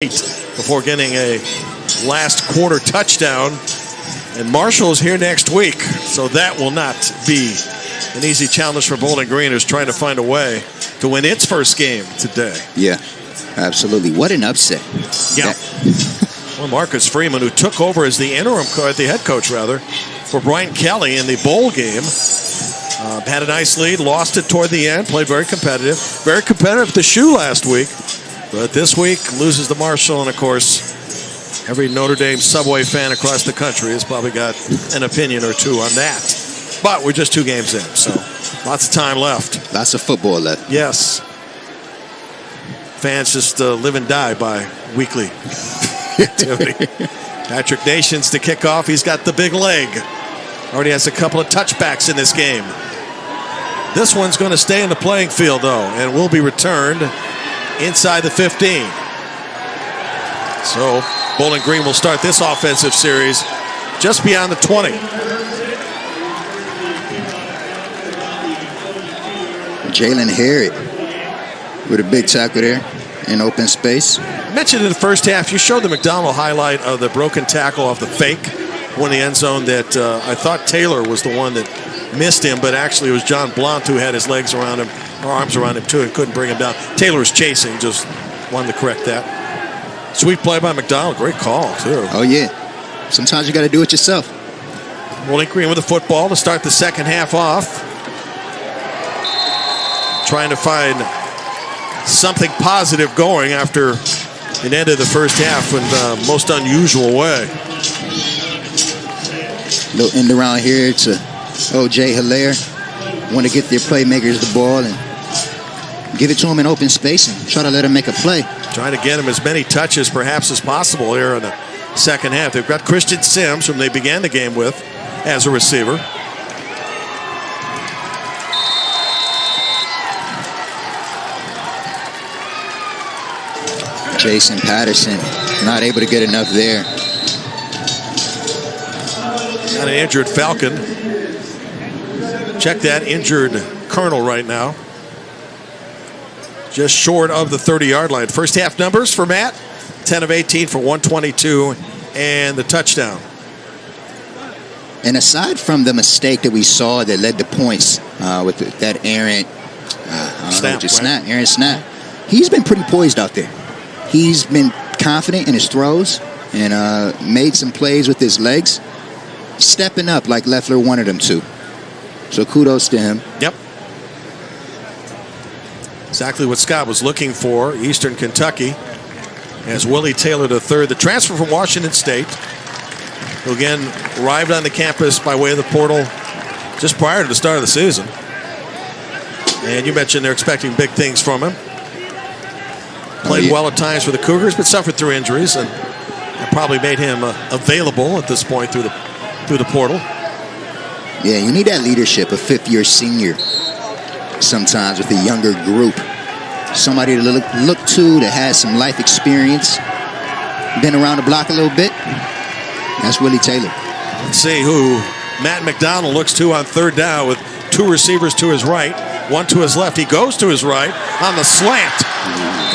before getting a last quarter touchdown. And Marshall is here next week, so that will not be an easy challenge for Bowling Green, who's trying to find a way to win its first game today. Yeah, absolutely. What an upset. Yeah. Well, Marcus Freeman, who took over as the head coach for Brian Kelly in the bowl game, had a nice lead, lost it toward the end, played very competitive. Very competitive at the shoe last week, but this week loses to Marshall, and of course, every Notre Dame Subway fan across the country has probably got an opinion or two on that. But we're just 2 games in, so lots of time left. Lots of football left. Yes. Fans just live and die by weekly activity. Patrick Nations to kick off. He's got the big leg. Already has a couple of touchbacks in this game. This one's going to stay in the playing field, though, and will be returned inside the 15. So Bowling Green will start this offensive series just beyond the 20. Jalen Harrod with a big tackle there in open space. I mentioned in the first half, you showed the McDonald highlight of the broken tackle off the fake, one in the end zone that I thought Taylor was the one that missed him, but actually it was John Blount who had his legs around him, or arms around him too, and couldn't bring him down. Taylor was chasing, just wanted to correct that. Sweet play by McDonald. Great call, too. Oh, yeah. Sometimes you got to do it yourself. Bowling Green with the football to start the second half off. Trying to find something positive going after it ended the first half in the most unusual way. Little end around here to O.J. Hilaire. Want to get their playmakers the ball and give it to him in open space and try to let him make a play. Trying to get him as many touches perhaps as possible here in the second half. They've got Christian Sims, whom they began the game with, as a receiver. Jason Patterson not able to get enough there. Got an injured Falcon. Check that injured Colonel right now. Just short of the 30-yard line. First half numbers for Matt, 10 of 18 for 122 and the touchdown. And aside from the mistake that we saw that led to points with that errant snap, he's been pretty poised out there. He's been confident in his throws and made some plays with his legs, stepping up like Leffler wanted him to. So kudos to him. Yep. Exactly what Scott was looking for. Eastern Kentucky as Willie Taylor III, the transfer from Washington State, who again arrived on the campus by way of the portal just prior to the start of the season. And you mentioned they're expecting big things from him. Played well at times for the Cougars, but suffered through injuries, and that probably made him available at this point through the portal. Yeah, you need that leadership, a fifth-year senior. Sometimes with a younger group, somebody to look to that has some life experience, been around the block a little bit. That's Willie Taylor. Let's see who Matt McDonald looks to on third down with 2 receivers to his right, 1 to his left. He goes to his right on the slant,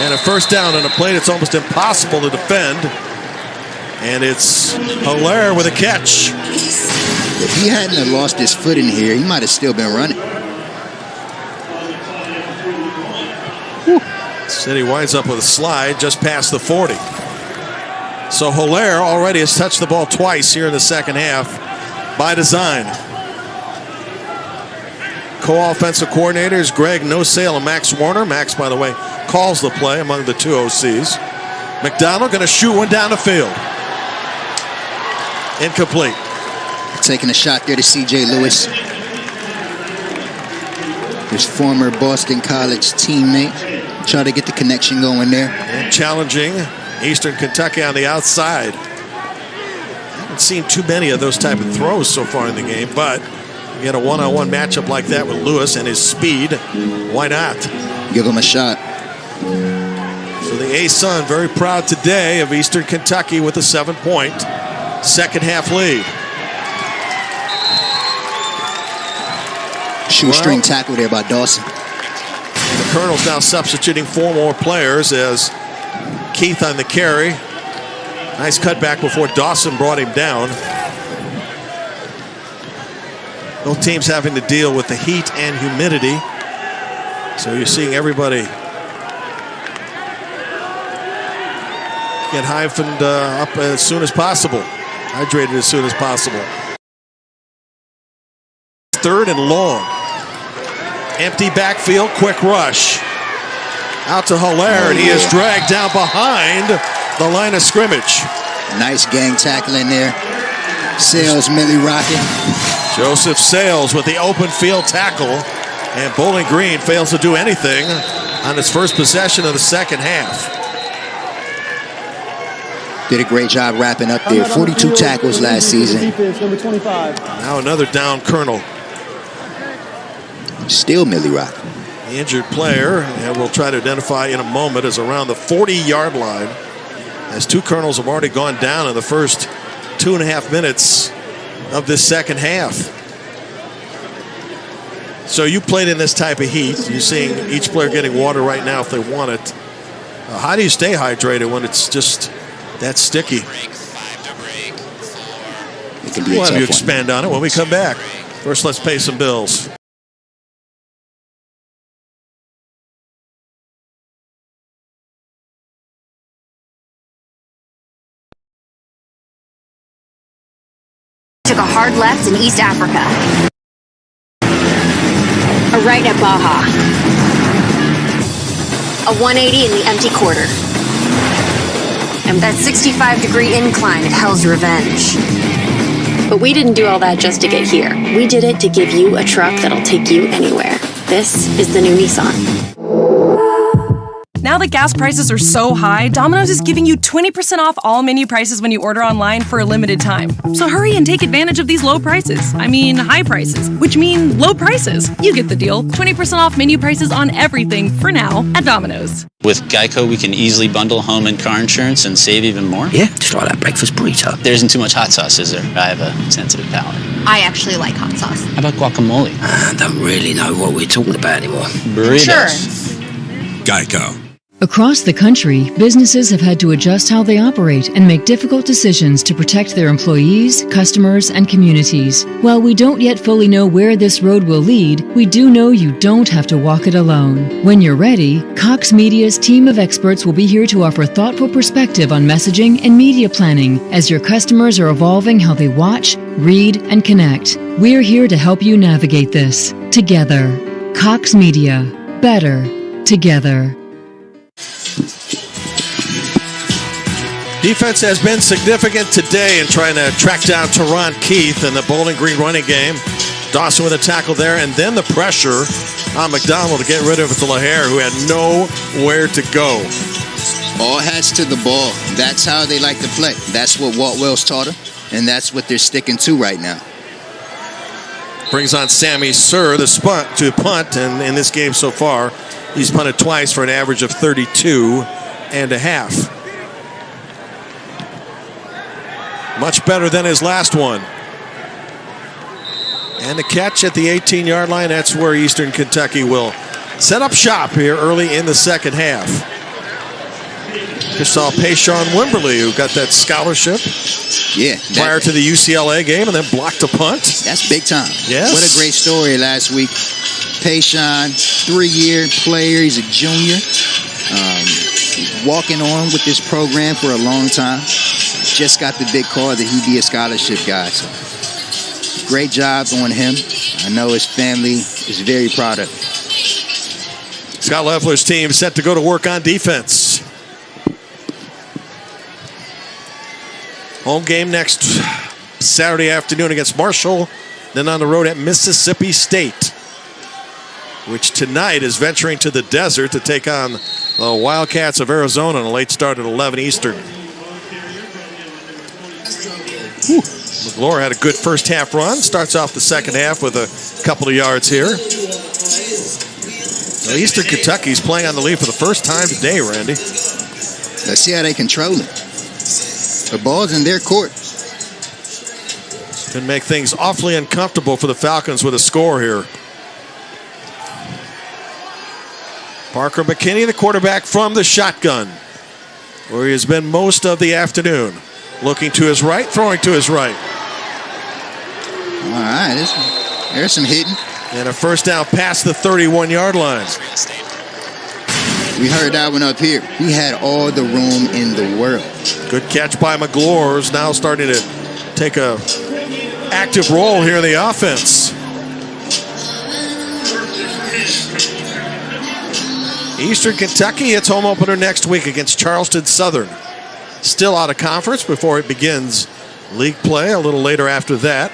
and a first down on a play that's almost impossible to defend. And it's Hilaire with a catch. If he hadn't have lost his foot in here, he might have still been running. City winds up with a slide just past the 40. So Hilaire already has touched the ball twice here in the second half by design. Co-offensive coordinators Greg Nosale and Max Warner. Max, by the way, calls the play among the 2 OCs. McDonald going to shoot one down the field. Incomplete. Taking a shot there to C.J. Lewis, his former Boston College teammate. Try to get the connection going there. And challenging Eastern Kentucky on the outside. Haven't seen too many of those type of throws so far in the game, but you get a one-on-one matchup like that with Lewis and his speed. Why not? Give him a shot. So the A-Sun very proud today of Eastern Kentucky with a 7-point second half lead. Shoestring tackle there by Dawson. The Colonel's now substituting 4 more players as Keith on the carry. Nice cutback before Dawson brought him down. Both teams having to deal with the heat and humidity. So you're seeing everybody get hyphened up as soon as possible. Hydrated as soon as possible. 3rd and long. Empty backfield, quick rush. Out to Hilaire, and he is dragged down behind the line of scrimmage. Nice gang tackle in there. Sales, Millie Rocket. Joseph Sales with the open field tackle, and Bowling Green fails to do anything on his first possession of the second half. Did a great job wrapping up there. 42 tackles last season. Number 25. Now another down Colonel. Still Millie Rocket. The injured player, and we'll try to identify in a moment, is around the 40-yard line, as 2 Colonels have already gone down in the first 2.5 minutes of this second half. So you played in this type of heat. You're seeing each player getting water right now if they want it. How do you stay hydrated when it's just that sticky? It can be We'll a have tough you one. expand on it when we come back. First, let's pay some bills. Took a hard left in East Africa. A right at Baja. A 180 in the empty quarter. And that 65-degree incline at Hell's Revenge. But we didn't do all that just to get here. We did it to give you a truck that'll take you anywhere. This is the new Nissan. Now that gas prices are so high, Domino's is giving you 20% off all menu prices when you order online for a limited time. So hurry and take advantage of these low prices. I mean, high prices, which mean low prices. You get the deal. 20% off menu prices on everything for now at Domino's. With Geico, we can easily bundle home and car insurance and save even more. Yeah, just like that breakfast burrito. There isn't too much hot sauce, is there? I have a sensitive palate. I actually like hot sauce. How about guacamole? I don't really know what we're talking about anymore. Burritos. Geico. Across the country, businesses have had to adjust how they operate and make difficult decisions to protect their employees, customers, and communities. While we don't yet fully know where this road will lead, we do know you don't have to walk it alone. When you're ready, Cox Media's team of experts will be here to offer thoughtful perspective on messaging and media planning as your customers are evolving how they watch, read, and connect. We're here to help you navigate this together. Cox Media. Better together. Defense has been significant today in trying to track down Teron Keith in the Bowling Green running game. Dawson with a tackle there, and then the pressure on McDonald to get rid of it to LaHare, who had nowhere to go. All hats to the ball. That's how they like to play. That's what Walt Wells taught them, and that's what they're sticking to right now. Brings on Sammy Sir, the punt, and in this game so far, he's punted twice for an average of 32.5. Much better than his last one. And the catch at the 18-yard line, that's where Eastern Kentucky will set up shop here early in the second half. Just saw Payshawn Wimberly, who got that scholarship prior to the UCLA game and then blocked a punt. That's big time. Yes. What a great story last week. Payshawn, 3-year player. He's a junior. Walking on with this program for a long time. Just got the big call that he'd be a scholarship guy. So great job on him. I know his family is very proud of him. Scott Leffler's team set to go to work on defense. Home game next Saturday afternoon against Marshall, then on the road at Mississippi State, which tonight is venturing to the desert to take on the Wildcats of Arizona on a late start at 11 Eastern. McGlure had a good first half run. Starts off the second half with a couple of yards here. Now Eastern Kentucky's playing on the lead for the first time today, Randy. Let's see how they control it. The ball's in their court. Can make things awfully uncomfortable for the Falcons with a score here. Parker McKinney, the quarterback from the shotgun. where he has been most of the afternoon. Looking to his right, throwing to his right. All right, there's some hitting. And a first down past the 31-yard line. We heard that one up here. He had all the room in the world. Good catch by McGlure, who's now starting to take a active role here in the offense. Eastern Kentucky, its home opener next week against Charleston Southern. Still out of conference before it begins league play a little later after that.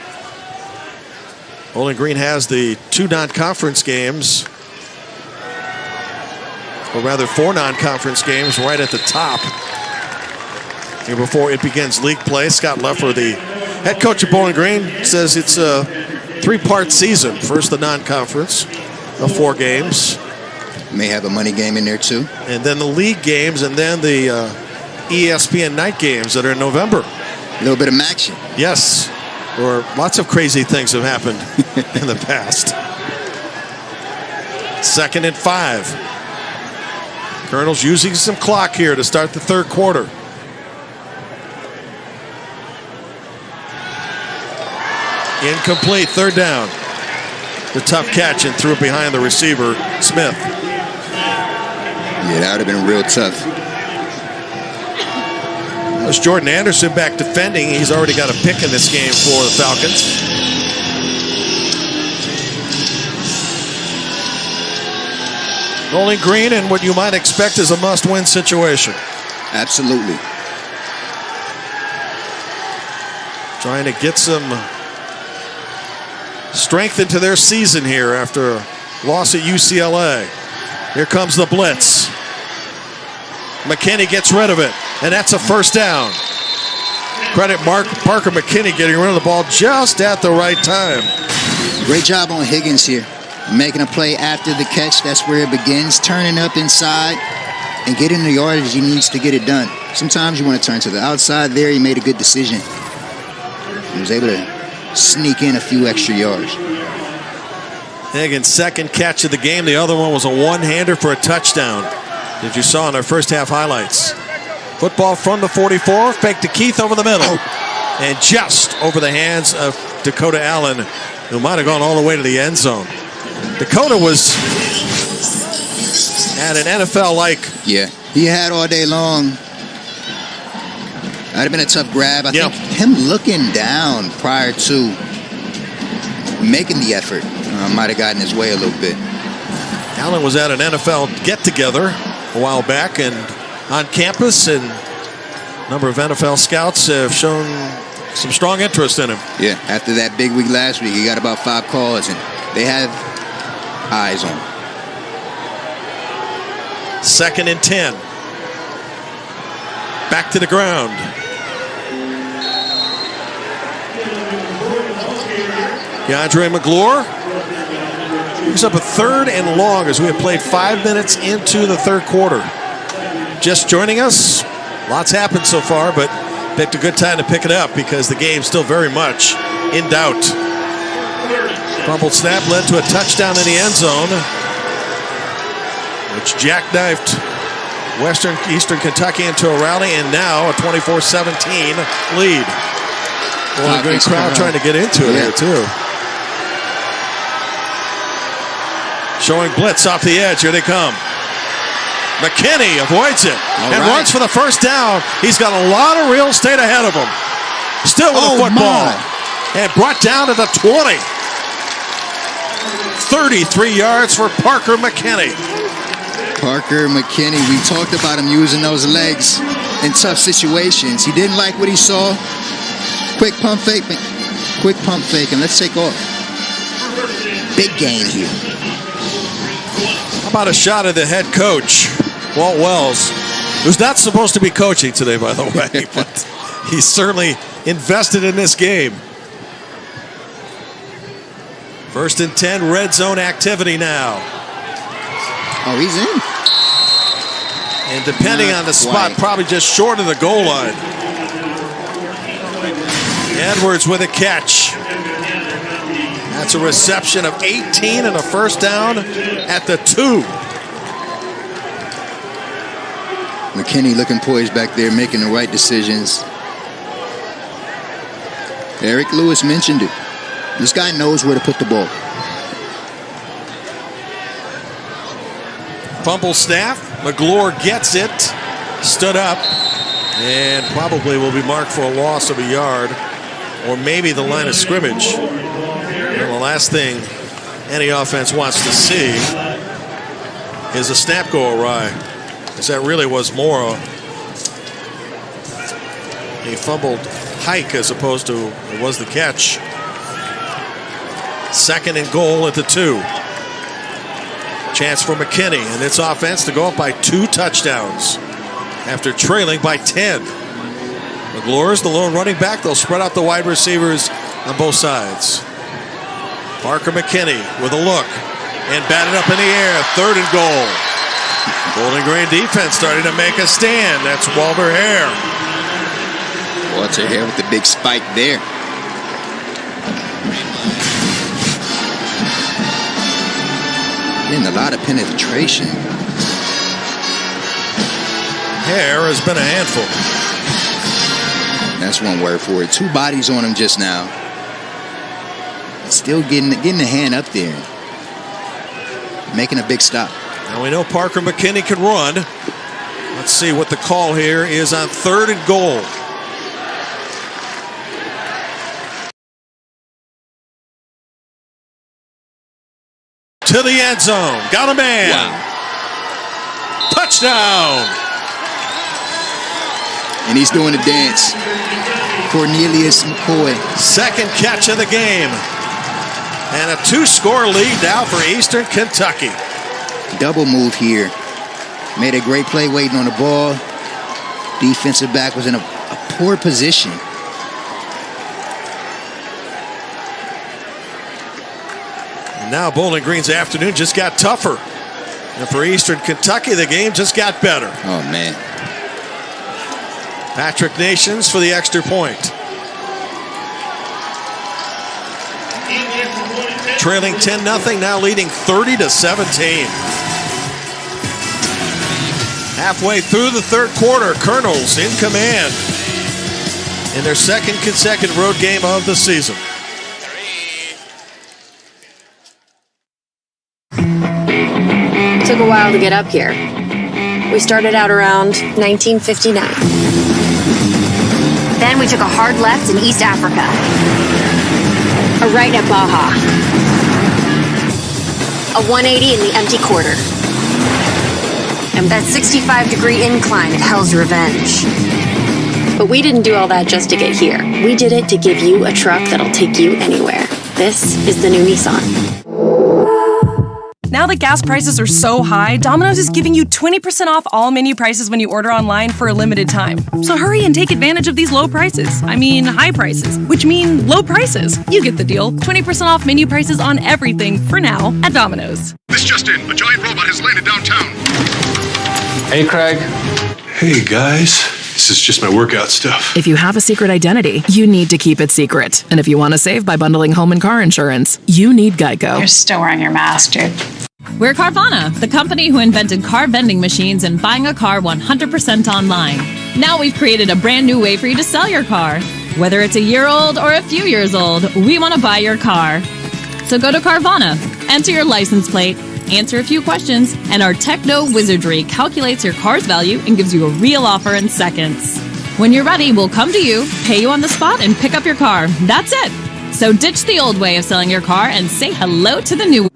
Bowling Green has the 2 non-conference games, or rather 4 non-conference games right at the top here before it begins league play. Scott Leffer, the head coach of Bowling Green, says it's a 3-part season. First the non-conference of 4 games. May have a money game in there too. And then the league games, and then the ESPN night games that are in November. A little bit of action. Yes, or lots of crazy things have happened in the past. 2nd and 5. Colonels using some clock here to start the third quarter. Incomplete, 3rd down. The tough catch and threw it behind the receiver, Smith. Yeah, that would have been real tough. There's Jordan Anderson back defending. He's already got a pick in this game for the Falcons. Bowling Green in what you might expect is a must-win situation. Absolutely. Trying to get some strength into their season here after a loss at UCLA. Here comes the blitz. McKinney gets rid of it, and that's a first down. Credit Parker McKinney getting rid of the ball just at the right time. Great job on Higgins here. Making a play after the catch, that's where it begins. Turning up inside and getting the yardage he needs to get it done. Sometimes you want to turn to the outside there. He made a good decision. He was able to sneak in a few extra yards. Higgins' 2nd catch of the game. The other one was a one-hander for a touchdown that you saw in our first half highlights. Football from the 44, fake to Keith over the middle. And just over the hands of Dakota Allen, who might have gone all the way to the end zone. Dakota was at an NFL-like. Yeah, he had all day long. That'd have been a tough grab. I think him looking down prior to making the effort might have gotten his way a little bit. Allen was at an NFL get-together a while back and on campus, and a number of NFL scouts have shown some strong interest in him. Yeah, after that big week last week, he got about 5 calls, and they have eyes on him. 2nd and 10. Back to the ground. DeAndre McGlure picks up a 3rd and long as we have played 5 minutes into the third quarter. Just joining us, lots happened so far, but picked a good time to pick it up because the game's still very much in doubt. Fumbled snap led to a touchdown in the end zone, which jackknifed Eastern Kentucky into a rally, and now a 24-17 lead. Well, a good crowd trying to get into it here, too. Showing blitz off the edge. Here they come. McKinney avoids it and runs for the first down. He's got a lot of real estate ahead of him. Still with the football. And brought down to the 20. 33 yards for Parker McKinney. Parker McKinney, we talked about him using those legs in tough situations. He didn't like what he saw. Quick pump fake, and let's take off. Big gain here. How about a shot at the head coach, Walt Wells, who's not supposed to be coaching today, by the way, but he's certainly invested in this game. 1st and 10, red zone activity now. Oh, he's in. And depending on the spot, probably just short of the goal line. Edwards with a catch. That's a reception of 18 and a first down at the 2. McKinney looking poised back there, making the right decisions. Eric Lewis mentioned it. This guy knows where to put the ball. Fumble snap. McGlure gets it. Stood up. And probably will be marked for a loss of a yard. Or maybe the line of scrimmage. And the last thing any offense wants to see is a snap go awry. Because that really was more a fumbled hike as opposed to it was the catch. 2nd and goal at the 2. Chance for McKinney and its offense to go up by 2 touchdowns after trailing by 10. McGlure is the lone running back. They'll spread out the wide receivers on both sides. Parker McKinney with a look and batted up in the air. 3rd and goal. Bowling Green defense starting to make a stand. That's Walter Hare. Walter Hare with the big spike there. Getting a lot of penetration. Hare has been a handful. That's one word for it. 2 bodies on him just now. Still getting the hand up there. Making a big stop. Now we know Parker McKinney can run. Let's see what the call here is on 3rd and goal. To the end zone. Got a man. Wow. Touchdown. And he's doing the dance. Cornelius McCoy. 2nd catch of the game. And a 2-score lead now for Eastern Kentucky. Double move here. Made a great play waiting on the ball. Defensive back was in a poor position. And now Bowling Green's afternoon just got tougher. And for Eastern Kentucky, the game just got better. Oh, man. Patrick Nations for the extra point. Trailing 10-0, now leading 30-17. Halfway through the 3rd quarter, Colonels in command in their 2nd consecutive road game of the season. Took a while to get up here. We started out around 1959. Then we took a hard left in East Africa. A right at Baja. A 180 in the empty quarter. And that 65-degree incline at Hell's Revenge. But we didn't do all that just to get here. We did it to give you a truck that'll take you anywhere. This is the new Nissan. Now that gas prices are so high, Domino's is giving you 20% off all menu prices when you order online for a limited time. So hurry and take advantage of these low prices. I mean, high prices, which mean low prices. You get the deal. 20% off menu prices on everything for now at Domino's. This just in. A giant robot has landed downtown. Hey, Craig. Hey, guys. This is just my workout stuff. If you have a secret identity, you need to keep it secret. And if you want to save by bundling home and car insurance, you need Geico. You're still wearing your mask, dude. We're Carvana, the company who invented car vending machines and buying a car 100% online. Now we've created a brand new way for you to sell your car. Whether it's a year old or a few years old, we want to buy your car. So go to Carvana, enter your license plate, answer a few questions, and our techno wizardry calculates your car's value and gives you a real offer in seconds. When you're ready, we'll come to you, pay you on the spot, and pick up your car. That's it. So ditch the old way of selling your car and say hello to the new.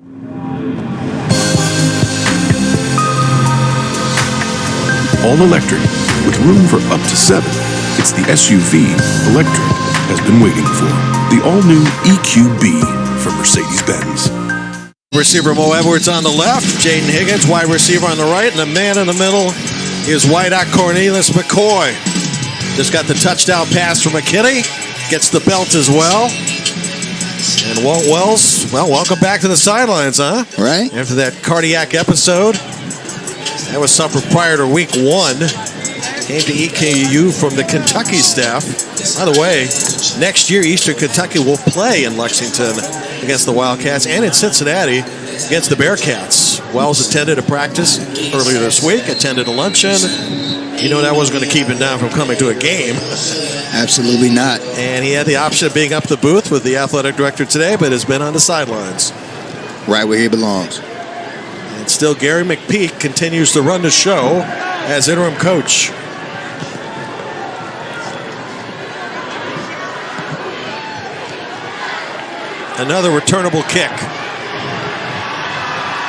All electric, with room for up to 7. It's the SUV Electric has been waiting for. The all-new EQB from Mercedes-Benz. Receiver Mo Edwards on the left, Jaden Higgins, wide receiver on the right, and the man in the middle is wideout Cornelius McCoy. Just got the touchdown pass from McKinney, gets the belt as well. And Walt Wells, well, welcome back to the sidelines, huh? Right. After that cardiac episode. That was suffered prior to week 1. Came to EKU from the Kentucky staff. By the way, next year Eastern Kentucky will play in Lexington against the Wildcats and in Cincinnati against the Bearcats. Wells attended a practice earlier this week, attended a luncheon, You know that wasn't going to keep him down from coming to a game. Absolutely not. And he had the option of being up the booth with the athletic director today, but has been on the sidelines. Right where he belongs. And still Gary McPeak continues to run the show as interim coach. Another returnable kick.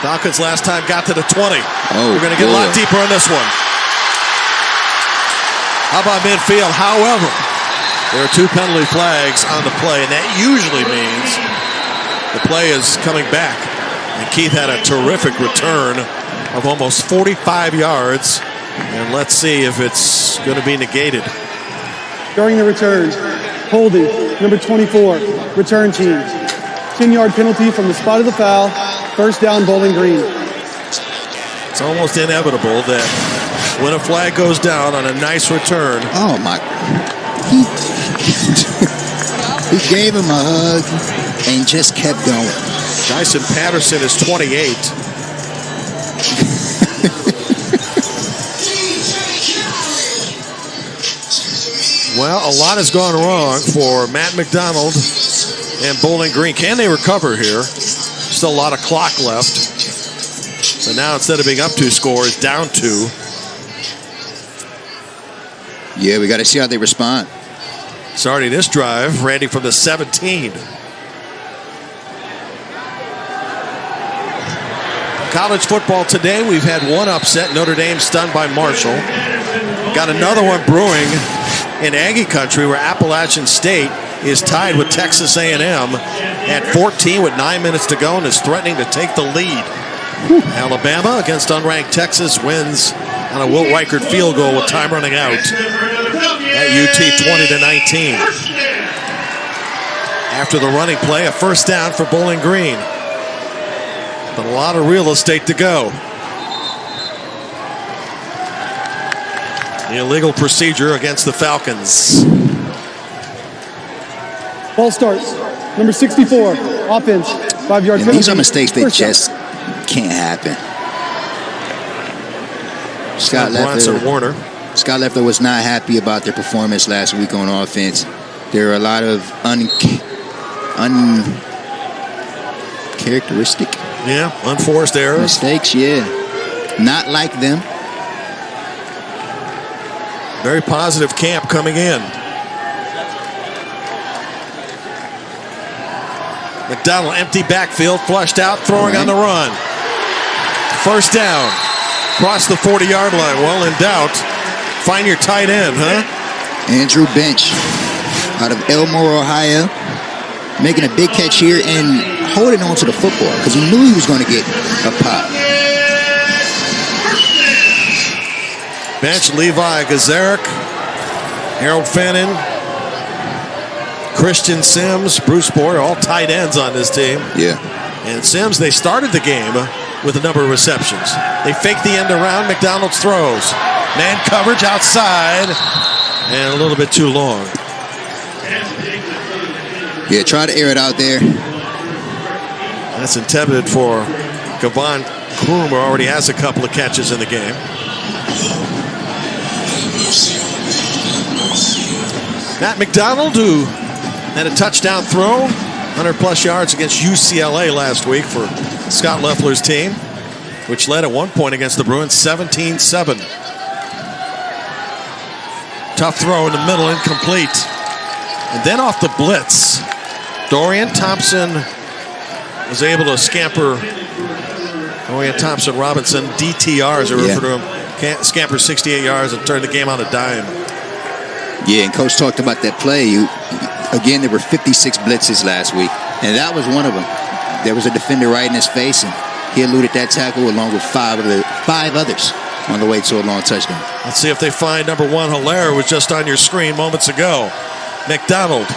Falcons last time got to the 20. We're going to get a lot deeper on this one. How about midfield? However, there are 2 penalty flags on the play, and that usually means the play is coming back. And Keith had a terrific return of almost 45 yards. And let's see if it's going to be negated. During the return, holding, number 24, return team. 10-yard penalty from the spot of the foul. First down, Bowling Green. It's almost inevitable that when a flag goes down on a nice return. Oh, my. He gave him a hug and just kept going. Dyson Patterson is 28. Well, a lot has gone wrong for Matt McDonald and Bowling Green. Can they recover here? Still a lot of clock left. So now instead of being up 2 scores, down 2. Yeah, we got to see how they respond. Starting this drive, Randy from the 17. College football today, we've had one upset. Notre Dame stunned by Marshall. Got another one brewing in Aggie country where Appalachian State is tied with Texas A&M at 14 with 9 minutes to go and is threatening to take the lead. Alabama against unranked Texas wins on a Wilt Reichert field goal with time running out at UT 20-19. After the running play, a first down for Bowling Green. But a lot of real estate to go. The illegal procedure against the Falcons. Ball starts. Number 64, offense, 5-yard penalty. These are mistakes that just can't happen. Scott Leffler was not happy about their performance last week on offense. There are a lot of uncharacteristic. Yeah, unforced errors. Mistakes, yeah. Not like them. Very positive camp coming in. McDonald, empty backfield, flushed out, throwing on the run. First down. Cross the 40-yard line. Well in doubt. Find your tight end, huh? Andrew Bench out of Elmore, Ohio. Making a big catch here and holding on to the football because he knew he was going to get a pop. Bench, Levi Gazarek, Harold Fannin, Christian Sims, Bruce Boyer, all tight ends on this team. Yeah. And Sims, they started the game with a number of receptions. They faked the end around. McDonald's throws. Man coverage outside and a little bit too long. Yeah, try to air it out there. That's intended for Gavon Kroom, who already has a couple of catches in the game. Matt McDonald, who had a touchdown throw, 100-plus yards against UCLA last week for Scott Leffler's team, which led at one point against the Bruins 17-7. Tough throw in the middle, incomplete. And then off the blitz, Dorian Thompson was able to scamper. Dorian Thompson Robinson, DTR as they refer to him, scamper 68 yards and turn the game on a dime. Yeah, and Coach talked about that play. Again, there were 56 blitzes last week, and that was one of them. There was a defender right in his face, and he eluded that tackle along with five others on the way to a long touchdown. Let's see if they find number 1, Hilaire, who was just on your screen moments ago. McDonald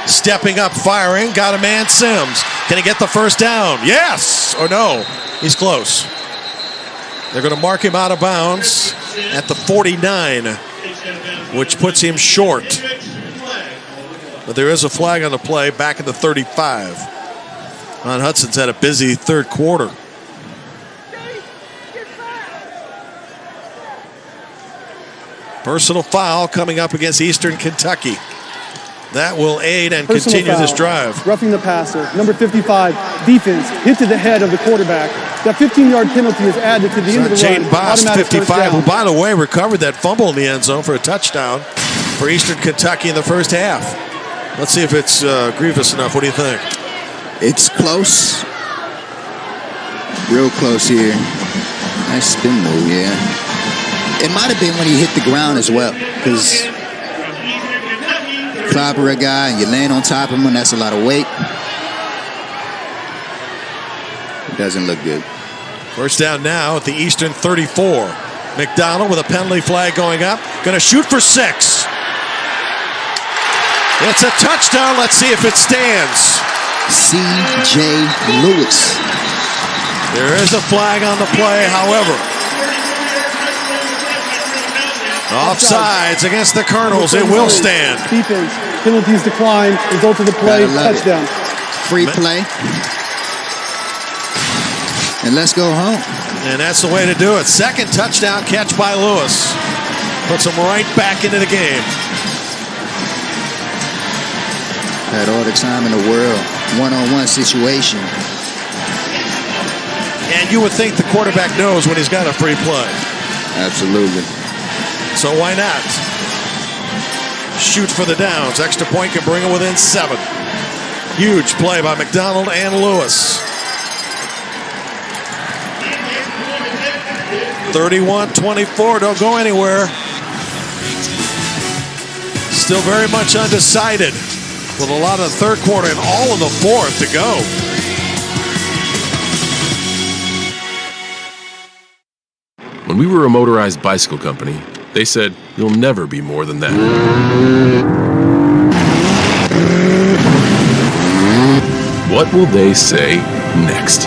stepping up, firing, got a man, Sims. Can he get the first down? Yes or no? He's close. They're going to mark him out of bounds at the 49, which puts him short. But there is a flag on the play back at the 35. Ron Hudson's had a busy third quarter. Personal foul coming up against Eastern Kentucky. That will aid and Personal continue foul. this drive. Roughing the passer. Number 55, defense, hit to the head of the quarterback. That 15-yard penalty is added to the end of the Jaden run. Boss, Automatic first 55, down. who, by the way, recovered that fumble in the end zone for a touchdown for Eastern Kentucky in the first half. Let's see if it's grievous enough. What do you think? It's close. Real close here. Nice spin move, yeah. It might have been when he hit the ground as well, because clobber a guy and you land on top of him, and that's a lot of weight. It doesn't look good. First down now at the Eastern 34. McDonald with a penalty flag going up. Going to shoot for 6. It's a touchdown. Let's see if it stands. C.J. Lewis. There is a flag on the play, however. Offsides against the Colonels. It will stand. Defense, penalties decline, result of the play, touchdown. Free play. And let's go home. And that's the way to do it. Second touchdown catch by Lewis. Puts him right back into the game. Had all the time in the world. One-on-one situation. And you would think the quarterback knows when he's got a free play. Absolutely. So why not? Shoot for the downs. Extra point can bring him within 7. Huge play by McDonald and Lewis. 31-24. Don't go anywhere. Still very much undecided, with a lot of the third quarter and all of the fourth to go. When we were a motorized bicycle company, they said, you'll never be more than that. What will they say next?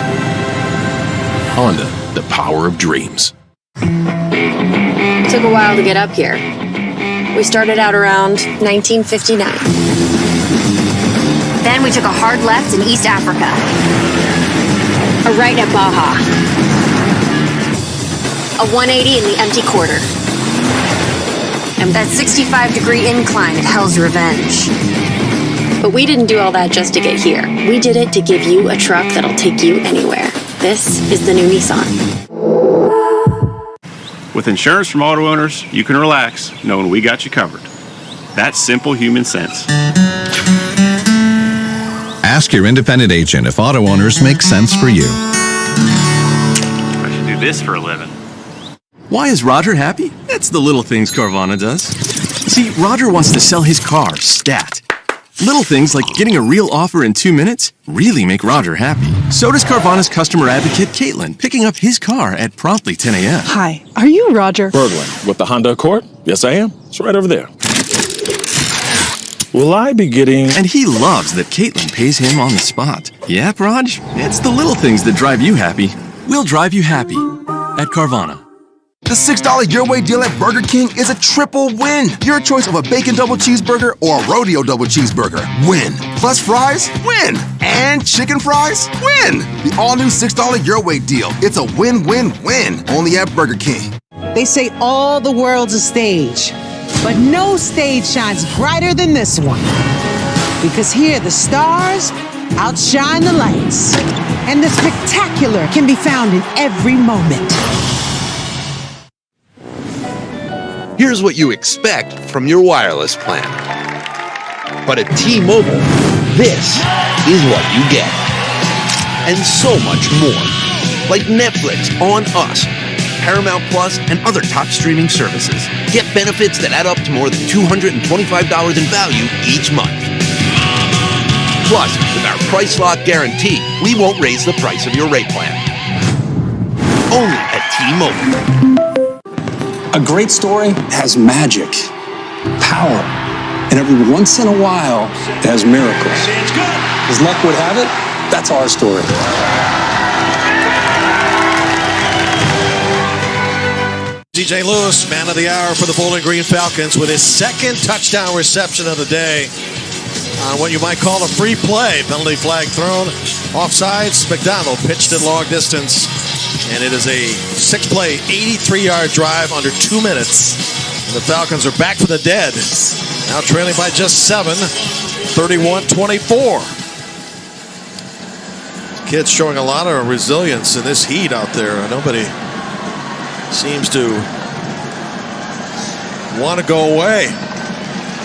Honda, the power of dreams. It took a while to get up here. We started out around 1959. Then we took a hard left in East Africa. A right at Baja. A 180 in the empty quarter. And that 65-degree incline at Hell's Revenge. But we didn't do all that just to get here. We did it to give you a truck that'll take you anywhere. This is the new Nissan. With insurance from auto owners, you can relax knowing we got you covered. That's simple human sense. Ask your independent agent if auto owners make sense for you. I should do this for a living. Why is Roger happy? It's the little things Carvana does. See, Roger wants to sell his car, stat. Little things like getting a real offer in 2 minutes really make Roger happy. So does Carvana's customer advocate, Caitlin, picking up his car at promptly 10 a.m. Hi, are you Roger? Berglund, with the Honda Accord? Yes, I am. It's right over there. Will I be getting... And he loves that Caitlin pays him on the spot. Yep, Raj, it's the little things that drive you happy. We'll drive you happy at Carvana. The $6 Your Way deal at Burger King is a triple win. Your choice of a bacon double cheeseburger or a rodeo double cheeseburger. Win. Plus fries? Win. And chicken fries? Win. The all-new $6 Your Way deal. It's a win-win-win. Only at Burger King. They say all the world's a stage, but no stage shines brighter than this one. Because here the stars outshine the lights, and the spectacular can be found in every moment. Here's what you expect from your wireless plan. But at T-Mobile, this is what you get. And so much more. Like Netflix on Us, Paramount Plus, and other top streaming services. Get benefits that add up to more than $225 in value each month. Plus, with our price lock guarantee, we won't raise the price of your rate plan. Only at T-Mobile. A great story has magic, power, and every once in a while, it has miracles. As luck would have it, that's our story. DJ Lewis, man of the hour for the Bowling Green Falcons, with his second touchdown reception of the day on what you might call a free play. Penalty flag thrown. Offsides, McDonald pitched it long distance. And it is a 6-play, 83-yard drive under 2 minutes. And the Falcons are back from the dead. Now trailing by just 7, 31-24. Kids showing a lot of resilience in this heat out there. Nobody seems to want to go away.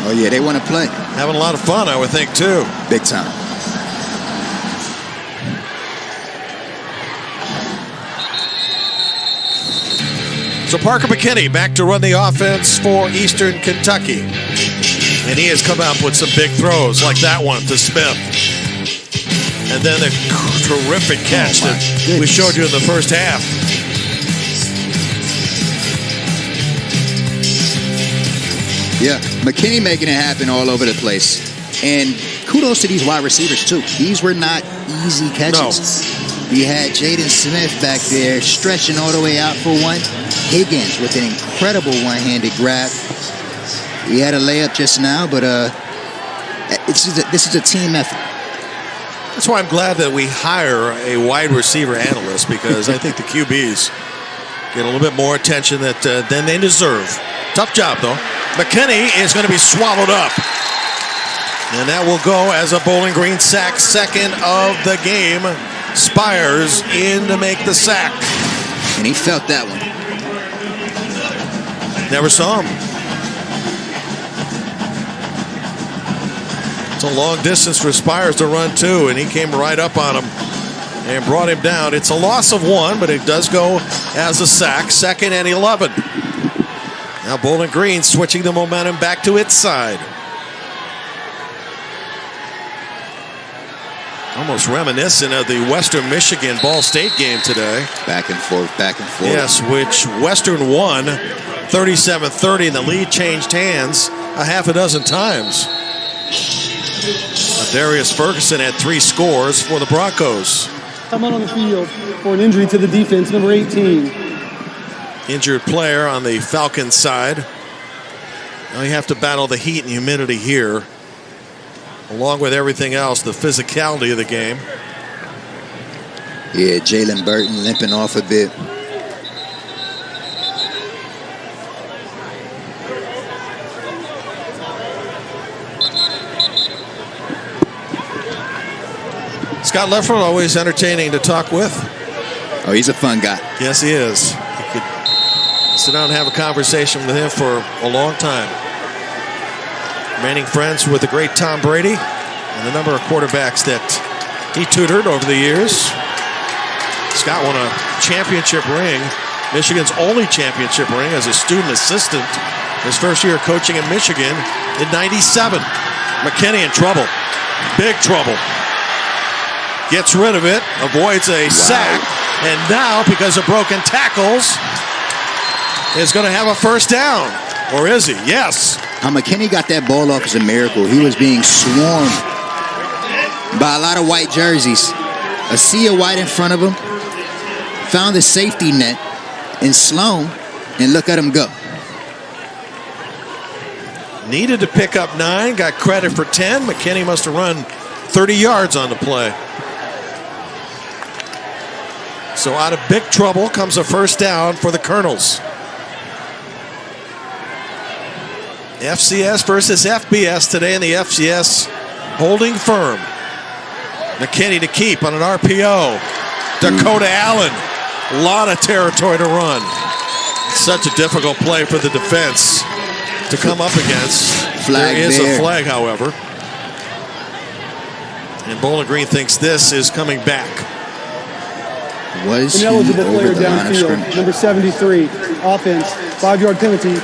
Oh, yeah, they want to play. Having a lot of fun, I would think, too. Big time. So Parker McKinney back to run the offense for Eastern Kentucky. And he has come up with some big throws like that one to Smith. And then the terrific catch that we showed you in the first half. Yeah, McKinney making it happen all over the place. And kudos to these wide receivers, too. These were not easy catches. No. You had Jaden Smith back there stretching all the way out for one. Higgins with an incredible one-handed grab. He had a layup just now, but this is a team effort. That's why I'm glad that we hire a wide receiver analyst, because I think the QBs get a little bit more attention than they deserve. Tough job, though. McKinney is going to be swallowed up. And that will go as a Bowling Green sack, second of the game. Spires in to make the sack. And he felt that one. Never saw him. It's a long distance for Spires to run, too, and he came right up on him and brought him down. It's a loss of 1, but it does go as a sack, second and 11. Now Bowling Green switching the momentum back to its side. Almost reminiscent of the Western Michigan Ball State game today. Back and forth, back and forth. Yes, which Western won 37-30, and the lead changed hands a half a dozen times. Darius Ferguson had 3 scores for the Broncos. Come on the field for an injury to the defense, number 18. Injured player on the Falcons side. Now you have to battle the heat and humidity here, along with everything else, the physicality of the game. Yeah, Jalen Burton limping off a bit. Scott Leffler, always entertaining to talk with. Oh, he's a fun guy. Yes, he is. You could sit down and have a conversation with him for a long time. Remaining friends with the great Tom Brady and the number of quarterbacks that he tutored over the years. Scott won a championship ring, Michigan's only championship ring, as a student assistant his first year coaching in Michigan in '97. McKinney in trouble. Big trouble. Gets rid of it, avoids a sack, and now, because of broken tackles, is going to have a first down. Or is he? Yes. How McKinney got that ball off is a miracle. He was being swarmed by a lot of white jerseys. A sea of white in front of him. Found the safety net in Sloan, and look at him go. Needed to pick up 9, got credit for 10. McKinney must have run 30 yards on the play. So out of big trouble comes a first down for the Colonels. FCS versus FBS today, in the FCS holding firm. McKinney to keep on an RPO. Dakota Allen, a lot of territory to run. Such a difficult play for the defense to come up against. Flag there is there. A flag, however. And Bowling Green thinks this is coming back. Was ineligible player downfield, number 73, offense, 5-yard penalty,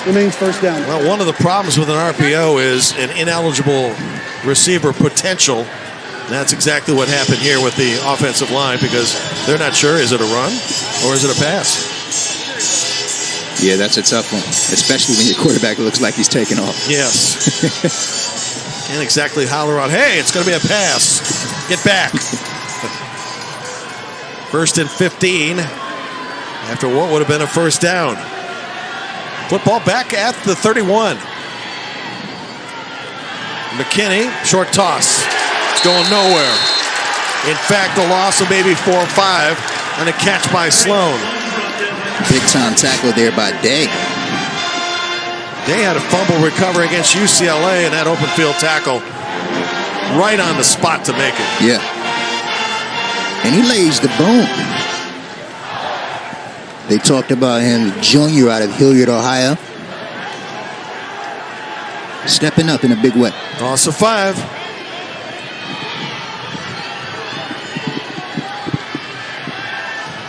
remains first down. Well, one of the problems with an RPO is an ineligible receiver potential. And that's exactly what happened here with the offensive line, because they're not sure, is it a run or is it a pass? Yeah, that's a tough one, especially when your quarterback looks like he's taking off. Yes. Can't exactly holler out, hey, it's going to be a pass. Get back. First and 15 after what would have been a first down. Football back at the 31. McKinney, short toss. It's going nowhere. In fact, a loss of maybe 4 or 5 and a catch by Sloan. Big time tackle there by Day. They had a fumble recovery against UCLA and that open field tackle right on the spot to make it. Yeah. And he lays the bone. They talked about him, junior out of Hilliard, Ohio. Stepping up in a big way. Loss of 5.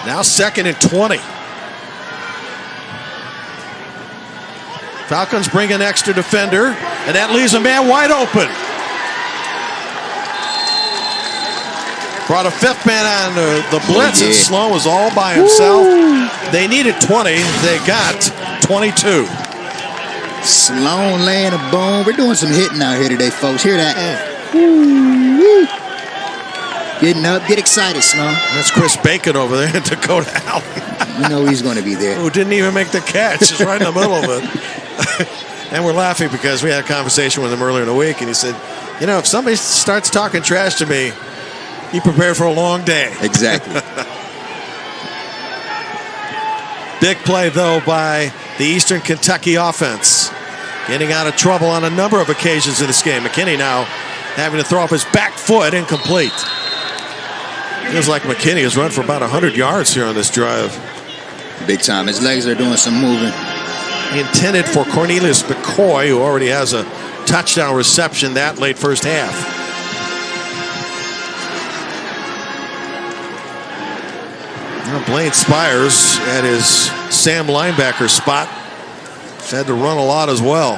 Now 2nd and 20. Falcons bring an extra defender, and that leaves a man wide open. Brought a 5th man on the blitz, and Sloan was all by himself. They needed 20. They got 22. Sloan laying a bone. We're doing some hitting out here today, folks. Hear that? Getting up. Get excited, Sloan. That's Chris Bacon over there in Dakota Alley. You know he's going to be there. Who didn't even make the catch. Just right in the middle of it. And we're laughing because we had a conversation with him earlier in the week, and he said, you know, if somebody starts talking trash to me, you prepare for a long day. Exactly. Big play, though, by the Eastern Kentucky offense. Getting out of trouble on a number of occasions in this game. McKinney now having to throw up his back foot, incomplete. Feels like McKinney has run for about 100 yards here on this drive. Big time. His legs are doing some moving. He intended for Cornelius McCoy, who already has a touchdown reception that late first half. Blaine Spires at his Sam linebacker spot. He's had to run a lot as well.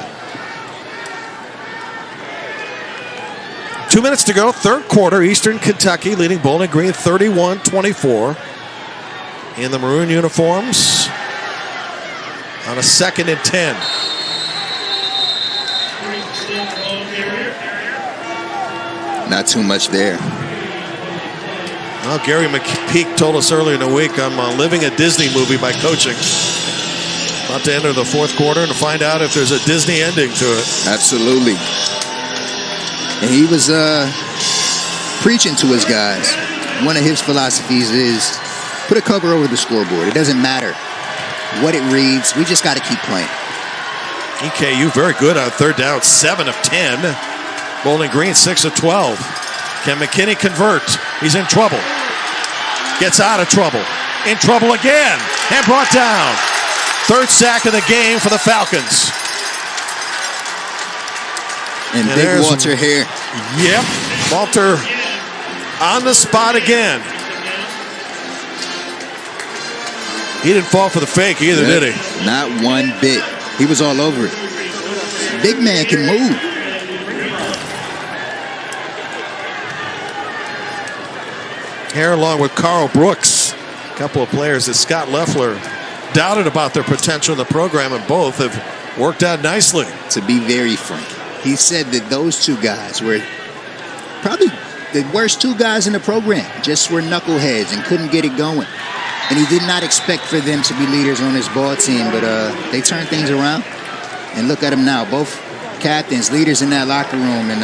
2 minutes to go, 3rd quarter. Eastern Kentucky leading Bowling Green 31-24. In the maroon uniforms on a 2nd and 10. Not too much there. Well, Gary McPeak told us earlier in the week, I'm living a Disney movie by coaching. About to enter the 4th quarter and to find out if there's a Disney ending to it. Absolutely. And he was preaching to his guys. One of his philosophies is put a cover over the scoreboard. It doesn't matter what it reads. We just got to keep playing. EKU very good on 3rd down, 7 of 10. Bowling Green 6 of 12. Can McKinney convert? He's in trouble. Gets out of trouble. In trouble again. And brought down. 3rd sack of the game for the Falcons. And big Walter here. Yep. Walter on the spot again. He didn't fall for the fake either, did he? Not one bit. He was all over it. Big man can move. Here along with Carl Brooks, a couple of players that Scott Loeffler doubted about their potential in the program, and both have worked out nicely. To be very frank, he said that those 2 guys were probably the worst 2 guys in the program, just were knuckleheads and couldn't get it going. And he did not expect for them to be leaders on his ball team, but they turned things around. And look at them now, both captains, leaders in that locker room, and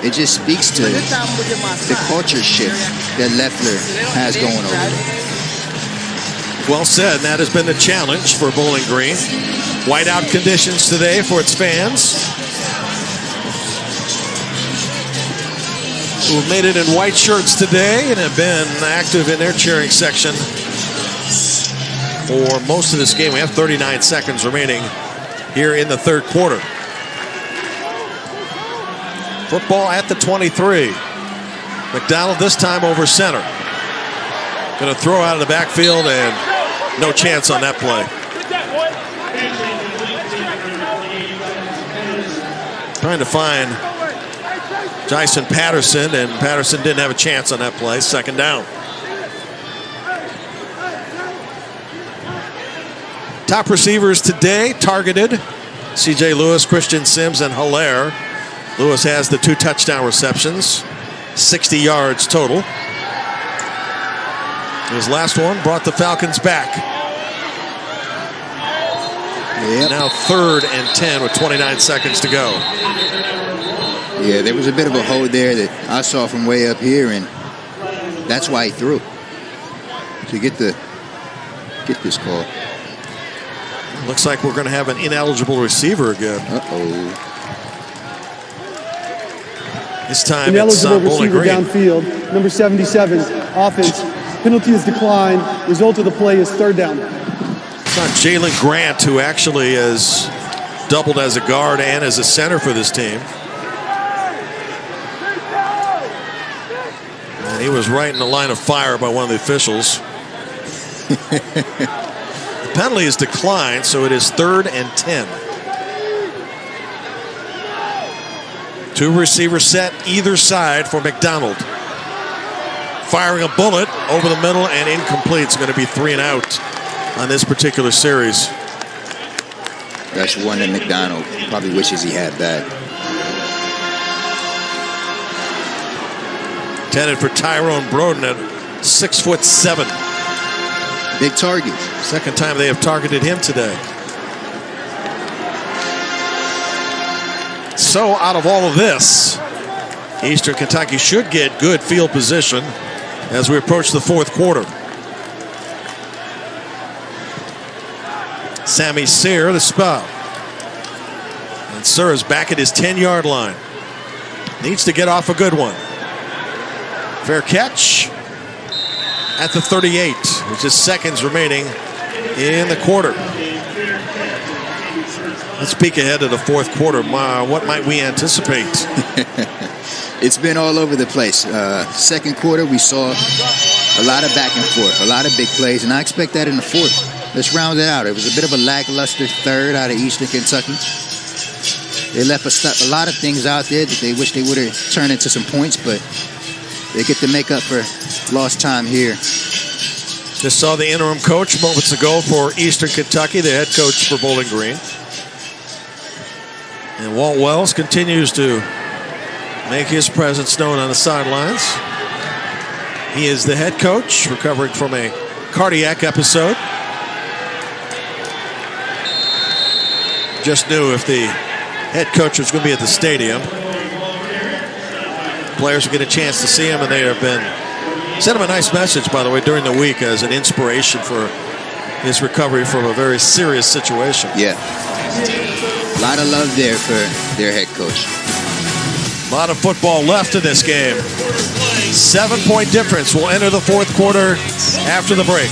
it just speaks to the culture shift that Loeffler has going over there. Well said, and that has been the challenge for Bowling Green. Whiteout conditions today for its fans, who have made it in white shirts today and have been active in their cheering section for most of this game. We have 39 seconds remaining here in the 3rd quarter. Football at the 23. McDonald this time over center. Going to throw out of the backfield, and no chance on that play. Trying to find Jason Patterson, and Patterson didn't have a chance on that play. 2nd down. Top receivers today targeted: C.J. Lewis, Christian Sims, and Hilaire. Lewis has the 2 touchdown receptions, 60 yards total. His last one brought the Falcons back. Yep. Now 3rd and 10 with 29 seconds to go. Yeah, there was a bit of a hold there that I saw from way up here, and that's why he threw to get this call. Looks like we're going to have an ineligible receiver again. Uh-oh. This time Ineligible it's Bowling receiver Green. downfield, number 77, offense. Penalty is declined. Result of the play is third down. It's on Jalen Grant, who actually has doubled as a guard and as a center for this team. And he was right in the line of fire by one of the officials. The penalty is declined, so it is 3rd and 10. 2 receivers set either side for McDonald. Firing a bullet over the middle and incomplete. It's going to be 3 and out on this particular series. That's one that McDonald probably wishes he had back. Intended for Tyrone Broden at 6'7". Big target. Second time they have targeted him today. So out of all of this, Eastern Kentucky should get good field position as we approach the 4th quarter. Sammy Sear, the spell. And Sear is back at his 10-yard line. Needs to get off a good one. Fair catch at the 38, with just seconds remaining in the quarter. Let's peek ahead to the 4th quarter. What might we anticipate? It's been all over the place. Second quarter, we saw a lot of back and forth, a lot of big plays, and I expect that in the 4th. Let's round it out. It was a bit of a lackluster third out of Eastern Kentucky. They left a lot of things out there that they wish they would have turned into some points, but they get to make up for lost time here. Just saw the interim coach moments ago for Eastern Kentucky, the head coach for Bowling Green. And Walt Wells continues to make his presence known on the sidelines. He is the head coach, recovering from a cardiac episode. Just knew if the head coach was going to be at the stadium, players will get a chance to see him, and they have been sent him a nice message, by the way, during the week as an inspiration for his recovery from a very serious situation. Yeah. A lot of love there for their head coach. A lot of football left in this game. 7-point difference. We'll enter the 4th quarter after the break.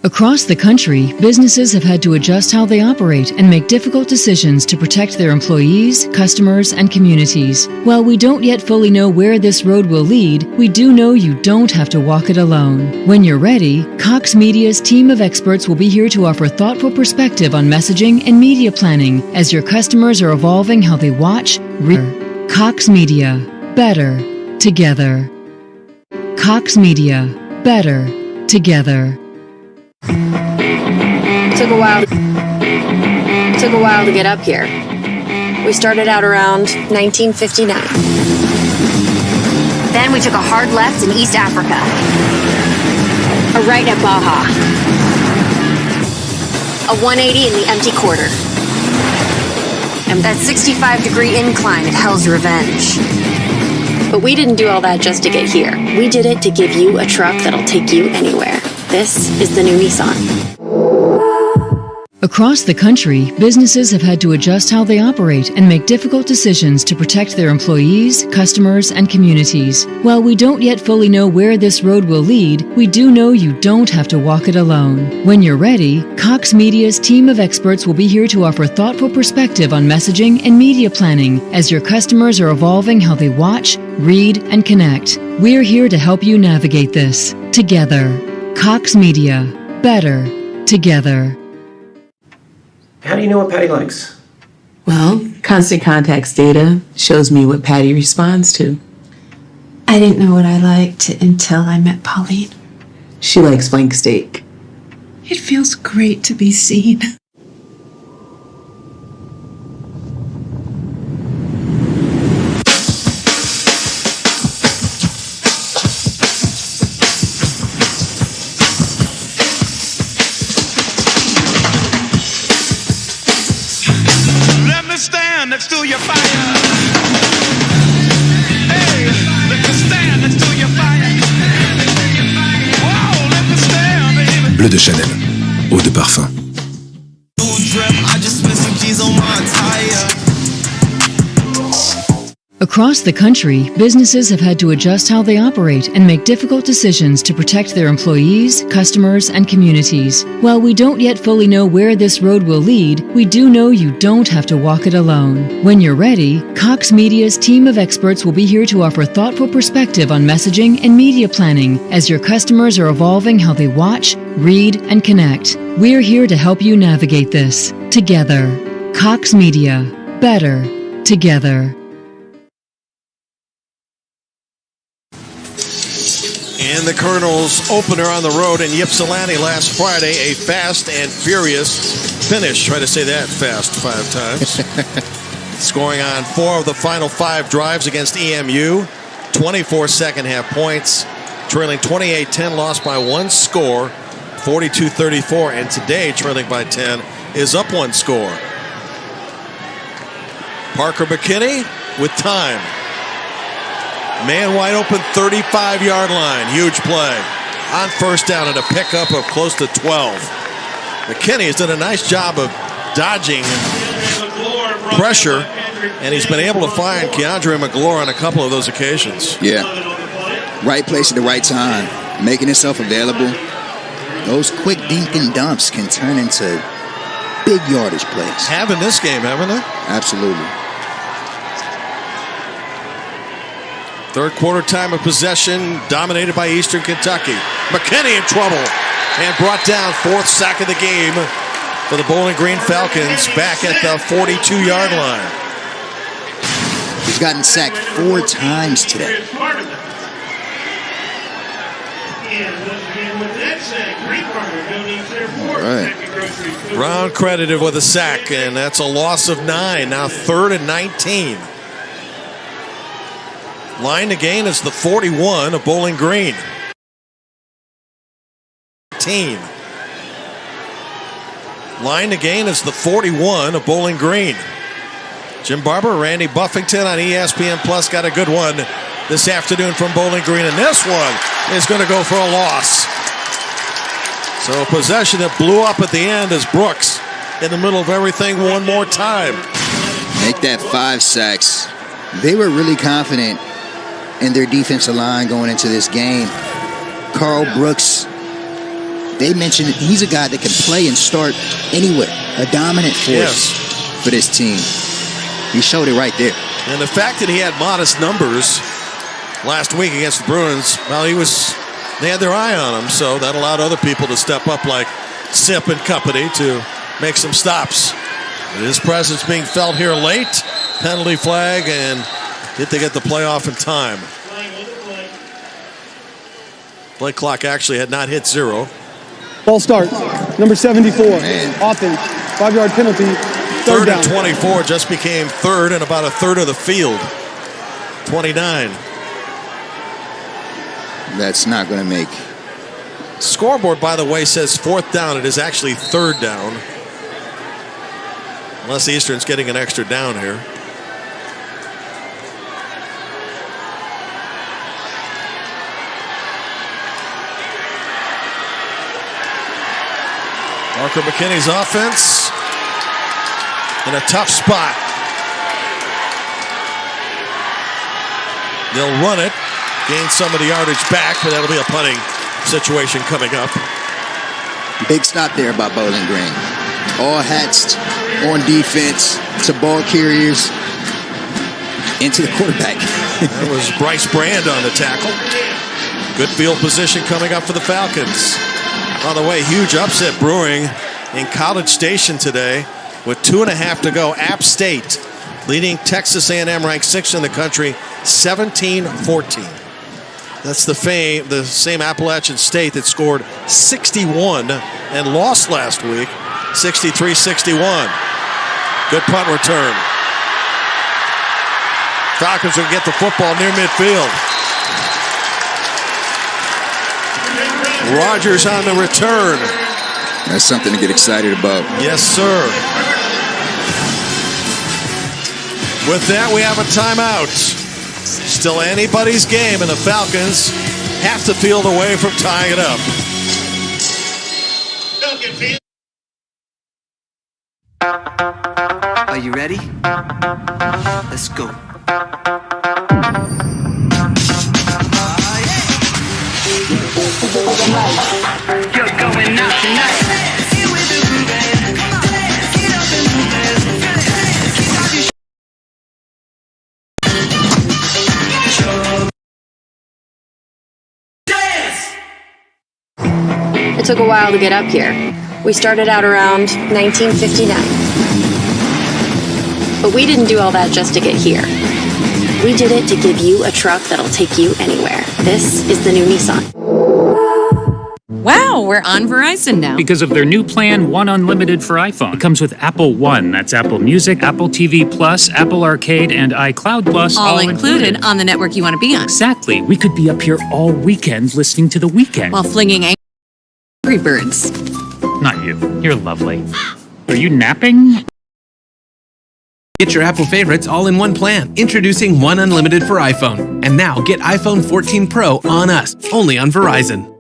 Across the country, businesses have had to adjust how they operate and make difficult decisions to protect their employees, customers, and communities. While we don't yet fully know where this road will lead, we do know you don't have to walk it alone. When you're ready, Cox Media's team of experts will be here to offer thoughtful perspective on messaging and media planning as your customers are evolving how they watch, read. Cox Media. Better together. Cox Media. Better together. Took a while to get up here. We started out around 1959. Then we took a hard left in East Africa. A right at Baja. A 180 in the empty quarter. And that 65-degree incline at Hell's Revenge. But we didn't do all that just to get here. We did it to give you a truck that'll take you anywhere. This is the new Nissan. Across the country, businesses have had to adjust how they operate and make difficult decisions to protect their employees, customers, and communities. While we don't yet fully know where this road will lead, we do know you don't have to walk it alone. When you're ready, Cox Media's team of experts will be here to offer thoughtful perspective on messaging and media planning as your customers are evolving how they watch, read, and connect. We're here to help you navigate this together. Cox Media. Better together. How do you know what Patty likes? Well, Constant Contacts data shows me what Patty responds to. I didn't know what I liked until I met Pauline. She likes flank steak. It feels great to be seen. Stand next to your fire. Hey, let me stand. bleu de Chanel, eau de parfum. Across the country, businesses have had to adjust how they operate and make difficult decisions to protect their employees, customers, and communities. While we don't yet fully know where this road will lead, we do know you don't have to walk it alone. When you're ready, Cox Media's team of experts will be here to offer thoughtful perspective on messaging and media planning as your customers are evolving how they watch, read, and connect. We're here to help you navigate this together. Cox Media. Better together. In the Colonels' opener on the road in Ypsilanti last Friday, a fast and furious finish. Try to say that fast 5 times. Scoring on 4 of the final 5 drives against EMU. 24 second half points. Trailing 28-10, lost by 1 score. 42-34. And today, trailing by 10, is up 1 score. Parker McKinney with time. Man wide open, 35-yard line. Huge play. On first down and a pickup of close to 12. McKinney has done a nice job of dodging pressure, and he's been able to find Keandre McGlure on a couple of those occasions. Yeah. Right place at the right time. Making himself available. Those quick dink and dumps can turn into big yardage plays. Have in this game, haven't they? Absolutely. Third quarter time of possession dominated by Eastern Kentucky. McKinney in trouble and brought down 4th sack of the game for the Bowling Green Falcons back at the 42-yard line. He's gotten sacked 4 times today. All right. Brown credited with a sack, and that's a loss of 9. Now 3rd and 19. Line to gain is the 41 of Bowling Green. Line to gain is the 41 of Bowling Green. Jim Barber, Randy Buffington on ESPN Plus got a good one this afternoon from Bowling Green, and this one is going to go for a loss. So a possession that blew up at the end as Brooks in the middle of everything one more time. Make that 5 sacks. They were really confident in their defensive line going into this game. Carl Brooks, they mentioned he's a guy that can play and start anywhere. A dominant force for this team. He showed it right there. And the fact that he had modest numbers last week against the Bruins, well, they had their eye on him, so that allowed other people to step up like Sip and company to make some stops. His presence being felt here late. Penalty flag, and did they get the playoff in time? Play clock actually had not hit 0. Ball start. Number 74. Offense. 5-yard penalty. Third down. And 24 just became 3rd and about a third of the field. 29. That's not going to make. Scoreboard, by the way, says 4th down. It is actually 3rd down. Unless Eastern's getting an extra down here. Parker McKinney's offense in a tough spot. They'll run it, gain some of the yardage back, but that'll be a punting situation coming up. Big stop there by Bowling Green. All hats on defense to ball carriers into the quarterback. That was Bryce Brand on the tackle. Good field position coming up for the Falcons. By the way, huge upset brewing in College Station today with 2.5 to go. App State leading Texas A&M, ranked 6th in the country, 17-14. That's the same Appalachian State that scored 61 and lost last week, 63-61. Good punt return. Falcons will get the football near midfield. Rogers on the return. That's something to get excited about. Yes, sir. With that, we have a timeout. Still anybody's game, and the Falcons have to field away from tying it up. Are you ready? Let's go. You're going out tonight. It took a while to get up here. We started out around 1959. But we didn't do all that just to get here. We did it to give you a truck that'll take you anywhere. This is the new Nissan. Wow, we're on Verizon now. Because of their new plan, One Unlimited for iPhone. It comes with Apple One. That's Apple Music, Apple TV Plus, Apple Arcade, and iCloud Plus. All included on the network you want to be on. Exactly. We could be up here all weekend listening to The Weekend. While flinging Angry Birds. Not you. You're lovely. Are you napping? Get your Apple favorites all in one plan. Introducing One Unlimited for iPhone. And now get iPhone 14 Pro on us, only on Verizon.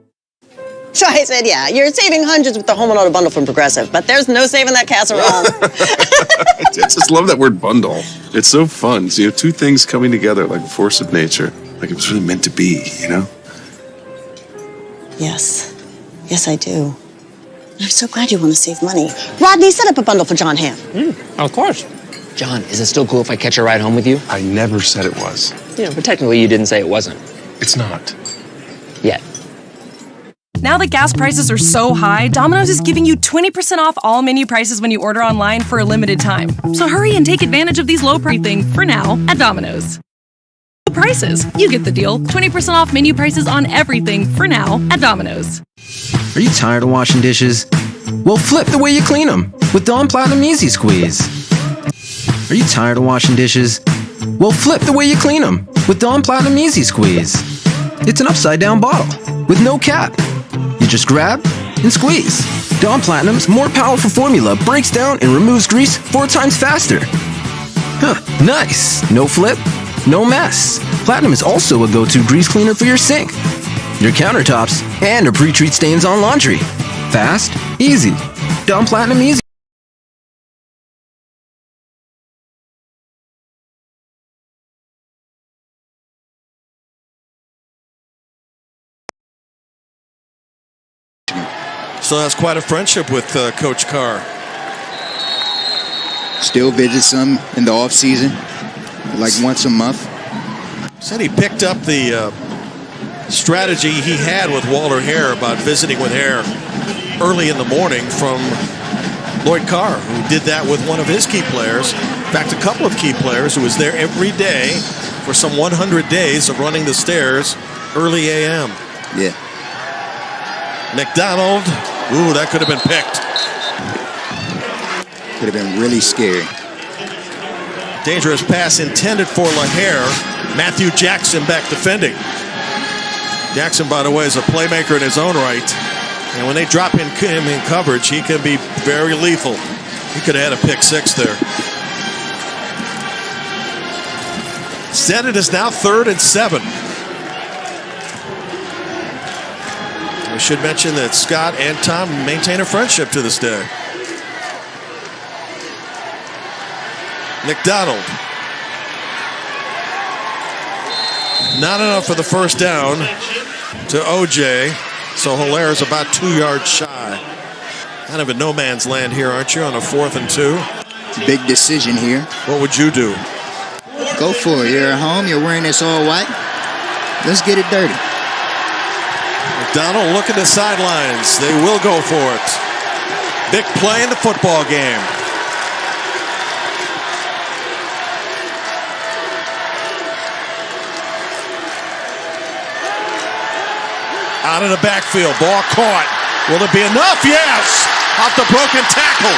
So I said, yeah, you're saving hundreds with the home and auto bundle from Progressive, but there's no saving that casserole. I just love that word bundle. It's so fun. So you have two things coming together like a force of nature. Like it was really meant to be, you know? Yes. Yes, I do. I'm so glad you want to save money. Rodney, set up a bundle for John Hamm. Of course. John, is it still cool if I catch a ride home with you? I never said it was. Yeah, but technically you didn't say it wasn't. It's not. Yet. Now that gas prices are so high, Domino's is giving you 20% off all menu prices when you order online for a limited time. So hurry and take advantage of these low price things for now at Domino's. Low prices. You get the deal. 20% off menu prices on everything for now at Domino's. Are you tired of washing dishes? Well, flip the way you clean them with Dawn Platinum Easy Squeeze. Are you tired of washing dishes? Well, flip the way you clean them with Dawn Platinum Easy Squeeze. It's an upside-down bottle with no cap. You just grab and squeeze. Dawn Platinum's more powerful formula breaks down and removes grease 4 times faster. Huh, nice. No flip, no mess. Platinum is also a go-to grease cleaner for your sink, your countertops, and to pre-treat stains on laundry. Fast, easy. Dawn Platinum Easy. Still has quite a friendship with Coach Carr. Still visits him in the off season, like once a month. Said he picked up the strategy he had with Walter Hare about visiting with Hare early in the morning from Lloyd Carr, who did that with one of his key players. In fact, a couple of key players who was there every day for some 100 days of running the stairs early a.m. Yeah. McDonald. Ooh, that could have been picked. Could have been really scary. Dangerous pass intended for LaHare. Matthew Jackson back defending. Jackson, by the way, is a playmaker in his own right. And when they drop him in coverage, he can be very lethal. He could have had a pick six there. Instead, it is now 3rd and 7. We should mention that Scott and Tom maintain a friendship to this day. McDonald. Not enough for the first down to OJ. So Hilaire is about 2 yards shy. Kind of a no man's land here, aren't you, on a 4th and 2? Big decision here. What would you do? Go for it. You're at home. You're wearing this all white. Let's get it dirty. McDonald look at the sidelines. They will go for it. Big play in the football game. Out of the backfield. Ball caught. Will it be enough? Yes! Off the broken tackle.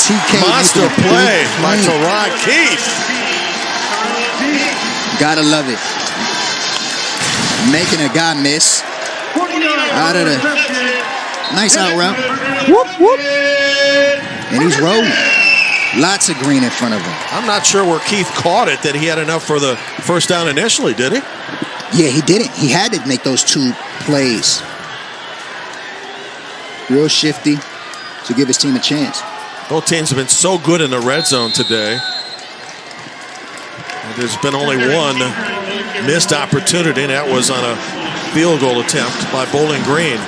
TK monster play by Teron Keith. Gotta love it. Making a guy miss. Out of the nice out route. Whoop, whoop. And he's rolling. Lots of green in front of him. I'm not sure where Keith caught it, that he had enough for the first down initially, did he? Yeah, he didn't. He had to make those 2 plays. Real shifty to give his team a chance. Both teams have been so good in the red zone today. There's been only one missed opportunity, and that was on a field goal attempt by Bowling Green.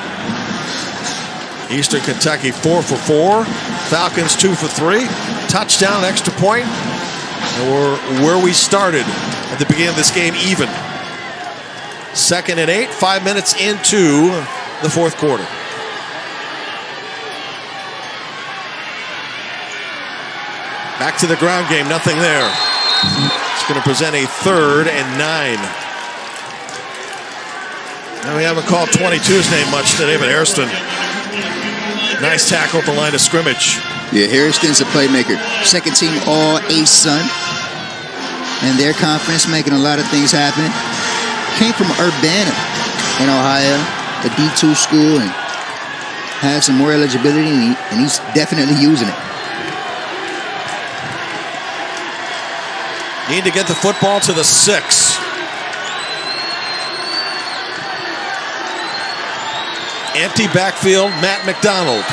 Eastern Kentucky 4 for 4. Falcons 2 for 3. Touchdown, extra point. And we're where we started at the beginning of this game, even. 2nd and 8, 5 minutes into the 4th quarter. Back to the ground game, nothing there. It's going to present a 3rd and 9. Now we haven't called 22's name much today, but Hairston, nice tackle at the line of scrimmage. Yeah, Hairston's a playmaker. 2nd team All-ASUN. And their conference making a lot of things happen. Came from Urbana in Ohio, a D2 school, and had some more eligibility, and he's definitely using it. Need to get the football to the 6. Empty backfield, Matt McDonald.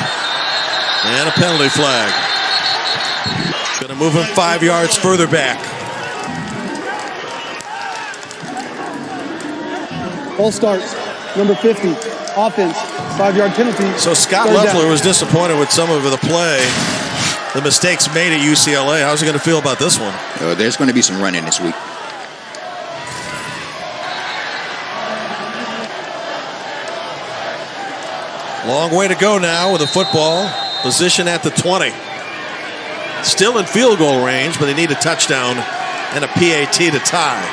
And a penalty flag. Going to move him 5 yards further back. Ball start, number 50, offense, 5-yard penalty. So Scott Leffler was disappointed with some of the play, the mistakes made at UCLA. How's he going to feel about this one? There's going to be some running this week. Long way to go now with the football. Position at the 20. Still in field goal range, but they need a touchdown and a PAT to tie.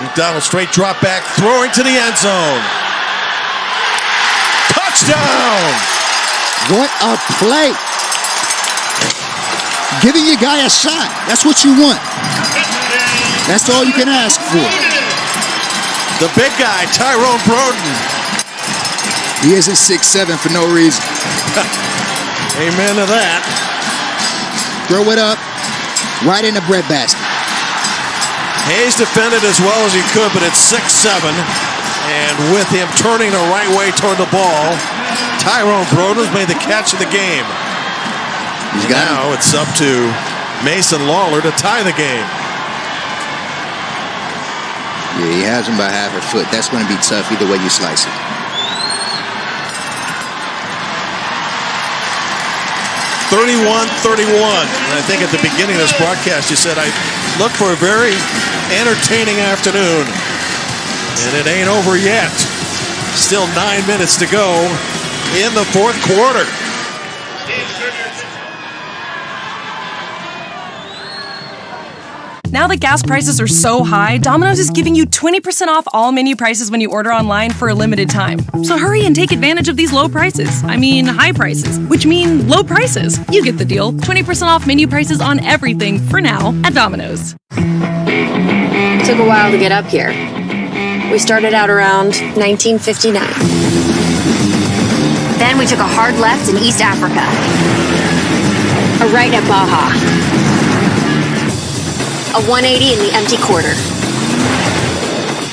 McDonald straight drop back, throwing to the end zone. Touchdown! What a play. Giving your guy a shot. That's what you want. That's all you can ask for. The big guy, Tyrone Broden. He isn't 6'7" for no reason. Amen to that. Throw it up right in the breadbasket. Hayes defended as well as he could, but it's 6-7. And with him turning the right way toward the ball, Tyrone Broden's made the catch of the game. Now it's up to Mason Lawler to tie the game. Yeah, he has him by half a foot. That's going to be tough either way you slice it. 31-31. And I think at the beginning of this broadcast, you said I look for a very entertaining afternoon. And it ain't over yet. Still 9 minutes to go in the 4th quarter. Now that gas prices are so high, Domino's is giving you 20% off all menu prices when you order online for a limited time. So hurry and take advantage of these low prices. I mean, high prices, which mean low prices. You get the deal. 20% off menu prices on everything for now at Domino's. Took a while to get up here. We started out around 1959. Then we took a hard left in East Africa. A right at Baja. A 180 in the empty quarter.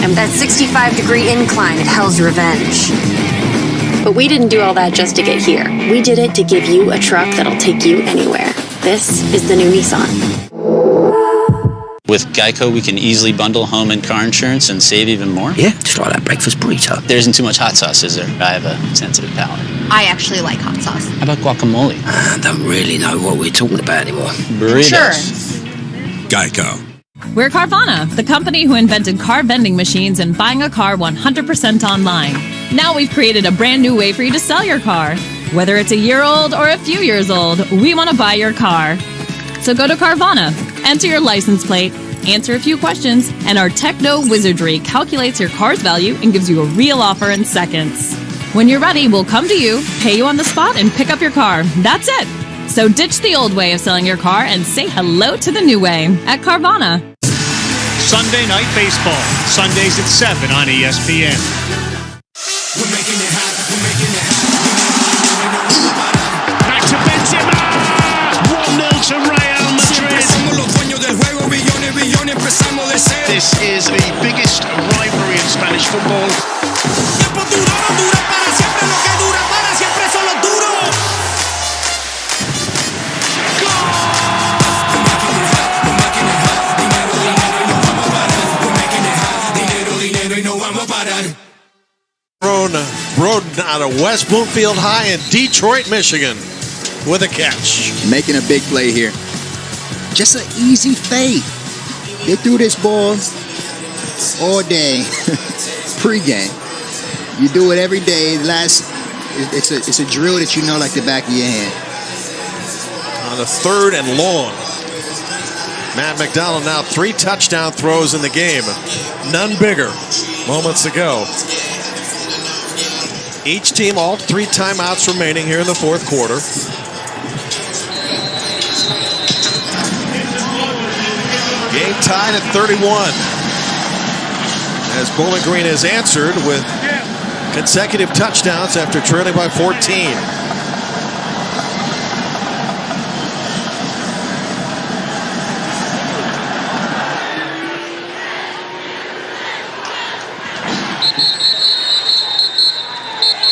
And that 65-degree incline at Hell's Revenge. But we didn't do all that just to get here. We did it to give you a truck that'll take you anywhere. This is the new Nissan. With Geico, we can easily bundle home and car insurance and save even more. Yeah, just like that breakfast burrito. There isn't too much hot sauce, is there? I have a sensitive palate. I actually like hot sauce. How about guacamole? I don't really know what we're talking about anymore. Burritos. Geico. We're Carvana, the company who invented car vending machines and buying a car 100% online. Now we've created a brand new way for you to sell your car. Whether it's a year old or a few years old, we want to buy your car. So go to Carvana, enter your license plate, answer a few questions, and our techno wizardry calculates your car's value and gives you a real offer in seconds. When you're ready, we'll come to you, pay you on the spot, and pick up your car. That's it. So ditch the old way of selling your car and say hello to the new way at Carvana. Sunday Night Baseball, Sundays at 7 on ESPN. We're making it happen, we're making it happen. Back to Benzema! 1-0 to Real Madrid. empezamos de cero. This is the biggest rivalry in Spanish football. Tiempos duraron, dura para siempre. Lo que dura para siempre son los duros. Broden out of West Bloomfield High in Detroit, Michigan, with a catch. Making a big play here. Just an easy fade. They threw this ball all day, pre-game. You do it every day. It's a drill that you know like the back of your hand. On the 3rd and long. Matt McDonald now 3 touchdown throws in the game. None bigger moments ago. Each team, all 3 timeouts remaining here in the 4th quarter. Game tied at 31. As Bowling Green has answered with consecutive touchdowns after trailing by 14.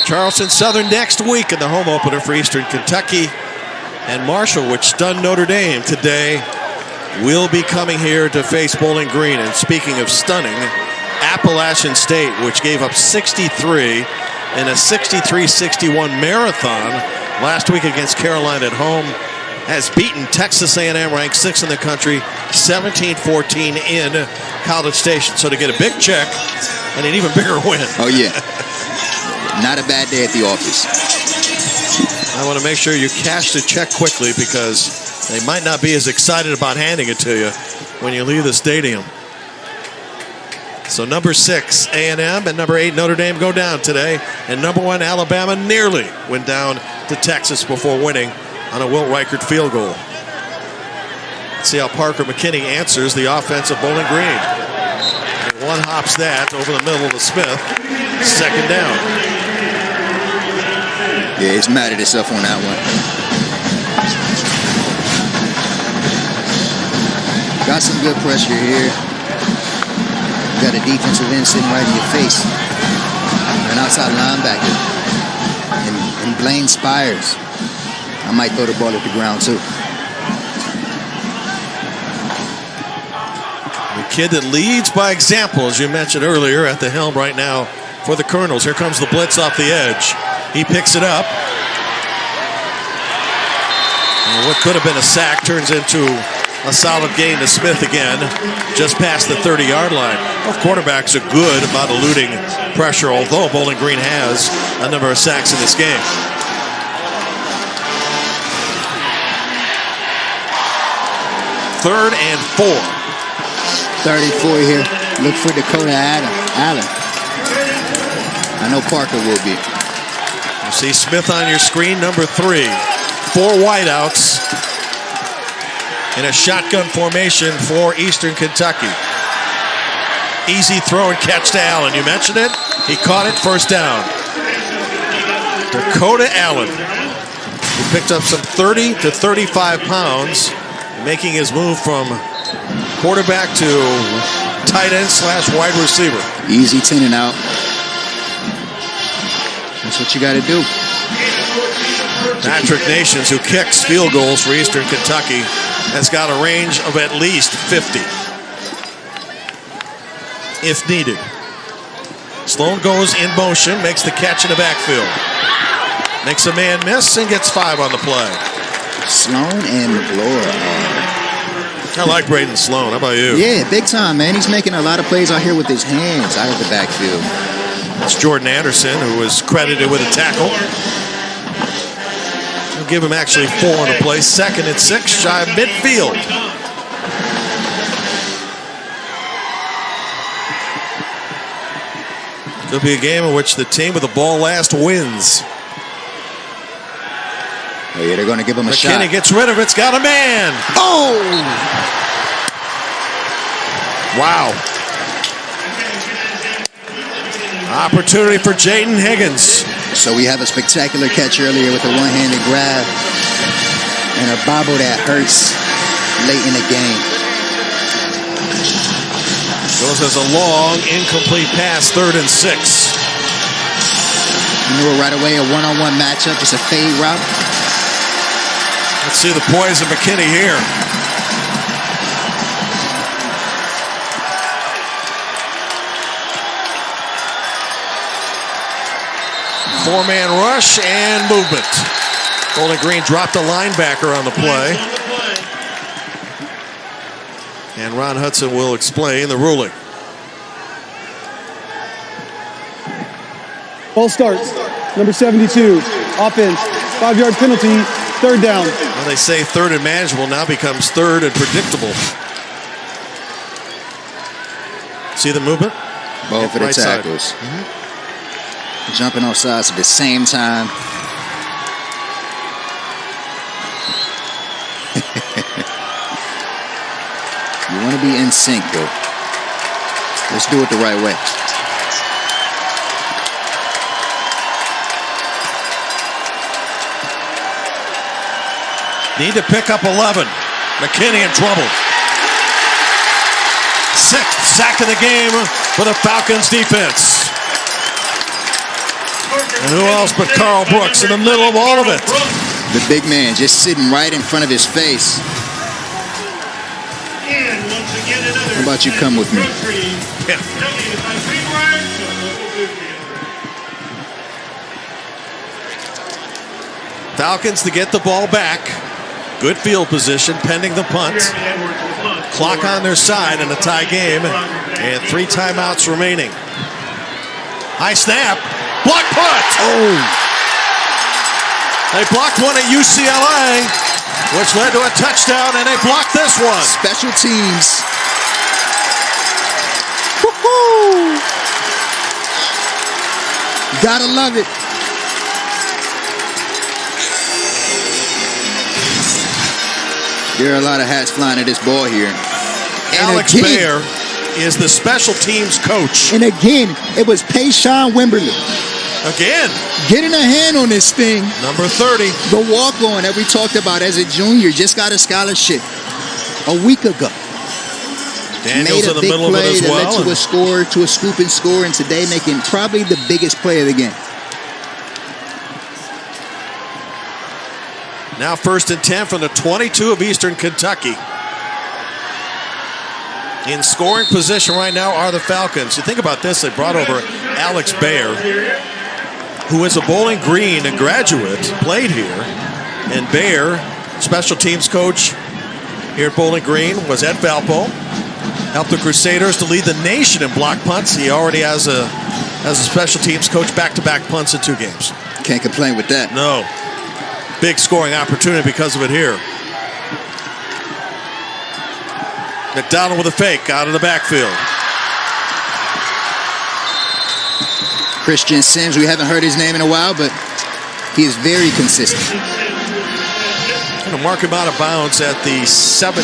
Charleston Southern next week in the home opener for Eastern Kentucky. And Marshall, which stunned Notre Dame today, will be coming here to face Bowling Green. And speaking of stunning, Appalachian State, which gave up 63 in a 63-61 marathon last week against Carolina at home, has beaten Texas A&M, ranked 6th in the country, 17-14 in College Station. So to get a big check and an even bigger win. Oh, yeah. Not a bad day at the office. I want to make sure you cash the check quickly because they might not be as excited about handing it to you when you leave the stadium. So number 6, A&M, and number 8, Notre Dame go down today. And number 1, Alabama nearly went down to Texas before winning on a Wilt Reichert field goal. Let's see how Parker McKinney answers the offense of Bowling Green. And one hops that over the middle to Smith. 2nd down. Yeah, he's mad at himself on that one. Got some good pressure here. Got a defensive end sitting right in your face. An outside linebacker. And Blaine Spires. I might throw the ball at the ground too. The kid that leads by example, as you mentioned earlier, at the helm right now for the Colonels. Here comes the blitz off the edge. He picks it up. And what could have been a sack turns into a solid gain to Smith again, just past the 30-yard line. Both quarterbacks are good about eluding pressure, although Bowling Green has a number of sacks in this game. Third and 4. 34 here. Look for Dakota Allen. I know Parker will be. You see Smith on your screen, number 3. 4 wideouts in a shotgun formation for Eastern Kentucky. Easy throw and catch to Allen. You mentioned it. He caught it, 1st down. Dakota Allen, who picked up some 30 to 35 pounds, making his move from quarterback to tight end / wide receiver. Easy 10 and out. That's what you got to do. Patrick Nations, who kicks field goals for Eastern Kentucky, has got a range of at least 50 if needed. Sloan goes in motion, makes the catch in the backfield. Makes a man miss and gets 5 on the play. Sloan and McLaurin. I like Braden Sloan. How about you? Yeah, big time, man. He's making a lot of plays out here with his hands out of the backfield. It's Jordan Anderson, who was credited with a tackle. We'll give him actually 4 on the play. 2nd and 6, shy of midfield. Could be a game in which the team with the ball last wins. Oh, yeah, they're going to give him a shot. McKinney gets rid of it. It's got a man. Oh! Wow. Opportunity for Jaden Higgins. So we have a spectacular catch earlier with a one-handed grab and a bobble that hurts late in the game. Goes as a long, incomplete pass, 3rd and 6. You knew it right away, a one-on-one matchup, just a fade route. Let's see the poise of McKinney here. Four-man rush and movement. Bowling Green dropped a linebacker on the play. And Ron Hudson will explain the ruling. Ball starts. Number 72. Offense. 5-yard penalty. 3rd down. Well, they say 3rd and manageable now becomes 3rd and predictable. See the movement? Both of the tackles. Jumping off sides at the same time. You want to be in sync, though. Let's do it the right way. Need to pick up 11. McKinney in trouble. 6th sack of the game for the Falcons defense. And who else but Carl Brooks in the middle of all of it? The big man just sitting right in front of his face. How about you come with me? Yeah. Falcons to get the ball back. Good field position pending the punt. Clock on their side in a tie game. And 3 timeouts remaining. High snap. Block punt. Oh. They blocked one at UCLA, which led to a touchdown, and they blocked this one. Special teams. Woo-hoo. Gotta love it. There are a lot of hats flying at this ball here. And Alex Bayer is the special teams coach. And again, it was Payshawn Wimberly. Again. Getting a hand on this thing. Number 30. The walk-on that we talked about as a junior just got a scholarship a week ago. Daniels made a in the big middle of play it as that well. led to a score, to a scoop and score, and today making probably the biggest play of the game. Now 1st and 10 from the 22 of Eastern Kentucky. In scoring position right now are the Falcons. You think about this, they brought over Alex Bayer, who is a Bowling Green graduate, played here. And Bayer, special teams coach here at Bowling Green, was at Valpo. Helped the Crusaders to lead the nation in block punts. He already has a special teams coach, back-to-back punts in 2 games. Can't complain with that. No. Big scoring opportunity because of it here. McDonald with a fake out of the backfield. Christian Sims, we haven't heard his name in a while, but he is very consistent. Going to mark him out of bounds at the 17,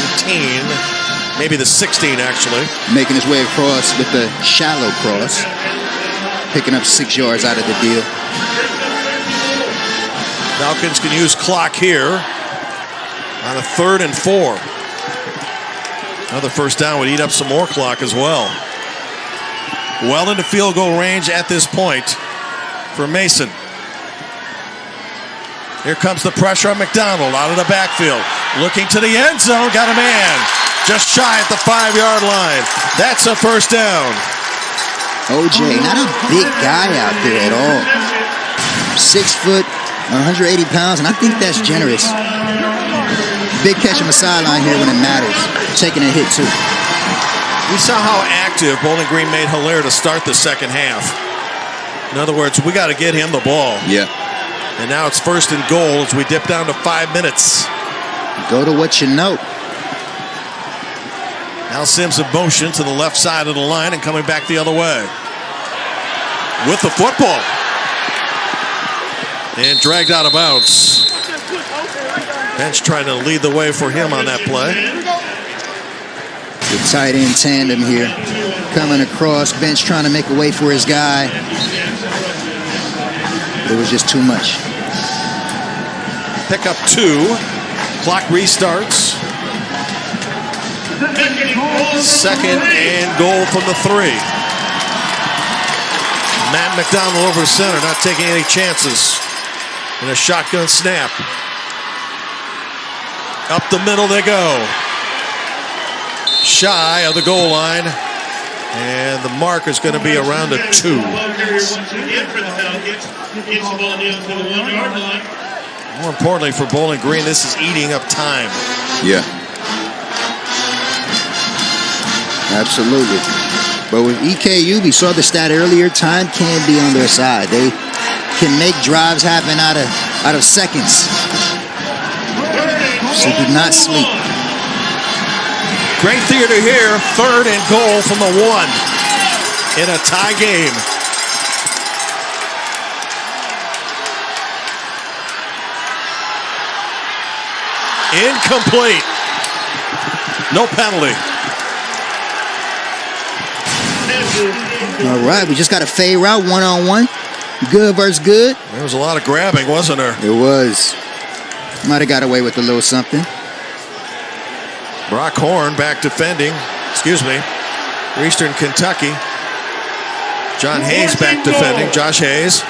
maybe the 16 actually. Making his way across with the shallow cross. Picking up 6 yards out of the deal. Falcons can use clock here on a 3rd and 4. Another first down would eat up some more clock as well. Well into field goal range at this point for Mason. Here comes the pressure on McDonald out of the backfield. Looking to the end zone, got a man just shy at the 5-yard line. That's a first down. OJ, not a big guy out there at all. 6 foot, 180 pounds, and I think that's generous. Big catch on the sideline here when it matters. Taking a hit, too. We saw how active Bowling Green made Hilaire to start the second half. In other words, we got to get him the ball. Yeah. And now it's 1st and goal as we dip down to 5 minutes. Go to what you know. Now Sims in motion to the left side of the line and coming back the other way. With the football. And dragged out of bounds. Bench trying to lead the way for him on that play. The tight end tandem here. Coming across. Bench trying to make a way for his guy. It was just too much. Pick up 2. Clock restarts. Second and goal from the 3. Matt McDonald over center, not taking any chances. And a shotgun snap. Up the middle they go. Shy of the goal line. And the mark is going to be around a 2. More importantly for Bowling Green, this is eating up time. Yeah. Absolutely. But with EKU, we saw the stat earlier, time can be on their side. They can make drives happen out of seconds. So do not sleep. Great theater here. Third and goal from the 1 in a tie game. Incomplete. No penalty. All right, we just got a fade route, 1-on-1. Good versus good. There was a lot of grabbing, wasn't there? It was. Might have got away with a little something. Brock Horn back defending. Excuse me. Eastern Kentucky. John Hayes back defending. Josh Hayes.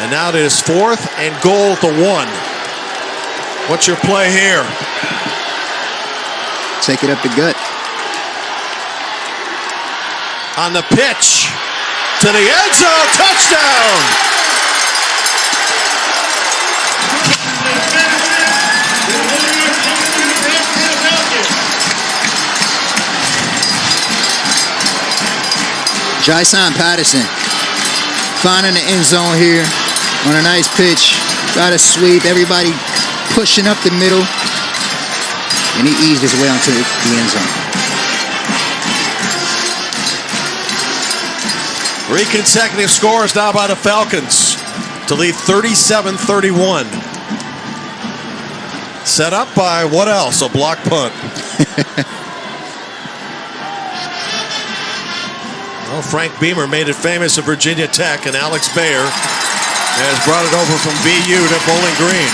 And now it is 4th and goal at the 1. What's your play here? Take it up the gut. On the pitch. To the end zone. Touchdown. Jason Patterson finding the end zone here on a nice pitch. Got a sweep. Everybody pushing up the middle. And he eased his way onto the end zone. 3 consecutive scores now by the Falcons to lead 37-31. Set up by what else? A block punt. Well, Frank Beamer made it famous at Virginia Tech, and Alex Bayer has brought it over from VU to Bowling Green.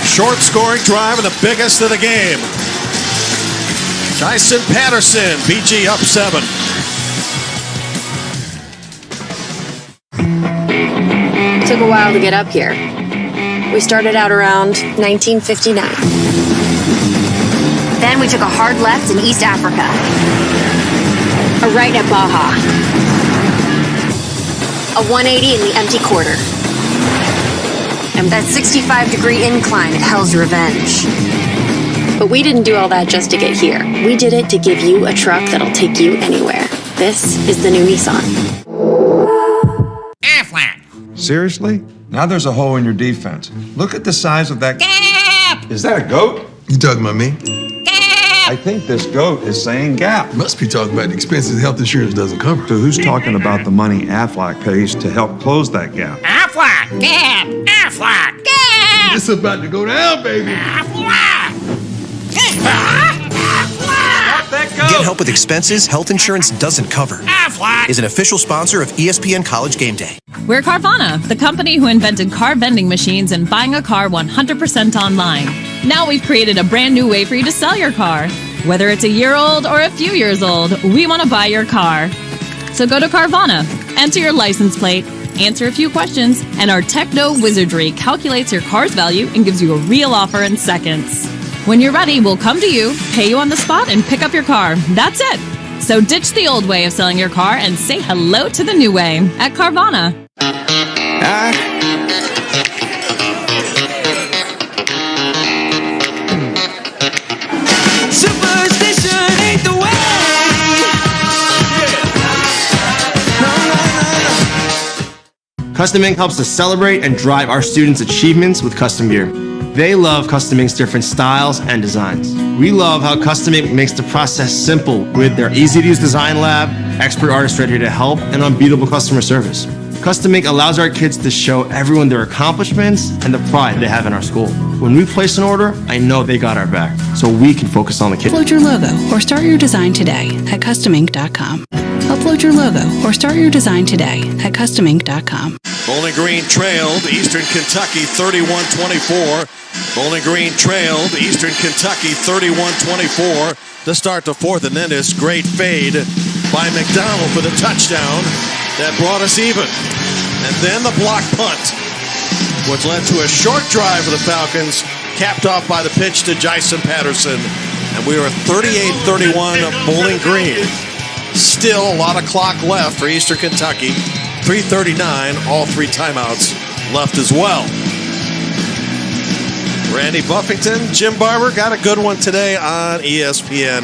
Short scoring drive and the biggest of the game. Tyson Patterson, BG up 7. Took a while to get up here. We started out around 1959. Then we took a hard left in East Africa. A right at Baja. A 180 in the empty quarter. And that 65-degree incline at Hell's Revenge. But we didn't do all that just to get here. We did it to give you a truck that'll take you anywhere. This is the new Nissan. A-flat. Seriously? Now there's a hole in your defense. Look at the size of that. Gap! Is that a goat? You talking about me? I think this goat is saying gap. Must be talking about the expenses health insurance doesn't cover. So who's talking about the money Aflac pays to help close that gap? Aflac! Gap! Aflac! Gap! It's about to go down, baby. Get help with expenses health insurance doesn't cover. Aflac is an official sponsor of ESPN College Game Day. We're Carvana, the company who invented car vending machines and buying a car 100% online. Now we've created a brand new way for you to sell your car. Whether it's a year old or a few years old, we want to buy your car. So go to Carvana, enter your license plate, answer a few questions, and our techno wizardry calculates your car's value and gives you a real offer in seconds. When you're ready, we'll come to you, pay you on the spot, and pick up your car. That's it. So ditch the old way of selling your car and say hello to the new way at Carvana. Superstition ain't the way. Custom Ink helps us celebrate and drive our students' achievements with custom gear. They love Custom Ink's different styles and designs. We love how Custom Ink makes the process simple with their easy-to-use design lab, expert artists ready to help, and unbeatable customer service. Custom Ink allows our kids to show everyone their accomplishments and the pride they have in our school. When we place an order, I know they got our back, so we can focus on the kids. Upload your logo or start your design today at customink.com. Upload your logo or start your design today at customink.com. Bowling Green trailed Eastern Kentucky 31-24. Bowling Green trailed Eastern Kentucky 31-24 to start the fourth, and then this great fade by McDonald for the touchdown that brought us even. And then the block punt, which led to a short drive for the Falcons, capped off by the pitch to Jason Patterson. And we are 38-31 of Bowling Green. Still a lot of clock left for Eastern Kentucky. 3:39, all three timeouts left as well. Randy Buffington, Jim Barber got a good one today on ESPN+.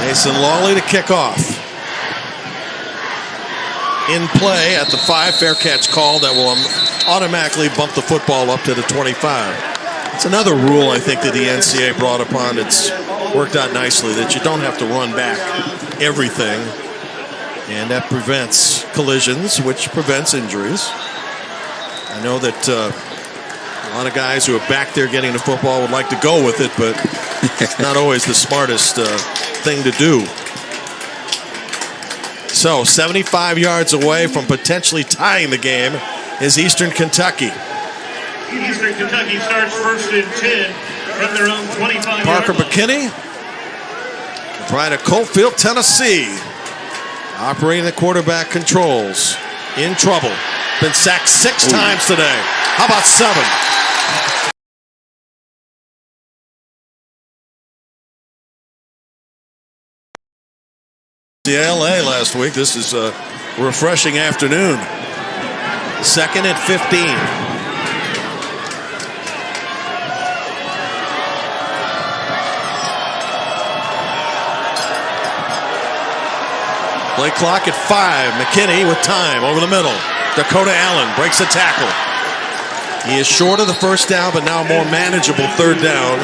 Mason Lawley to kick off. In play at the 5, fair catch call that will automatically bump the football up to the 25. It's another rule I think that the NCAA brought upon. It's worked out nicely that you don't have to run back everything, and that prevents collisions, which prevents injuries. I know that a lot of guys who are back there getting the football would like to go with it, but it's not always the smartest thing to do. So 75 yards away from potentially tying the game is Eastern Kentucky. Eastern Kentucky starts first and 10 from their own 25. Parker McKinney, right at Coalfield, Tennessee, operating the quarterback controls. In trouble. Been sacked 6 times today. How about 7? The LA last week. This is a refreshing afternoon. 2nd and 15. Play clock at 5. McKinney with time over the middle. Dakota Allen breaks the tackle. He is short of the first down, but now more manageable third down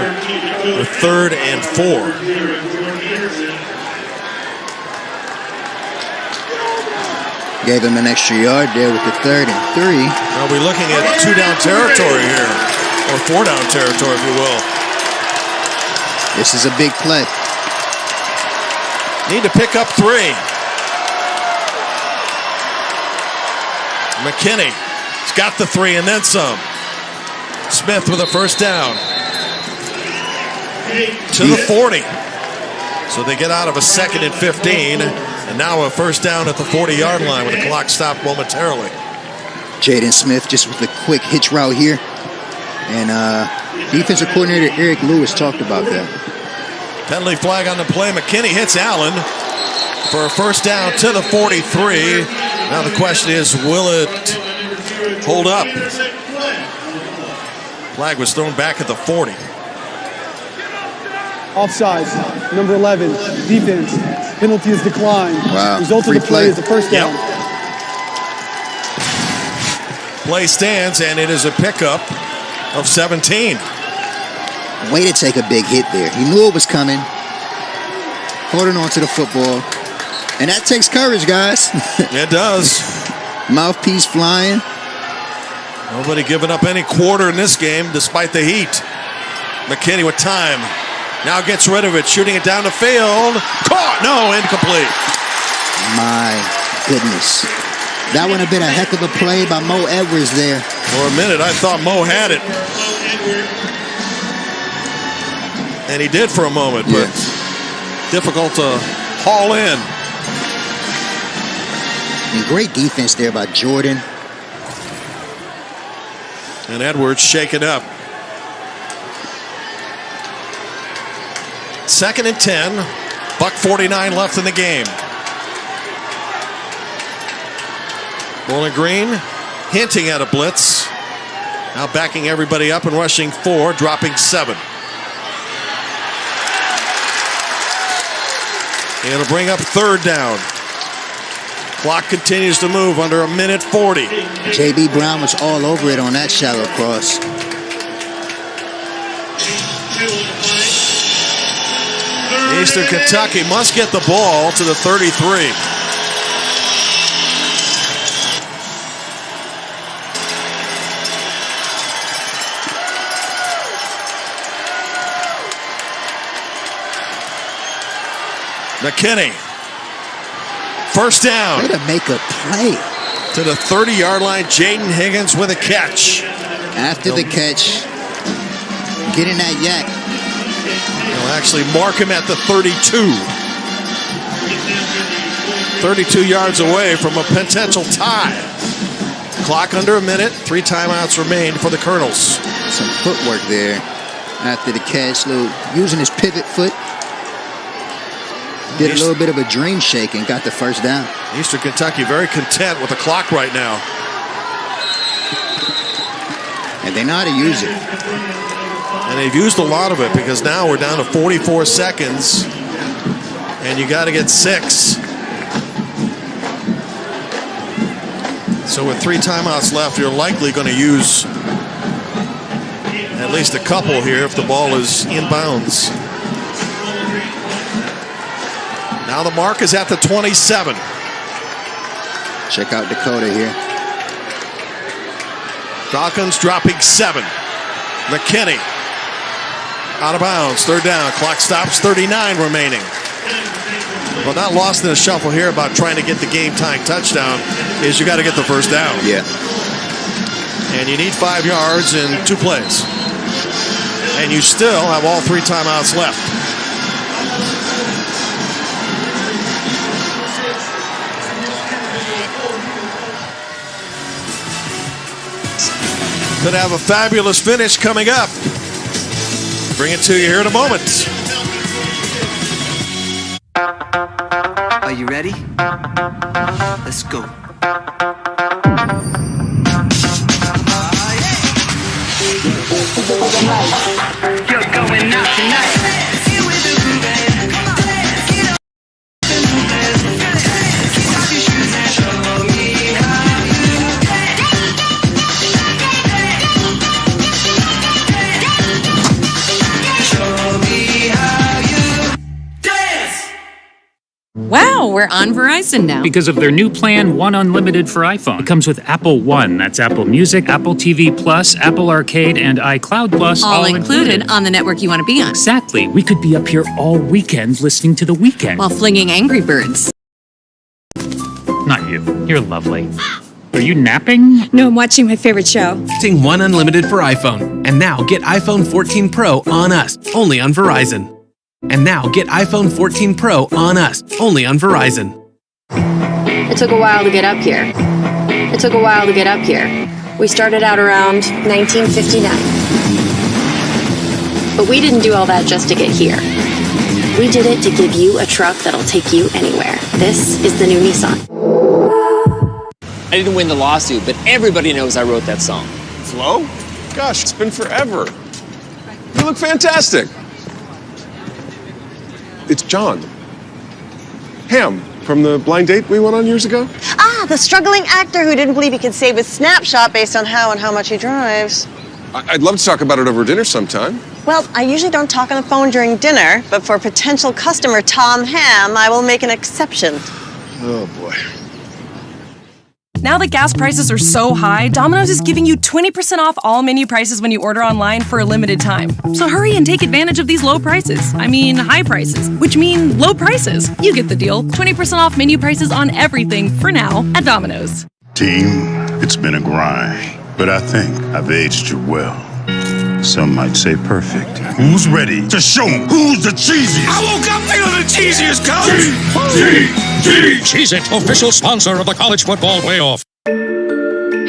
with 3rd and 4. Gave him an extra yard there with the 3rd and 3. Now we're looking at 2-down territory here, or 4-down territory, if you will. This is a big play. Need to pick up 3. McKinney has got the 3 and then some. Smith with a first down to the 40. So they get out of a 2nd and 15, and now a first down at the 40-yard line with the clock stopped momentarily. Jaden Smith just with a quick hitch route here. And defensive coordinator Eric Lewis talked about that. Penalty flag on the play. McKinney hits Allen for a first down to the 43. Now the question is, will it hold up? Flag was thrown back at the 40. Offside, number 11, defense. Penalty is declined. Wow. Result of the play is a first down. Play stands, and it is a pickup of 17. Way to take a big hit there. He knew it was coming. Holding on to the football. And that takes courage, guys. It does. Mouthpiece flying. Nobody giving up any quarter in this game despite the heat. McKinney with time. Now gets rid of it, shooting it down the field. Caught! No, incomplete. My goodness. That would have been a heck of a play by Mo Edwards there. For a minute, I thought Mo had it. And he did for a moment, but difficult to haul in. And great defense there by Jordan. And Edwards shaken up. 2nd and 10. $1:49 left in the game. Bowling Green hinting at a blitz. Now backing everybody up and rushing 4, dropping 7. It'll bring up 3rd down. Clock continues to move under 1:40. J.B. Brown was all over it on that shallow cross. Eastern Kentucky must get the ball to the 33. McKinney. First down. Way to make a play. To the 30-yard line, Jaden Higgins with a catch. After the catch, getting that yak. He'll actually mark him at the 32. 32 yards away from a potential tie. Clock under a minute. 3 timeouts remain for the Colonels. Some footwork there after the catch. Using his pivot foot. Did a little bit of a dream shake and got the first down. Eastern Kentucky very content with the clock right now. And they know how to use it. And they've used a lot of it because now we're down to 44 seconds. And you got to get 6. So with 3 timeouts left, you're likely going to use at least a couple here if the ball is inbounds. Now the mark is at the 27. Check out Dakota here. Falcons dropping 7. McKinney out of bounds. 3rd down. Clock stops. 39 remaining. Well, not lost in a shuffle here about trying to get the game-tying touchdown is you got to get the first down. Yeah. And you need 5 yards in 2 plays. And you still have all 3 timeouts left. Could have a fabulous finish coming up. Bring it to you here in a moment. Are you ready? Let's go. You're going out tonight. Wow, we're on Verizon now. Because of their new plan, One Unlimited for iPhone. It comes with Apple One. That's Apple Music, Apple TV Plus, Apple Arcade, and iCloud Plus. All included on the network you want to be on. Exactly. We could be up here all weekend listening to The Weeknd. While flinging Angry Birds. Not you. You're lovely. Are you napping? No, I'm watching my favorite show. Using One Unlimited for iPhone. And now get iPhone 14 Pro on us, only on Verizon. And now get iPhone 14 Pro on us, only on Verizon. It took a while to get up here. We started out around 1959. But we didn't do all that just to get here. We did it to give you a truck that'll take you anywhere. This is the new Nissan. I didn't win the lawsuit, but everybody knows I wrote that song. Flo? Gosh, it's been forever. You look fantastic. It's John. Ham, from the blind date we went on years ago. Ah, the struggling actor who didn't believe he could save his snapshot based on how and how much he drives. I'd love to talk about it over dinner sometime. Well, I usually don't talk on the phone during dinner, but for potential customer Tom Ham, I will make an exception. Oh, boy. Now that gas prices are so high, Domino's is giving you 20% off all menu prices when you order online for a limited time. So hurry and take advantage of these low prices. I mean, high prices, which mean low prices. You get the deal. 20% off menu prices on everything for now at Domino's. Team, it's been a grind, but I think I've aged you well. Some might say perfect. Who's ready to show 'em who's the cheesiest? I woke up feeling the cheesiest, coach! Cheez-It, official sponsor of the college football playoff.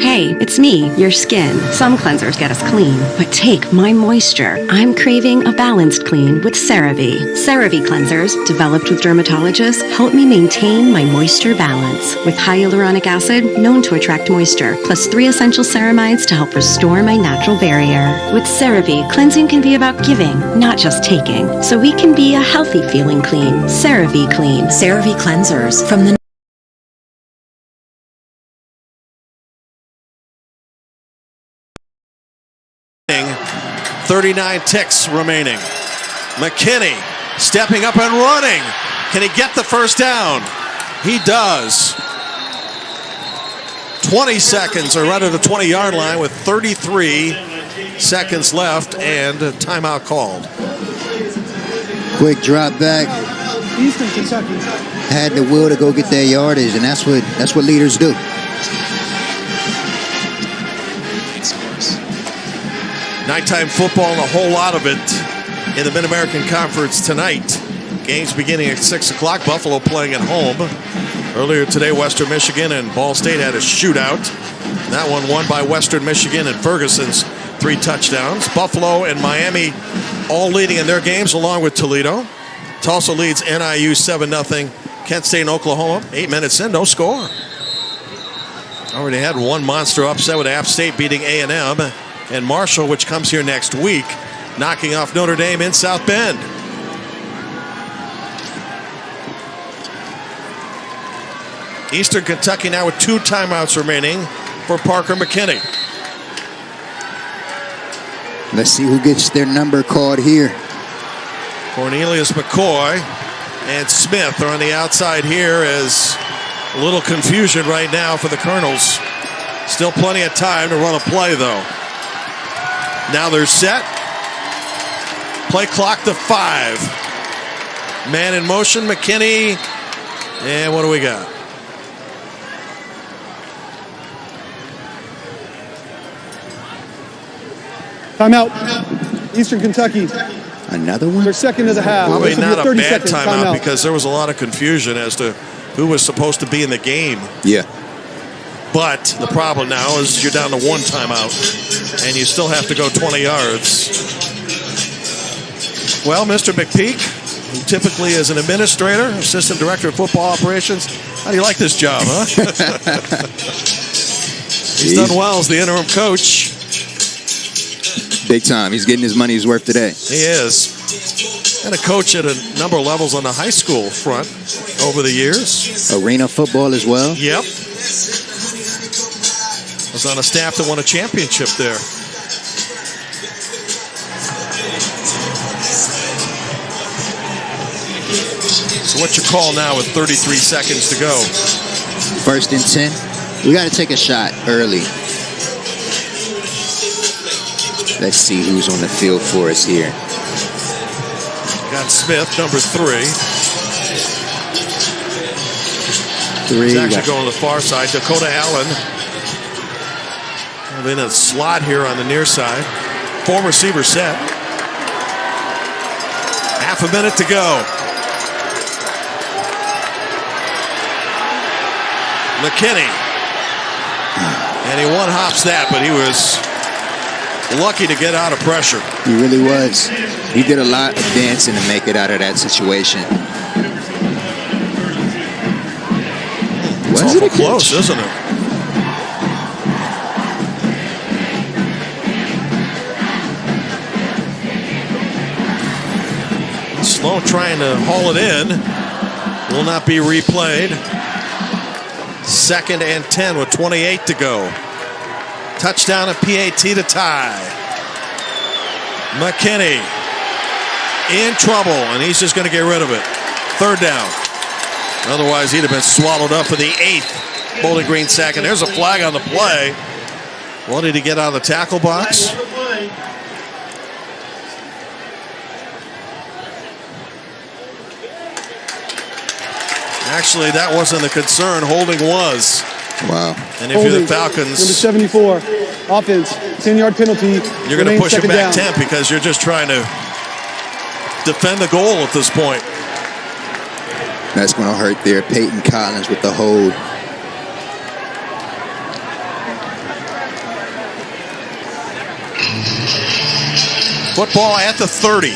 Hey, it's me, your skin. Some cleansers get us clean, but take my moisture. I'm craving a balanced clean with CeraVe. CeraVe cleansers, developed with dermatologists, help me maintain my moisture balance. With hyaluronic acid, known to attract moisture, plus 3 essential ceramides to help restore my natural barrier. With CeraVe, cleansing can be about giving, not just taking. So we can be a healthy feeling clean. CeraVe Clean. CeraVe cleansers from the 39 ticks remaining. McKinney stepping up and running. Can he get the first down? He does. 20 seconds, or right at the 20-yard line with 33 seconds left and a timeout called. Quick drop back. Eastern Kentucky. Had the will to go get their yardage, and that's what leaders do. Nighttime football and a whole lot of it in the Mid-American Conference tonight. Games beginning at 6 o'clock. Buffalo playing at home. Earlier today, Western Michigan and Ball State had a shootout. That one won by Western Michigan and Ferguson's 3 touchdowns. Buffalo and Miami all leading in their games along with Toledo. Tulsa leads NIU 7-0. Kent State and Oklahoma, 8 minutes in, no score. Already had one monster upset with App State beating A&M. And Marshall, which comes here next week, knocking off Notre Dame in South Bend. Eastern Kentucky now with 2 timeouts remaining for Parker McKinney. Let's see who gets their number called here. Cornelius McCoy and Smith are on the outside here as a little confusion right now for the Colonels. Still plenty of time to run a play, though. Now they're set. Play clock to 5. Man in motion, McKinney. And what do we got? Timeout. Eastern Kentucky. Another one? Their second of the half. Probably not a bad timeout timeout because there was a lot of confusion as to who was supposed to be in the game. Yeah. But the problem now is you're down to 1 timeout, and you still have to go 20 yards. Well, Mr. McPeak, who typically is an administrator, assistant director of football operations, how do you like this job, huh? He's done well as the interim coach. Big time. He's getting his money's worth today. He is. And a coach at a number of levels on the high school front over the years. Arena football as well. Yep. Was on a staff that won a championship there. So what's your call now with 33 seconds to go? 1st and 10. We got to take a shot early. Let's see who's on the field for us here. Got Smith, number 3. He's actually going to the far side. Dakota Allen. In a slot here on the near side. 4 receiver set. Half a minute to go. McKinney. And he one-hops that, but he was lucky to get out of pressure. He really was. He did a lot of dancing to make it out of that situation. It's awful close, isn't it? Sloan trying to haul it in. Will not be replayed. 2nd and 10 with 28 to go. Touchdown and PAT to tie. McKinney in trouble, and he's just going to get rid of it. 3rd down. Otherwise, he'd have been swallowed up for the 8th Bowling Green sack. And there's a flag on the play. Well, did he get out of the tackle box? Actually, that wasn't the concern. Holding was. Wow. And if you're the Falcons, number 74, offense, 10-yard penalty. You're going to push it back 10 because you're just trying to defend the goal at this point. That's going to hurt there. Peyton Collins with the hold. Football at the 30.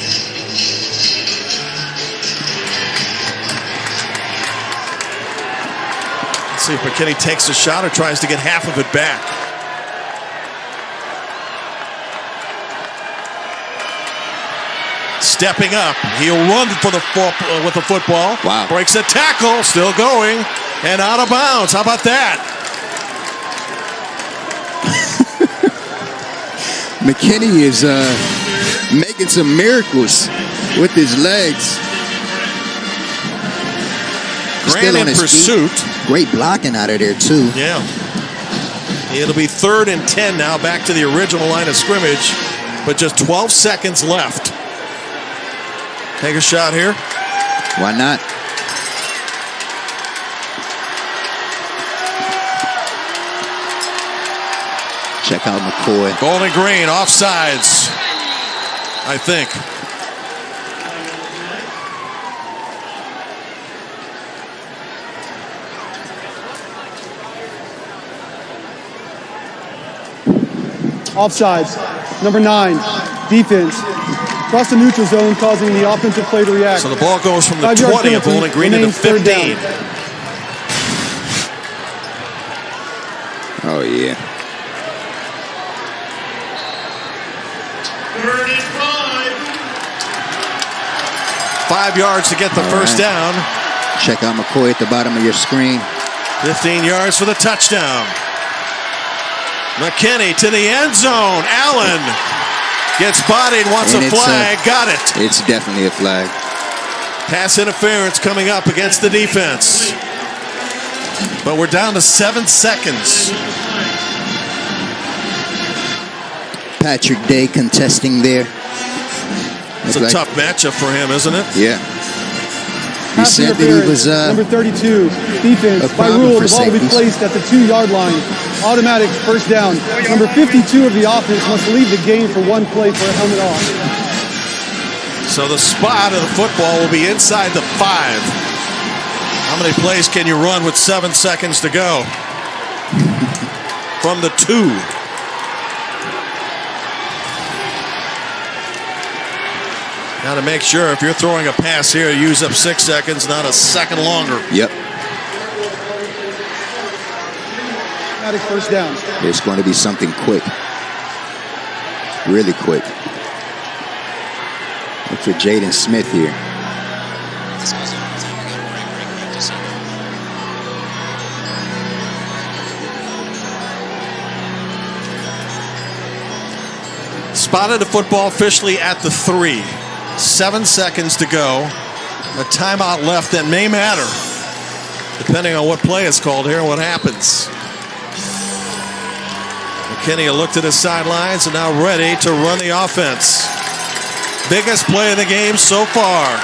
See if McKinney takes a shot or tries to get half of it back. Stepping up, he'll run for the with the football. Wow! Breaks a tackle, still going, and out of bounds. How about that? McKinney is making some miracles with his legs. Grant in pursuit. Great blocking out of there, too. Yeah. It'll be 3rd and 10 now, back to the original line of scrimmage, but just 12 seconds left. Take a shot here. Why not? Check out McCoy. Bowling Green, offsides, I think. Offsides. Number 9, defense. Cross the neutral zone, causing the offensive play to react. So the ball goes from the 5-yard 20 of penalty, Bowling Green to the remains third 15. down. Oh, yeah. Third and 5. 5 yards to get the first down. Check out McCoy at the bottom of your screen. 15 yards for the touchdown. McKinney to the end zone. Allen gets bodied, wants And a flag, got it. It's definitely a flag. Pass interference coming up against the defense. But we're down to 7 seconds. Patrick Day contesting there. It's a tough matchup for him, isn't it? Yeah. He Pass said that he interference. was Number 32, defense. By rule, the ball will be placed at the 2-yard line. Automatic first down. Number 52 of the offense must leave the game for one play for a helmet off. So the spot of the football will be inside the 5. How many plays can you run with 7 seconds to go? From the 2. Got to make sure if you're throwing a pass here, use up 6 seconds, not a second longer. Yep. Automatic first down. It's going to be something quick. Really quick. Look for Jaden Smith here. Spotted the football officially at the 3. 7 seconds to go. A timeout left that may matter, depending on what play is called here and what happens. McKinney looked at his sidelines and now ready to run the offense. Biggest play of the game so far.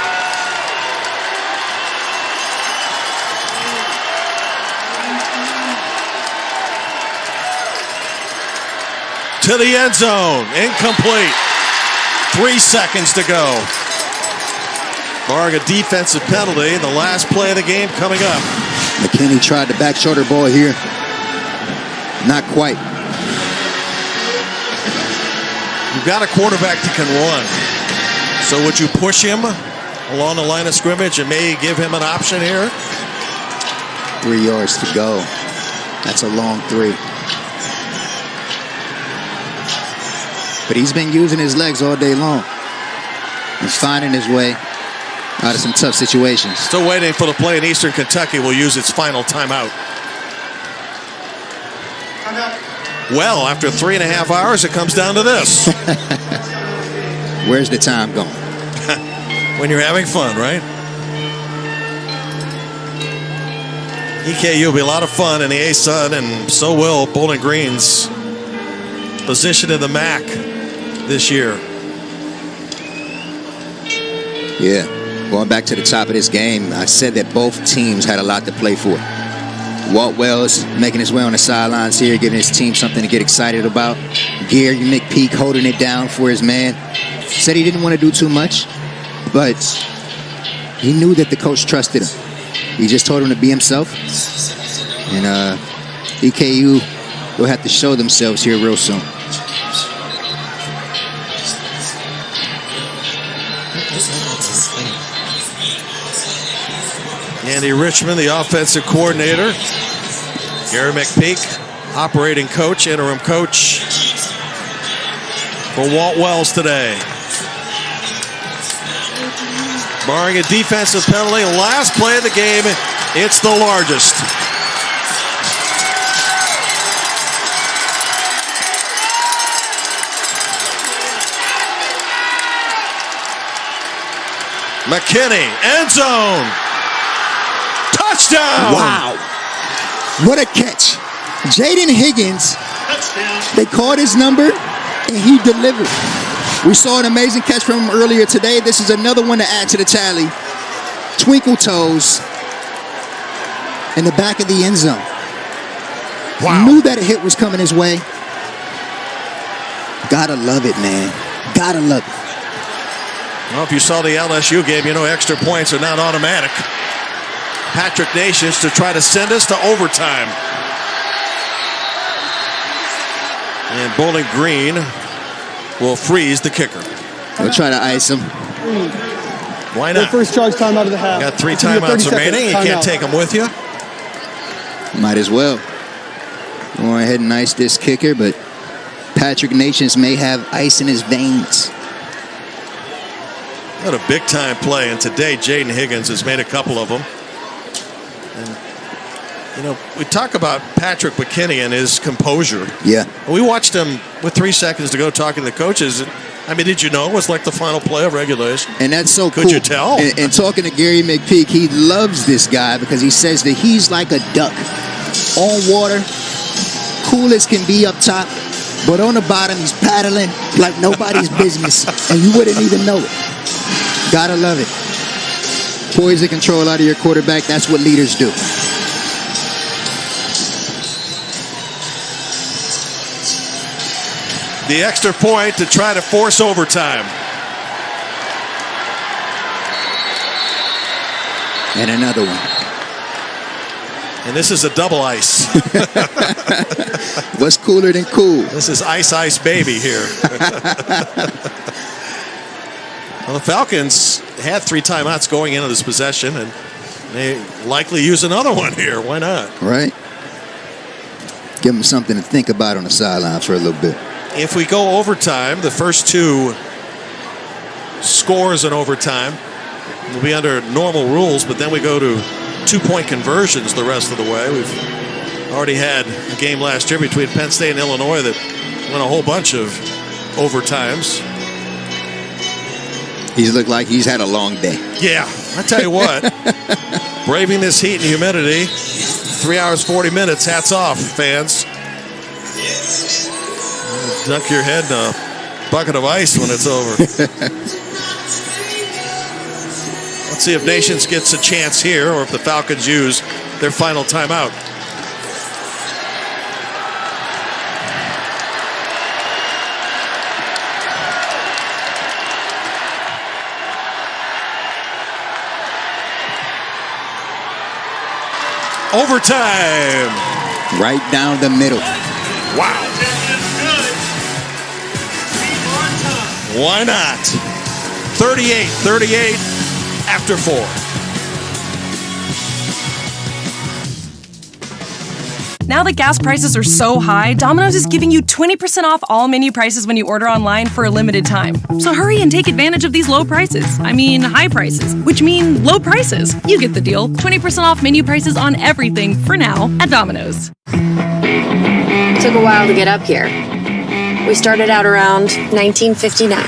To the end zone, incomplete. 3 seconds to go. Barring a defensive penalty, the last play of the game coming up. McKinney tried the back shoulder ball here. Not quite. You've got a quarterback that can run. So would you push him along the line of scrimmage and maybe give him an option here? 3 yards to go. That's a long 3. But he's been using his legs all day long. He's finding his way out of some tough situations. Still waiting for the play in Eastern Kentucky will use its final timeout. Well, after 3.5 hours, it comes down to this. Where's the time going? When you're having fun, right? EKU will be a lot of fun in the A-Sun, and so will Bowling Green's position in the MAC this year. Yeah, going back to the top of this game, I said that both teams had a lot to play for. Walt Wells making his way on the sidelines here, giving his team something to get excited about. Gary McPeak holding it down for his man. Said he didn't want to do too much, but he knew that the coach trusted him. He just told him to be himself. And EKU will have to show themselves here real soon. Andy Richmond, the offensive coordinator. Gary McPeak, operating coach, interim coach for Walt Wells today. Barring a defensive penalty, last play of the game, it's the largest. McKinney, end zone. Touchdown! Wow. What a catch. Jaden Higgins, they called his number, and he delivered. We saw an amazing catch from him earlier today. This is another one to add to the tally. twinkle toes in the back of the end zone. Wow. Knew that a hit was coming his way. Gotta love it, man. Gotta love it. Well, if you saw the LSU game, you know extra points are not automatic. Patrick Nations to try to send us to overtime. And Bowling Green will freeze the kicker. We'll try to ice him. Why not? First charge time out of the half. Got 3 timeouts remaining. You can't take them with you. Might as well. Go ahead and ice this kicker, but Patrick Nations may have ice in his veins. What a big-time play, and today Jaden Higgins has made a couple of them. And, you know, we talk about Patrick McKinney and his composure. Yeah. We watched him with 3 seconds to go talking to the coaches. I mean, did you know it was like the final play of regulation? And that's so cool. Could you tell? And talking to Gary McPeak, he loves this guy because he says that he's like a duck on water, cool as can be up top, but on the bottom he's paddling like nobody's business, and you wouldn't even know it. Gotta love it. Poise and control out of your quarterback. That's what leaders do. The extra point to try to force overtime. And another one. And this is a double ice. What's cooler than cool? This is ice baby here. Well, the Falcons had 3 timeouts going into this possession, and they likely use another one here. Why not? Right. Give them something to think about on the sideline for a little bit. If we go overtime, the first 2 scores in overtime will be under normal rules, but then we go to 2-point conversions the rest of the way. We've already had a game last year between Penn State and Illinois that went a whole bunch of overtimes. He's looked like he's had a long day. Yeah, I tell you what, braving this heat and humidity, 3 hours, 40 minutes, hats off, fans. Dunk your head in a bucket of ice when it's over. Let's see if Nations gets a chance here or if the Falcons use their final timeout. Overtime. Right down the middle. Wow. Why not? 38-38 after 4. Now that gas prices are so high, Domino's is giving you 20% off all menu prices when you order online for a limited time. So hurry and take advantage of these low prices. I mean, high prices, which mean low prices. You get the deal. 20% off menu prices on everything for now at Domino's. It took a while to get up here. We started out around 1959.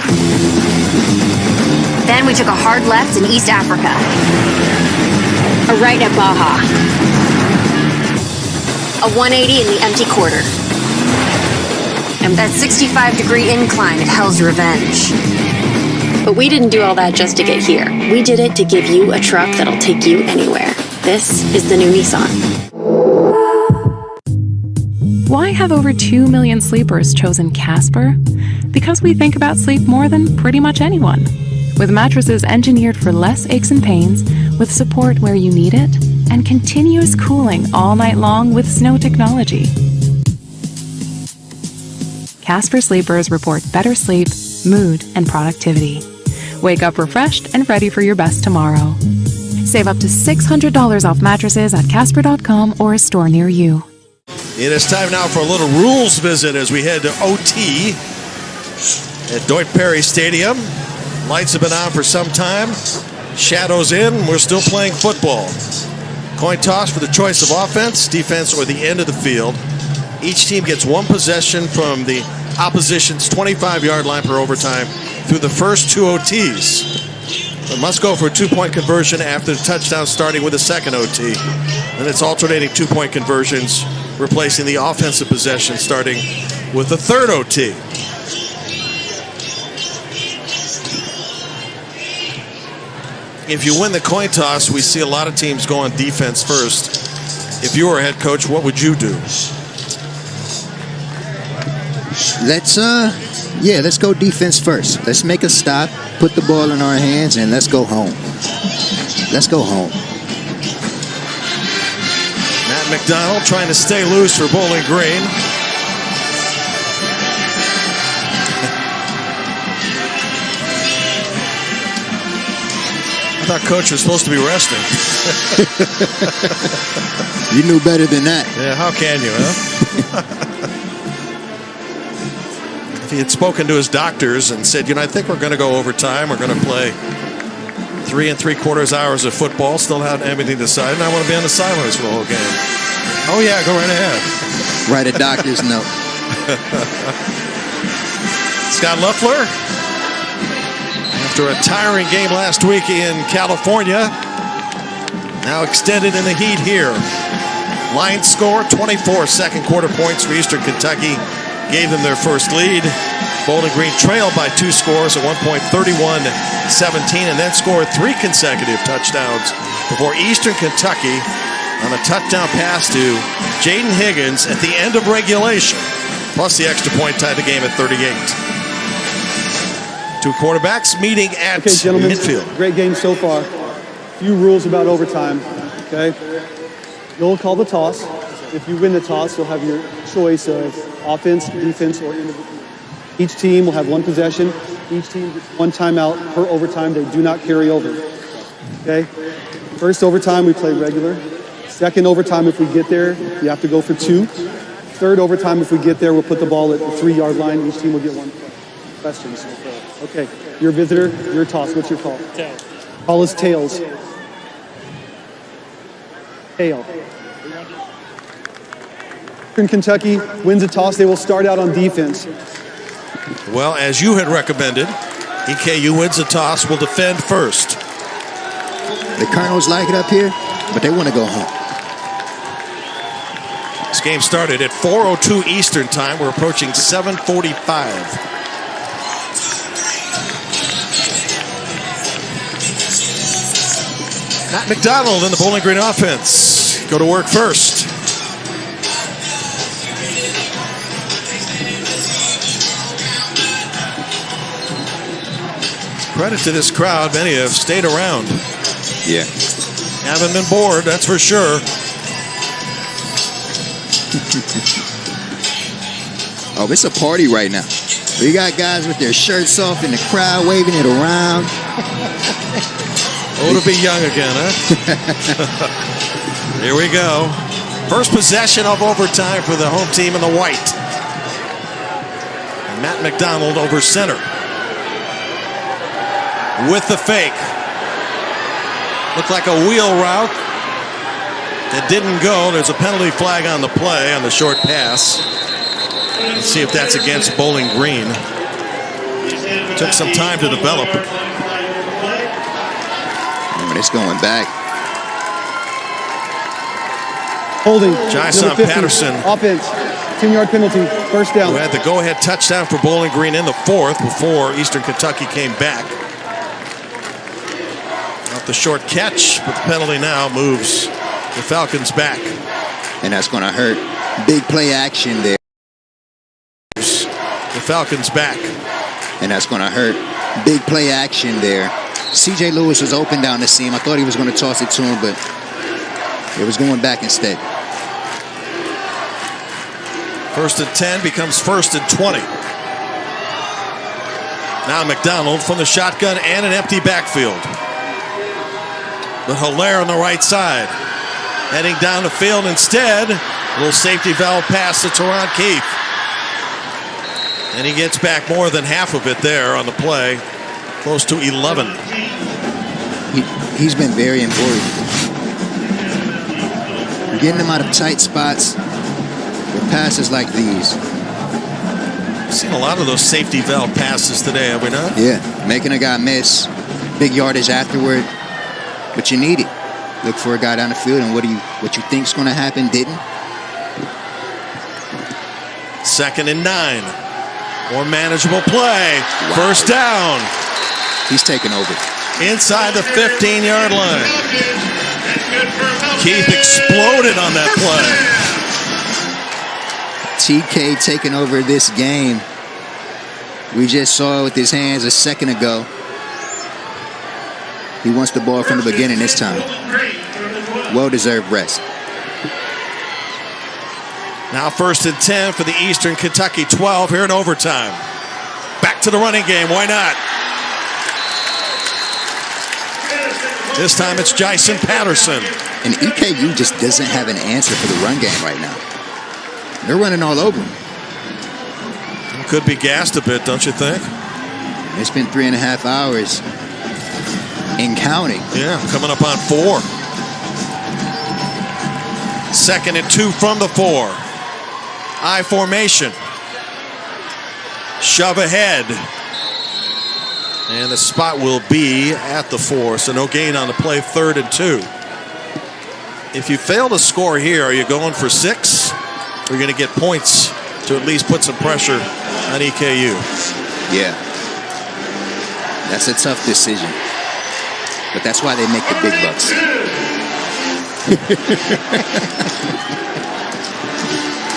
Then we took a hard left in East Africa. A right at Baja. A 180 in the empty quarter. And that 65-degree incline at Hell's Revenge. But we didn't do all that just to get here. We did it to give you a truck that'll take you anywhere. This is the new Nissan. Why have over 2 million sleepers chosen Casper? Because we think about sleep more than pretty much anyone. With mattresses engineered for less aches and pains, with support where you need it, and continuous cooling all night long with snow technology. Casper sleepers report better sleep, mood, and productivity. Wake up refreshed and ready for your best tomorrow. Save up to $600 off mattresses at Casper.com or a store near you. It is time now for a little rules visit as we head to OT at Deutsch Perry Stadium. Lights have been on for some time. Shadows in. We're still playing football. Coin toss for the choice of offense, defense, or the end of the field. Each team gets 1 possession from the opposition's 25-yard line per overtime through the first 2 OTs. But must go for a 2-point conversion after the touchdown, starting with a second OT. And it's alternating 2-point conversions, replacing the offensive possession, starting with the third OT. If you win the coin toss, we see a lot of teams go on defense first. If you were a head coach, what would you do? Let's go defense first. Let's make a stop, put the ball in our hands, and let's go home. Let's go home. Matt McDonald trying to stay loose for Bowling Green. I thought Coach was supposed to be resting. You knew better than that. Yeah, how can you, huh? If he had spoken to his doctors and said, I think we're going to go overtime. We're going to play 3 3/4 hours of football. Still haven't anything decided. And I want to be on the sidelines for the whole game. Oh, yeah, go right ahead. Write a doctor's note. Scott Loeffler, after a tiring game last week in California, now extended in the heat here. Line score, 24 second quarter points for Eastern Kentucky. Gave them their first lead. Bowling Green trailed by 2 scores at one point, 31-17, and then scored 3 consecutive touchdowns before Eastern Kentucky, on a touchdown pass to Jaden Higgins at the end of regulation, plus the extra point, tied the game at 38. 2 quarterbacks meeting at midfield. Great game so far. Few rules about overtime. Okay, you'll call the toss. If you win the toss, you'll have your choice of offense, defense, or individual. Each team will have 1 possession. Each team gets 1 timeout per overtime. They do not carry over. Okay? First overtime, we play regular. Second overtime, if we get there, you have to go for 2. Third overtime, if we get there, we'll put the ball at the 3-yard line. Each team will get 1 question. Okay, your visitor, your toss. What's your call? Tails. Call is tails. Tail. In Kentucky wins a toss, they will start out on defense. Well, as you had recommended, EKU wins the toss, will defend first. The Colonels like it up here, but they want to go home. This game started at 4:02 Eastern time. We're approaching 7:45. Matt McDonald in the Bowling Green offense. Go to work first. Credit to this crowd. Many have stayed around. Yeah. Haven't been bored, that's for sure. Oh, it's a party right now. We got guys with their shirts off in the crowd waving it around. Oh, to be young again, huh? Here we go. First possession of overtime for the home team in the white. Matt McDonald over center. With the fake. Looked like a wheel route. It didn't go. There's a penalty flag on the play on the short pass. Let's see if that's against Bowling Green. Took some time to develop. But it's going back. Holding. Jason Patterson. Offense. 10-yard penalty. First down. Who had the go-ahead touchdown for Bowling Green in the 4th before Eastern Kentucky came back. Not the short catch, but the penalty now moves the Falcons back. And that's going to hurt. Big play action there. The Falcons back. And that's going to hurt. Big play action there. C.J. Lewis was open down the seam. I thought he was going to toss it to him, but it was going back instead. 1st and 10 becomes 1st and 20. Now McDonald from the shotgun and an empty backfield. But Hilaire on the right side. Heading down the field instead. A little safety valve pass to Teron Keefe. And he gets back more than half of it there on the play. Close to 11. He's been very important. Getting him out of tight spots with passes like these. We've seen a lot of those safety valve passes today, have we not? Yeah, making a guy miss. Big yardage afterward. But you need it. Look for a guy down the field, and what you think's going to happen didn't. 2nd and 9. More manageable play. Wow. First down. He's taking over. inside the 15-yard line. Keith exploded on that play. TK taking over this game. We just saw it with his hands a second ago. He wants the ball from the beginning this time. Well-deserved rest. Now 1st and 10 for the Eastern Kentucky 12 here in overtime. Back to the running game. Why not? This time it's Jason Patterson. And EKU just doesn't have an answer for the run game right now. They're running all over him. Could be gassed a bit, don't you think? It's been 3.5 hours and counting. Yeah, coming up on 4. 2nd and 2 from the 4. I formation. Shove ahead. And the spot will be at the 4, so no gain on the play, 3rd and 2. If you fail to score here, are you going for 6? Or are you going to get points to at least put some pressure on EKU? Yeah. That's a tough decision. But that's why they make the big bucks.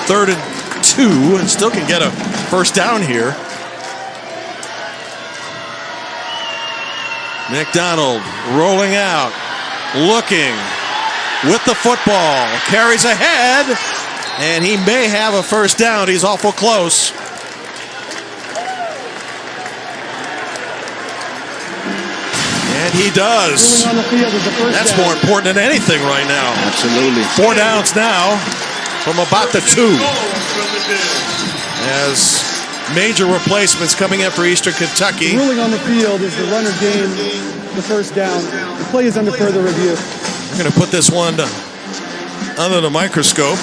3rd and 2, and still can get a first down here. McDonald rolling out, looking with the football, carries ahead, and he may have a first down. He's awful close. And he does. That's more important than anything right now. Absolutely. 4 downs now from about the 2. As major replacements coming in for Eastern Kentucky. The ruling on the field is the runner gained the first down. The play is under further review. We're going to put this one under the microscope.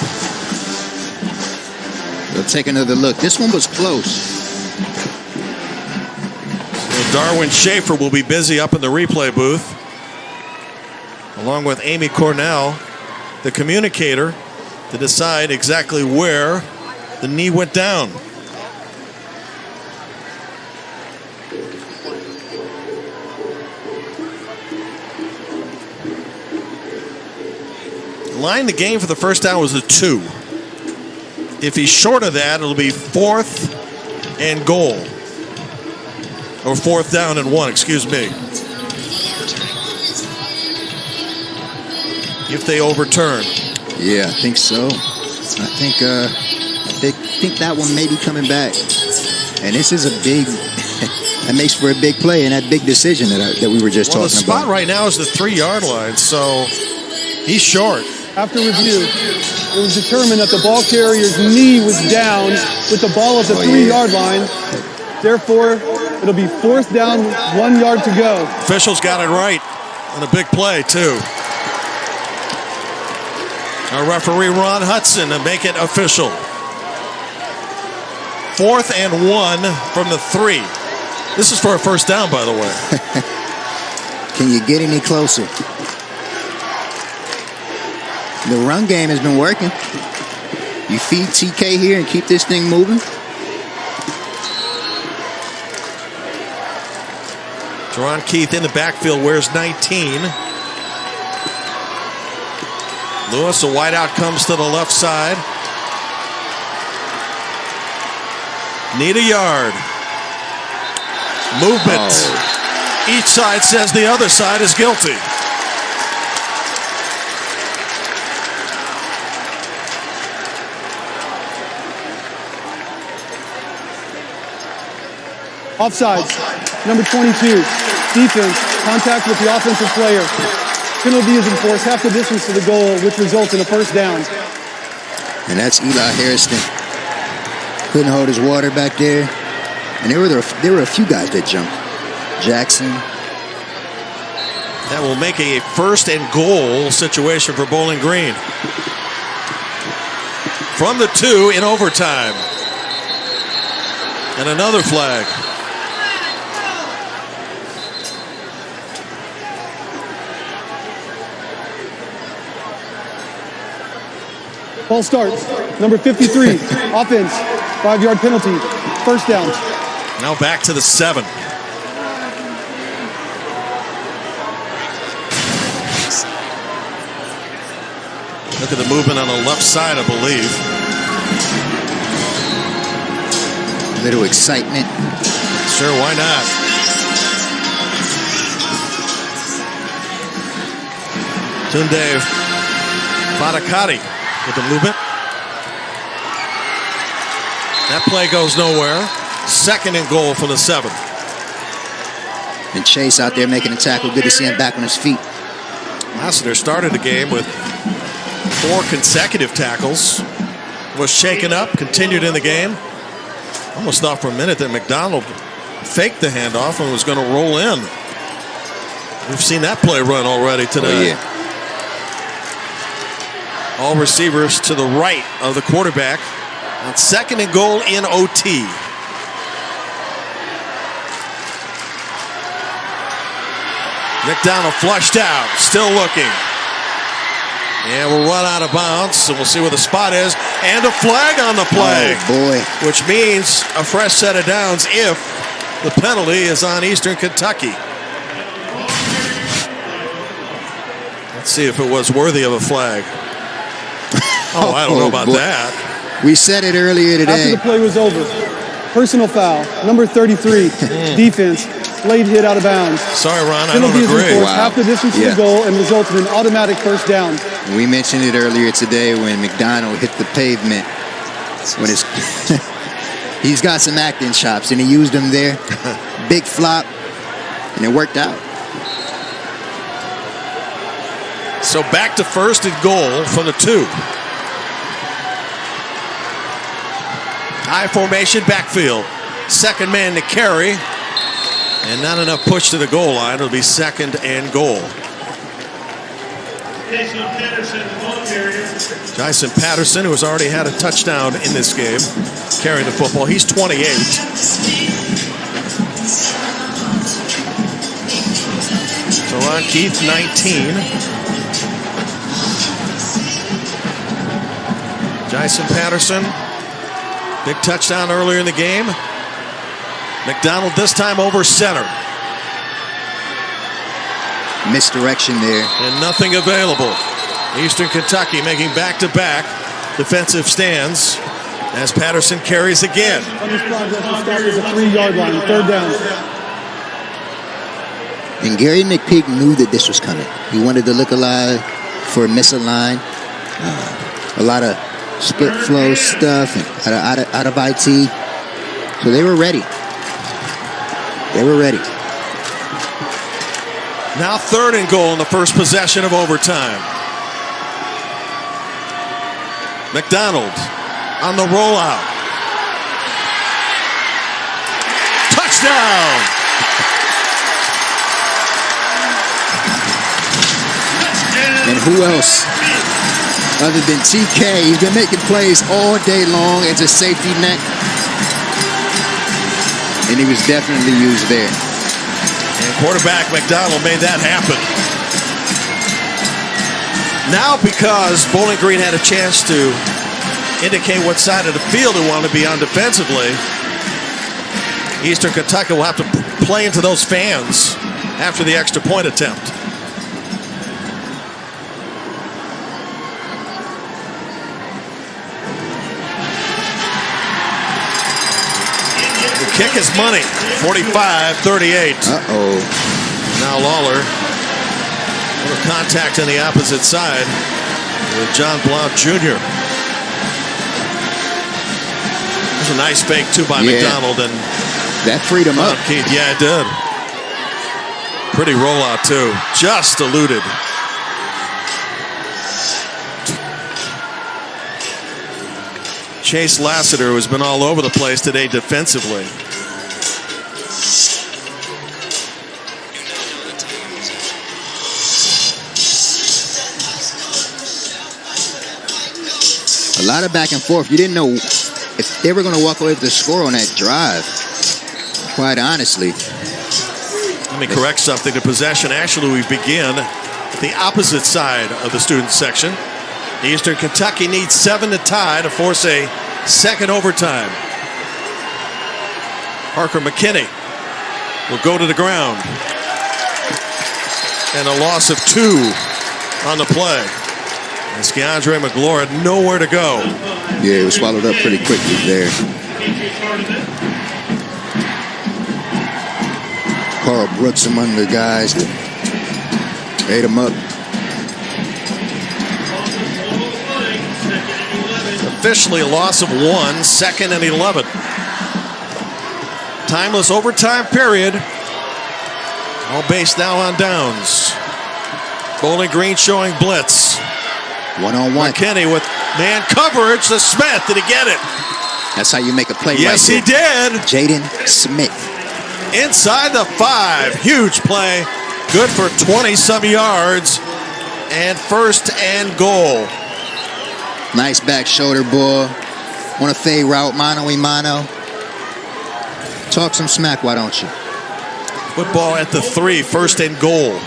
We'll take another look. This one was close. Darwin Schaefer will be busy up in the replay booth, along with Amy Cornell, the communicator, to decide exactly where the knee went down. Line the game for the first down was a 2. If he's short of that, it'll be 4th and goal. Or 4th down and 1, excuse me. If they overturn. Yeah, I think so. I think that one may be coming back. And this is a big, that makes for a big play and that big decision that we were just talking about. The spot right now is the 3-yard line, so he's short. After review, it was determined that the ball carrier's knee was down with the ball at the 3-yard line. Therefore, it'll be 4th down, 1 yard to go. Officials got it right on a big play, too. Our referee, Ron Hudson, to make it official. 4th and 1 from the 3. This is for a first down, by the way. Can you get any closer? The run game has been working. You feed TK here and keep this thing moving. Jerron Keith in the backfield wears 19. Lewis, a wideout, comes to the left side. Need a yard. Movement. Oh. Each side says the other side is guilty. Offsides. Number 22. Defense. Contact with the offensive player. Penalty is enforced half the distance to the goal, which results in a first down. And that's Eli Harrison. Couldn't hold his water back there. And there were a few guys that jumped. Jackson. That will make a 1st and goal situation for Bowling Green. From the 2 in overtime. And another flag. Ball starts. Number 53. Offense. 5-yard penalty. First down. Now back to the 7. Look at the movement on the left side, I believe. A little excitement. Sure, why not? Tunde Fadakati with the movement. That play goes nowhere. 2nd and goal for the 7. And Chase out there making a tackle. Good to see him back on his feet. Lassiter started the game with 4 consecutive tackles. Was shaken up, continued in the game. Almost thought for a minute that McDonald faked the handoff and was going to roll in. We've seen that play run already today. Oh, yeah. All receivers to the right of the quarterback on 2nd and goal in OT. McDonald flushed out, still looking. And we'll run out of bounds, and we'll see where the spot is. And a flag on the play. Oh, boy. Which means a fresh set of downs if the penalty is on Eastern Kentucky. Let's see if it was worthy of a flag. Oh, I don't know about that. We said it earlier today. After the play was over, personal foul, number 33, defense, late hit out of bounds. Sorry, Ron, I Penalty don't is agree. enforced half the distance to the goal and results in an automatic first down. We mentioned it earlier today when McDonald hit the pavement. When he's got some acting chops, and he used them there. Big flop, and it worked out. So back to 1st and goal from the 2. High formation backfield. 2nd man to carry. And not enough push to the goal line. It'll be 2nd and goal. Jason Patterson, who has already had a touchdown in this game, carrying the football. He's 28. So Ron Keith, 19. Jason Patterson, big touchdown earlier in the game. McDonald this time over center. Misdirection there. And nothing available. Eastern Kentucky making back-to-back defensive stands as Patterson carries again. On this progress, the start is a 3-yard line, 3rd down. And Gary McPeak knew that this was coming. He wanted to look alive for a misaligned. A lot of split flow stuff and out of IT. So they were ready. They were ready. Now 3rd and goal in the first possession of overtime. McDonald on the rollout. Touchdown! And who else other than TK? He's been making plays all day long as a safety net. And he was definitely used there. And quarterback McDonald made that happen. Now, because Bowling Green had a chance to indicate what side of the field he wanted to be on defensively, Eastern Kentucky will have to play into those fans after the extra point attempt. The kick is money, 45-38. Uh-oh. Now Lawler. A little contact on the opposite side with John Blount Jr. There's a nice fake too by McDonald, and that freed him up. Keith, yeah, it did. Pretty rollout too. Just eluded. Chase Lassiter, who's been all over the place today defensively. A lot of back and forth. You didn't know if they were going to walk away with the score on that drive, quite honestly. Let me correct something. The possession, actually, we begin at the opposite side of the student section. Eastern Kentucky needs 7 to tie to force a second overtime. Parker McKinney will go to the ground. And a loss of 2 on the play. And Keandre McGlure had nowhere to go. Yeah, it was swallowed up pretty quickly there. Carl Brooks among the guys. Ate him up. Officially a loss of 1, 2nd and 11. Timeless overtime period. All based now on downs. Bowling Green showing blitz. One-on-one. McKinney with man coverage to Smith. Did he get it? That's how you make a play. Yes, right he did. Jaden Smith. Inside the 5. Huge play. Good for 20-some yards. And 1st and goal. Nice back shoulder ball. Want to fade route, mano-a-mano. Talk some smack, why don't you? Football at the 3, 1st and goal.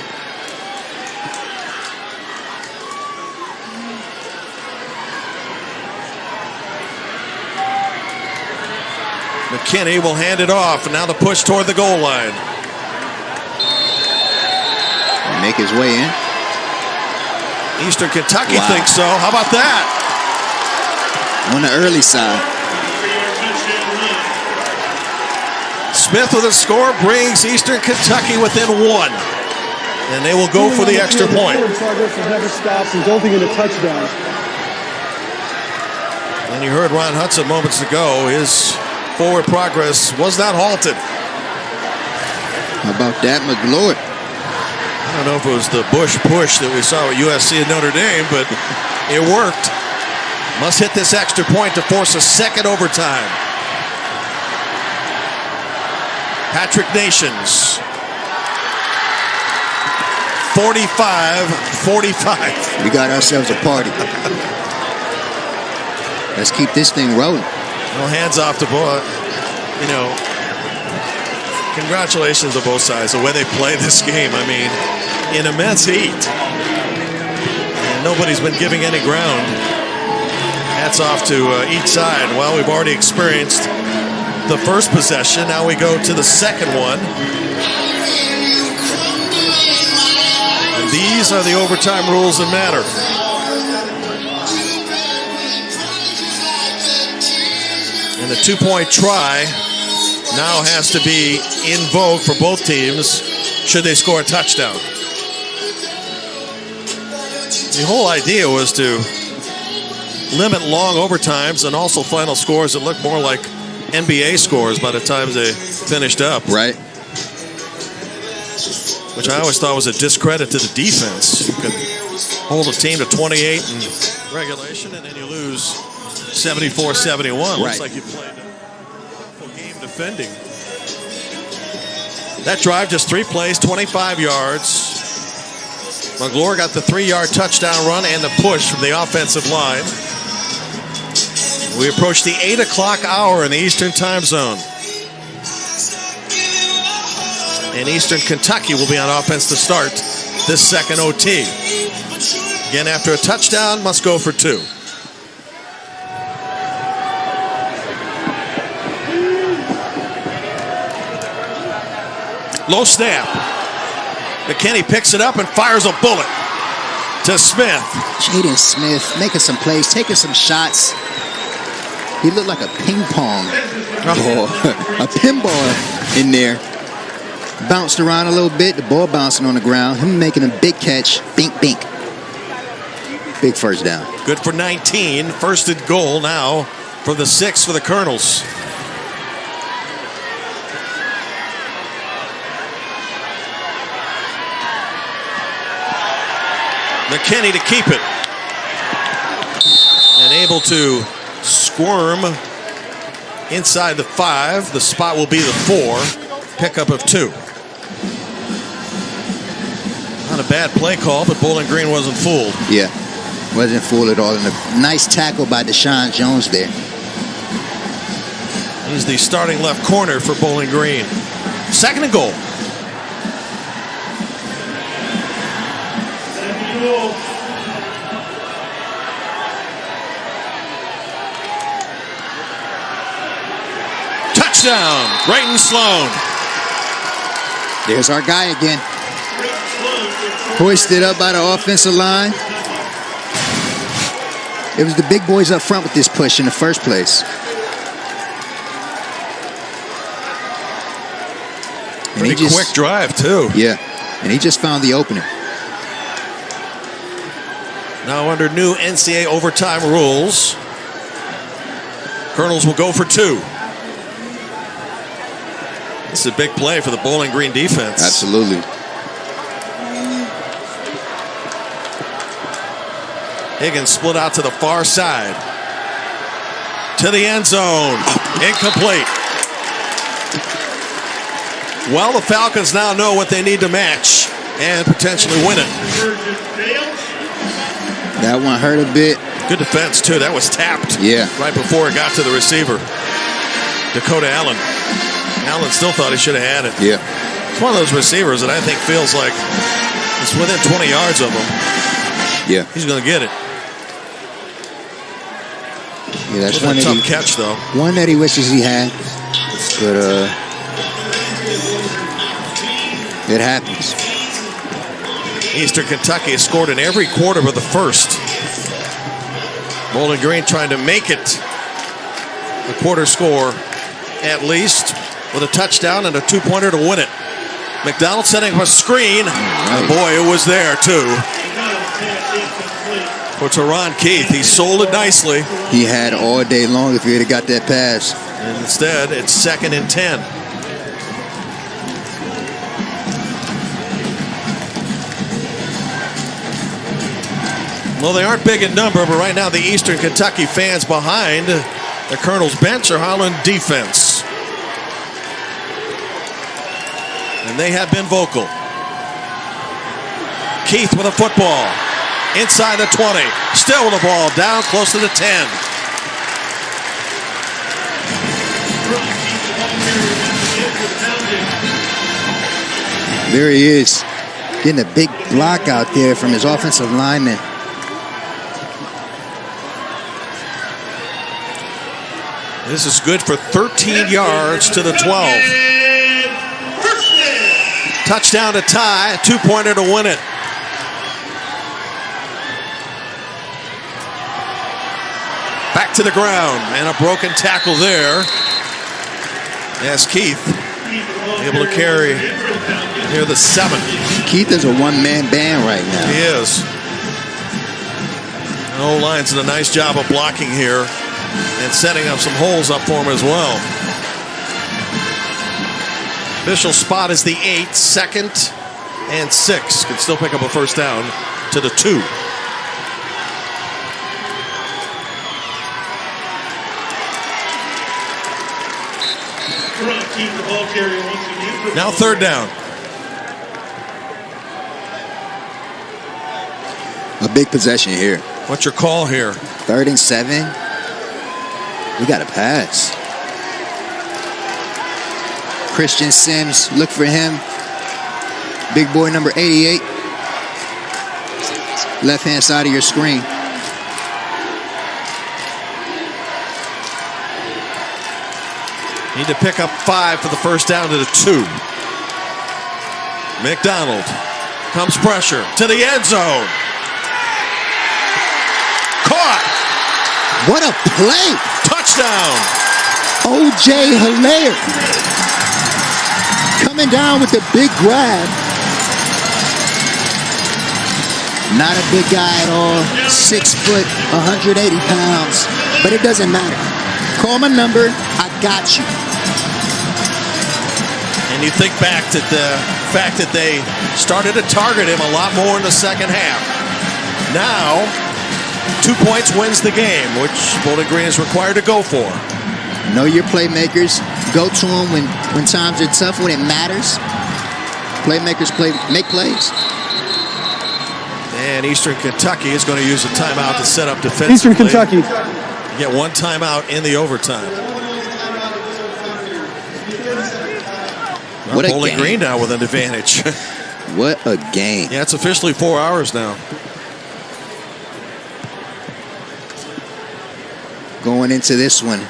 McKinney will hand it off, and now the push toward the goal line. Make his way in. Eastern Kentucky thinks so. How about that? On the early side. Smith with a score brings Eastern Kentucky within 1. And they will go for the extra point. Progress has never stopped, resulting in a touchdown. And you heard Ron Hudson moments ago. His forward progress was not halted. How about that, McGlure? I don't know if it was the Bush push that we saw at USC and Notre Dame, but it worked. Must hit this extra point to force a 2nd overtime. Patrick Nations. 45-45. We got ourselves a party. Let's keep this thing rolling. No hands off the ball. You know, congratulations to both sides the way they play this game. I mean, in immense heat. And nobody's been giving any ground. Hats off to each side. Well, we've already experienced the first possession. Now we go to the second one. And these are the overtime rules that matter. And the 2-point try now has to be in vogue for both teams should they score a touchdown. The whole idea was to limit long overtimes and also final scores that look more like NBA scores by the time they finished up. Right. Which I always thought was a discredit to the defense. You can hold a team to 28 in regulation and then you lose 74-71. Right. Looks like you played a full game defending. That drive, just 3 plays, 25 yards. McGlure got the 3-yard touchdown run and the push from the offensive line. We approach the 8 o'clock hour in the Eastern time zone. And Eastern Kentucky will be on offense to start this second OT. Again, after a touchdown, must go for 2. Low snap. McKinney picks it up and fires a bullet to Smith. Jaden Smith making some plays, taking some shots. He looked like a ping pong ball, a pinball in there. Bounced around a little bit, the ball bouncing on the ground. Him making a big catch, bink, bink. Big first down. Good for 19. 1st and goal now for the 6 for the Colonels. McKinney to keep it. And able to squirm inside the 5. The spot will be the 4. Pickup of 2. Not a bad play call, but Bowling Green wasn't fooled. Yeah, wasn't fooled at all. And a nice tackle by Deshaun Jones there. He's the starting left corner for Bowling Green. 2nd and goal. Touchdown, Brayton Sloan. There's our guy again. Hoisted up by the offensive line. It was the big boys up front with this push in the first place. And Pretty quick drive, too. Yeah, and he just found the opening. Now under new NCAA overtime rules, Colonels will go for 2. This is a big play for the Bowling Green defense. Absolutely. Higgins split out to the far side. To the end zone. Incomplete. Well, the Falcons now know what they need to match and potentially win it. That one hurt a bit. Good defense, too. That was tapped. Yeah. Right before it got to the receiver. Dakota Allen. Allen still thought he should have had it. Yeah. It's one of those receivers that I think feels like it's within 20 yards of him. Yeah. He's going to get it. Yeah, that's one tough catch, though. One that he wishes he had. But it happens. Eastern Kentucky has scored in every quarter but the first. Bowling Green trying to make it a quarter score at least with a touchdown and a 2-pointer to win it. McDonald setting up a screen. Right. Boy, it was there too. For Teron Keith, he sold it nicely. He had all day long if he had got that pass. And instead, it's 2nd and 10. Well, they aren't big in number, but right now the Eastern Kentucky fans behind the Colonel's bench are hollering defense. And they have been vocal. Keith with a football. Inside the 20. Still with the ball. Down close to the 10. There he is. Getting a big block out there from his offensive lineman. This is good for 13 yards to the 12. Touchdown to tie, a 2-pointer to win it. Back to the ground, and a broken tackle there. Yes, Keith able to carry near the 7. Keith is a one-man band right now. He is. The O-line's done a nice job of blocking here and setting up some holes up for him as well. Official spot is the 8, 2nd and 6. Can still pick up a first down to the 2. Now 3rd down. A big possession here. What's your call here? 3rd and 7. We got to pass. Christian Sims, look for him. Big boy number 88. Left-hand side of your screen. Need to pick up 5 for the first down to the 2. McDonald comes pressure to the end zone. Caught. What a play. Touchdown. O.J. Hilaire coming down with the big grab. Not a big guy at all. 6 foot, 180 pounds. But it doesn't matter. Call my number. I got you. And you think back to the fact that they started to target him a lot more in the second half. Now, 2 points wins the game, which Bowling Green is required to go for. Know your playmakers. Go to them when times are tough, when it matters. Playmakers make plays. And Eastern Kentucky is going to use a timeout to set up defensively. Eastern Kentucky. Get one timeout in the overtime. What a Bowling game. Green now with an advantage. What a game. Yeah, it's officially 4 hours now. Going into this one,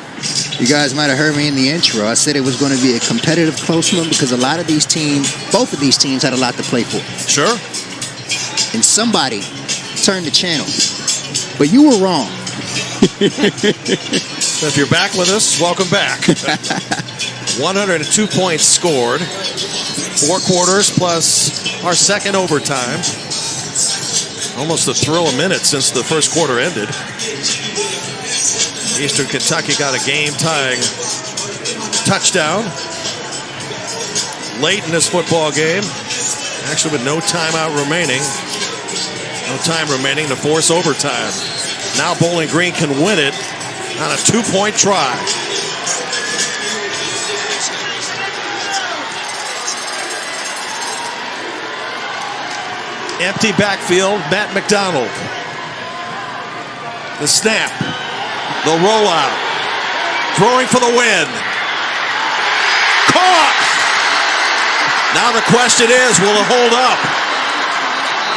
you guys might have heard me in the intro. I said it was going to be a competitive, close one because a lot of these teams, both of these teams had a lot to play for. Sure. And somebody turned the channel. But you were wrong. So if you're back with us, welcome back. 102 points scored. 4 quarters plus our second overtime. Almost a thrill a minute since the first quarter ended. Eastern Kentucky got a game-tying touchdown late in this football game. Actually, with no timeout remaining. No time remaining to force overtime. Now Bowling Green can win it on a 2-point try. Empty backfield, Matt McDonald. The snap. The rollout. Throwing for the win. Caught! Now the question is, will it hold up?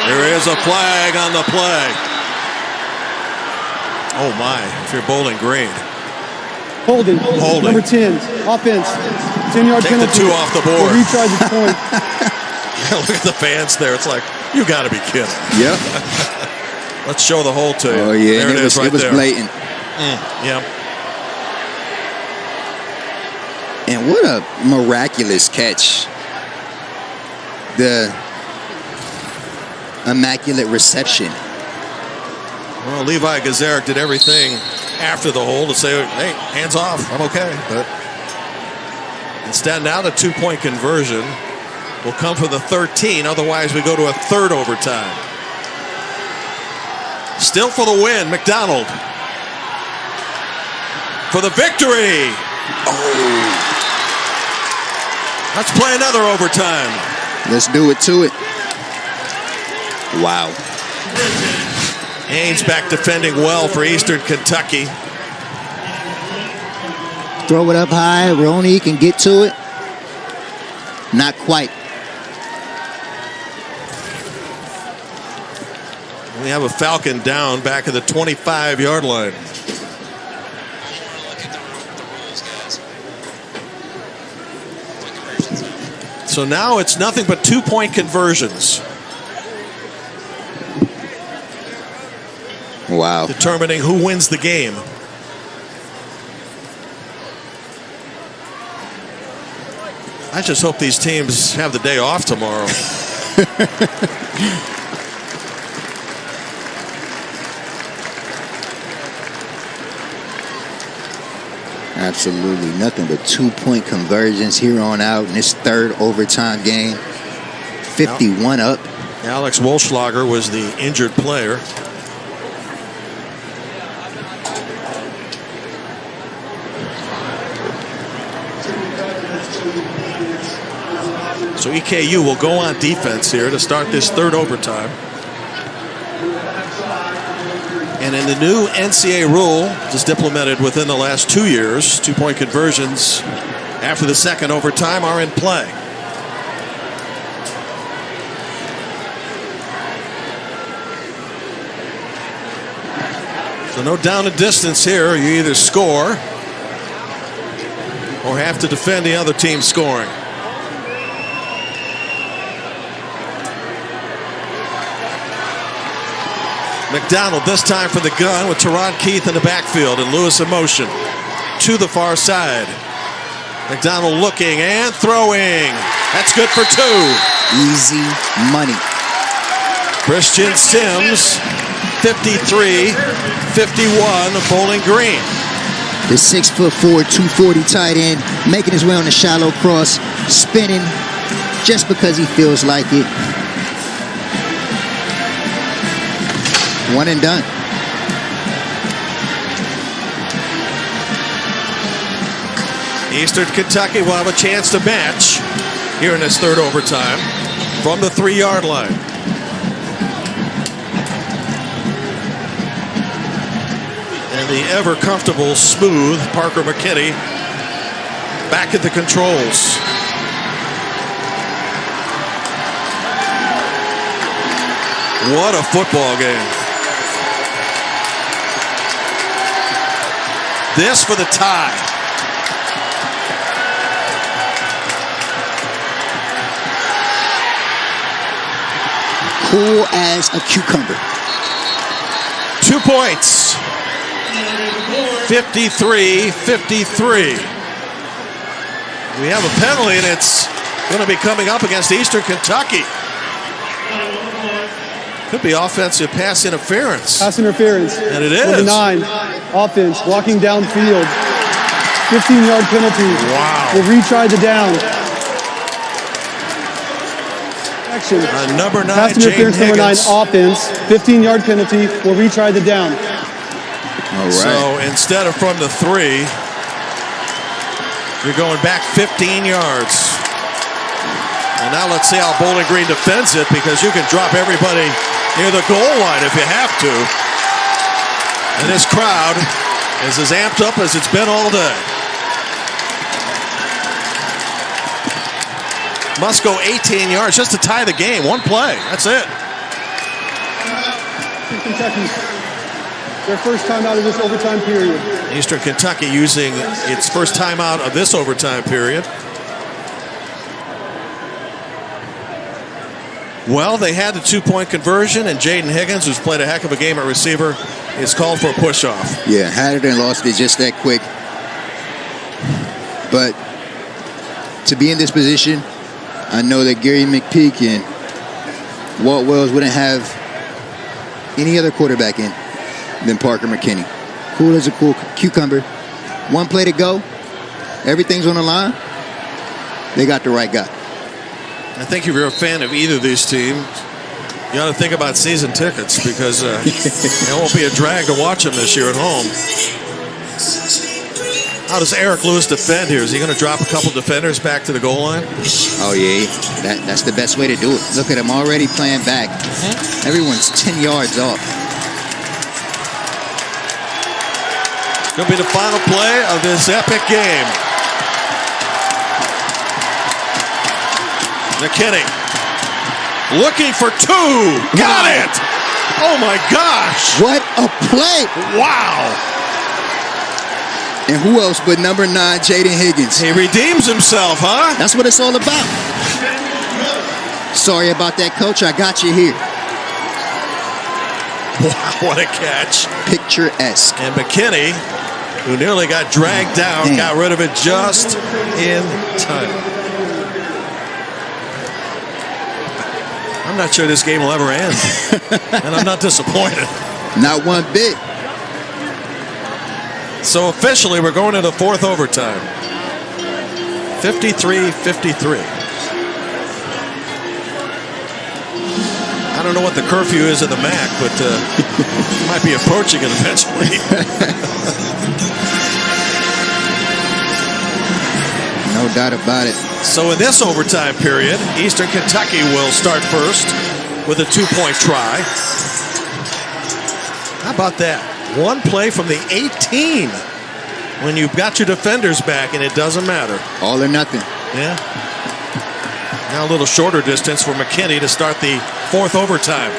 There is a flag on the play. Oh my, if you're Bowling Green. Holding. Number 10, offense. 10-yard Take penalty. the 2 off the board. Or retry the point. Look at the fans there. It's like, you got to be kidding. Yep. Let's show the hole to you. Oh, yeah. There it is right it was there. blatant. Yeah. And what a miraculous catch. The immaculate reception. Well, Levi Gazaric did everything after the hole to say, hey, hands off, I'm okay. But instead, now the 2-point conversion will come for the 13. Otherwise, we go to a third overtime. Still for the win, McDonald. For the victory. Oh. Let's play another overtime. Let's do it to it. Wow. Haynes back defending well for Eastern Kentucky. Throw it up high. Roney can get to it. Not quite. We have a Falcon down back at the 25-yard line. So now it's nothing but 2-point conversions. Wow. Determining who wins the game. I just hope these teams have the day off tomorrow. Absolutely nothing but 2-point conversions here on out in this third overtime game. 51 up. Alex Wolschlager was the injured player. So EKU will go on defense here to start this third overtime. And in the new NCAA rule, just implemented within the last 2 years, 2-point conversions after the second overtime are in play. So no down and distance here. You either score or have to defend the other team scoring. McDonald this time for the gun with Teron Keith in the backfield and Lewis in motion to the far side. McDonald looking and throwing. That's good for 2. Easy money. Christian Sims, 53-51, Bowling Green. The 6'4", 240 tight end making his way on the shallow cross, spinning just because he feels like it. One and done. Eastern Kentucky will have a chance to match here in this third overtime from the 3-yard line. And the ever comfortable, smooth Parker McKinney back at the controls. What a football game. This for the tie. Cool as a cucumber. 2 points. 53-53. We have a penalty, and it's going to be coming up against Eastern Kentucky. Could be offensive pass interference. Pass interference. And it is. Number 9, offense, walking downfield. 15-yard penalty. Wow. We'll retry the down. Action. Number 9, pass interference, Jaden number 9, Higgins. offense. 15-yard penalty. We'll retry the down. All right. So instead of from the 3, you're going back 15 yards. And now let's see how Bowling Green defends it, because you can drop everybody near the goal line if you have to. And this crowd is as amped up as it's been all day. Must go 18 yards just to tie the game. One play. That's it. Kentucky, their first time out of this overtime period. Eastern Kentucky using its first time out of this overtime period. Well, they had the 2-point conversion, and Jaden Higgins, who's played a heck of a game at receiver, is called for a push-off. Yeah, had it and lost it just that quick. But to be in this position, I know that Gary McPeak and Walt Wells wouldn't have any other quarterback in than Parker McKinney. Cool as a cool cucumber. One play to go. Everything's on the line. They got the right guy. I think if you're a fan of either of these teams, you got to think about season tickets, because it won't be a drag to watch them this year at home. How does Eric Lewis defend here? Is he going to drop a couple defenders back to the goal line? Oh, yeah. That's the best way to do it. Look at him already playing back. Everyone's 10 yards off. Could be the final play of this epic game. McKinney looking for 2. Got it! Oh my gosh! What a play! Wow! And who else but number 9, Jaden Higgins? He redeems himself, huh? That's what it's all about. Sorry about that, Coach. I got you here. Wow, what a catch. Picturesque. And McKinney, who nearly got dragged down, got rid of it just in time. I'm not sure this game will ever end. And I'm not disappointed. Not one bit. So officially, we're going to the 4th overtime. 53-53. I don't know what the curfew is at the MAC, but might be approaching it eventually. No doubt about it. So in this overtime period, Eastern Kentucky will start first with a 2-point try. How about that? One play from the 18 when you've got your defenders back, and it doesn't matter. All or nothing. Yeah. Now a little shorter distance for McKinney to start the 4th overtime.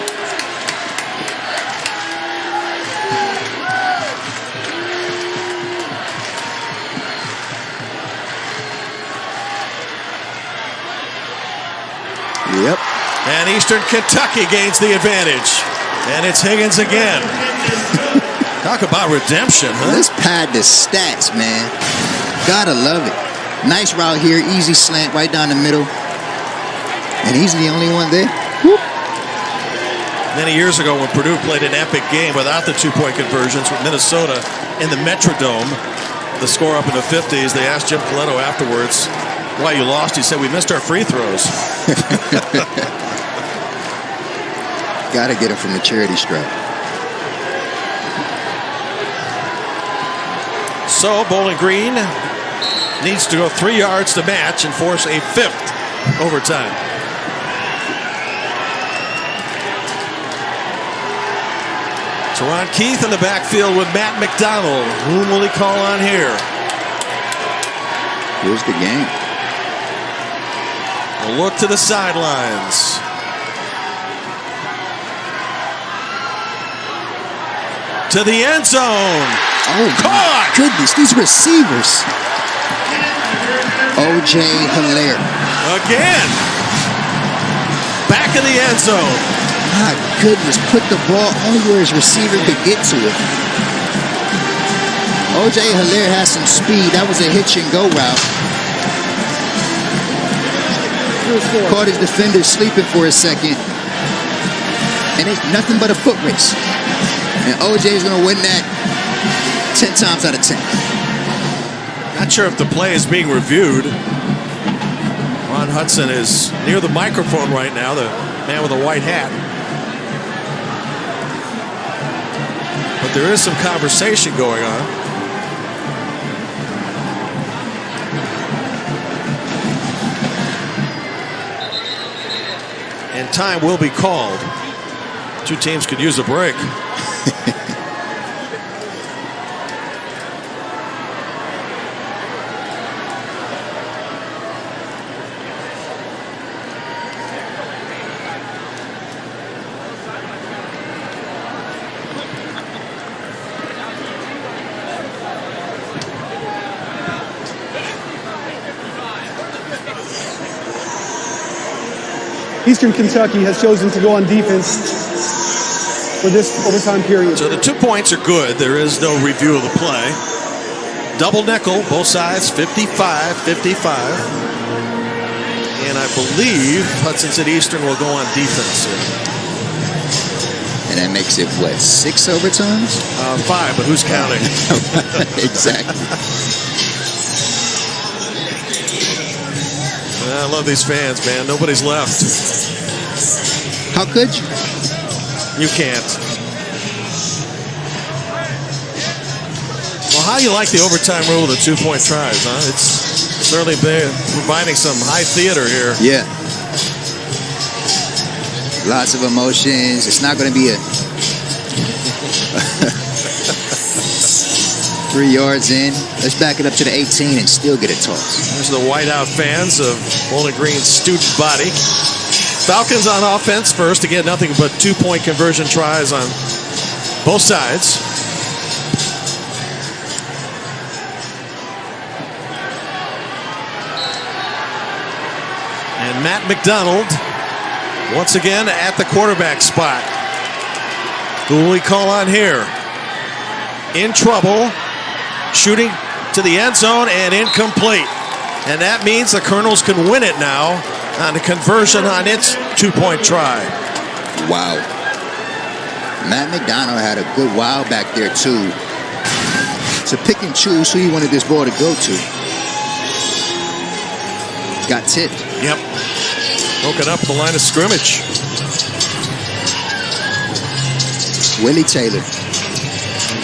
Yep. And Eastern Kentucky gains the advantage. And it's Higgins again. Talk about redemption, huh? Let's pad the stats, man. Gotta love it. Nice route here, easy slant right down the middle. And he's the only one there. Whoop. Many years ago when Purdue played an epic game without the 2-point conversions with Minnesota in the Metrodome, the score up in the 50s, they asked Jim Coletto afterwards why you lost. He said, we missed our free throws. Gotta get him from the charity stripe. So Bowling Green needs to go 3 yards to match and force a 5th overtime. Teron Keith in the backfield with Matt McDonald. Whom will he call on here? Here's the game. A look to the sidelines. To the end zone. Oh, my goodness, these receivers. O.J. Hilaire. Again. Back in the end zone. My goodness, put the ball only where his receiver could get to it. O.J. Hilaire has some speed. That was a hitch and go route. Caught his defender sleeping for a second. And it's nothing but a foot race. And O.J. is going to win that 10 times out of 10. Not sure if the play is being reviewed. Ron Hudson is near the microphone right now, the man with a white hat. But there is some conversation going on. And time will be called. Two teams could use a break. Eastern Kentucky has chosen to go on defense for this overtime period. So the 2 points are good. There is no review of the play. Double nickel, both sides, 55-55. And I believe Hudson said Eastern will go on defense here. And that makes it, what, 6 overtimes? 5, but who's counting? Exactly. I love these fans, man. Nobody's left. How could you? You can't. Well, how do you like the overtime rule of the 2-point tries, huh? It's certainly been providing some high theater here. Yeah. Lots of emotions. It's not going to be a 3 yards in. Let's back it up to the 18 and still get a toss. There's the whiteout fans of Bowling Green's student body. Falcons on offense first. Again, nothing but 2-point conversion tries on both sides. And Matt McDonald once again at the quarterback spot. Who will we call on here? In trouble. Shooting to the end zone and incomplete. And that means the Colonels can win it now on the conversion on its 2-point try. Wow. Matt McDonald had a good while back there, too, to pick and choose who he wanted this ball to go to. Got tipped. Yep. Broken up the line of scrimmage. Willie Taylor.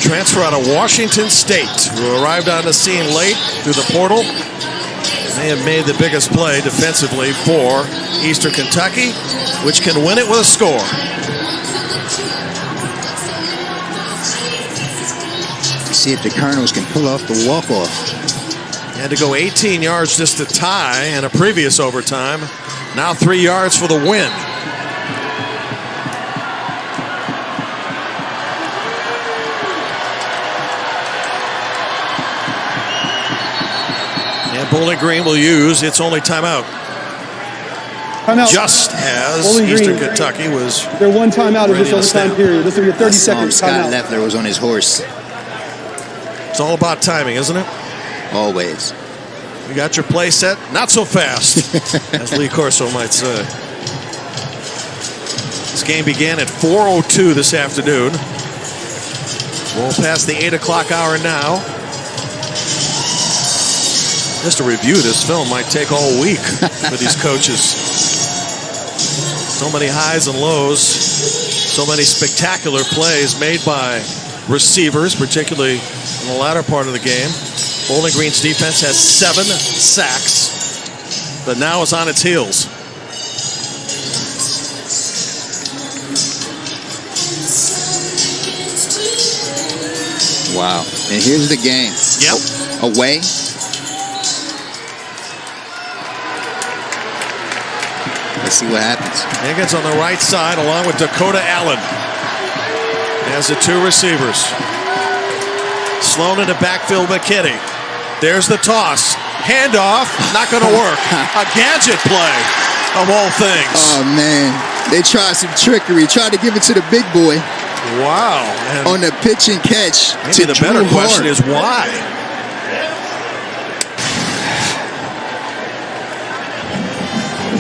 Transfer out of Washington State, who arrived on the scene late through the portal. They have made the biggest play defensively for Eastern Kentucky, which can win it with a score. See if the Colonels can pull off the walk-off. Had to go 18 yards just to tie in a previous overtime. Now 3 yards for the win. And Bowling Green will use its only timeout. Just as Bowling Eastern Green, Kentucky was. Their one timeout of this ready to overtime snap. period. This will be a 30-second Scott timeout. Leffler was on his horse. It's all about timing, isn't it? Always. You got your play set, not so fast, as Lee Corso might say. This game began at 4:02 this afternoon. We'll pass the 8 o'clock hour now. Just to review this film might take all week for these coaches. So many highs and lows, so many spectacular plays made by receivers, particularly in the latter part of the game. Bowling Green's defense has 7 sacks, but now it's on its heels. Wow. And here's the game. Yep. Away. Let's see what happens. Higgins on the right side along with Dakota Allen as the 2 receivers. Sloan in the backfield, McKinney. There's the toss. Handoff, not going to work. A gadget play of all things. Oh, man. They tried some trickery. Tried to give it to the big boy. Wow. And on the pitch and catch. maybe the better question is why?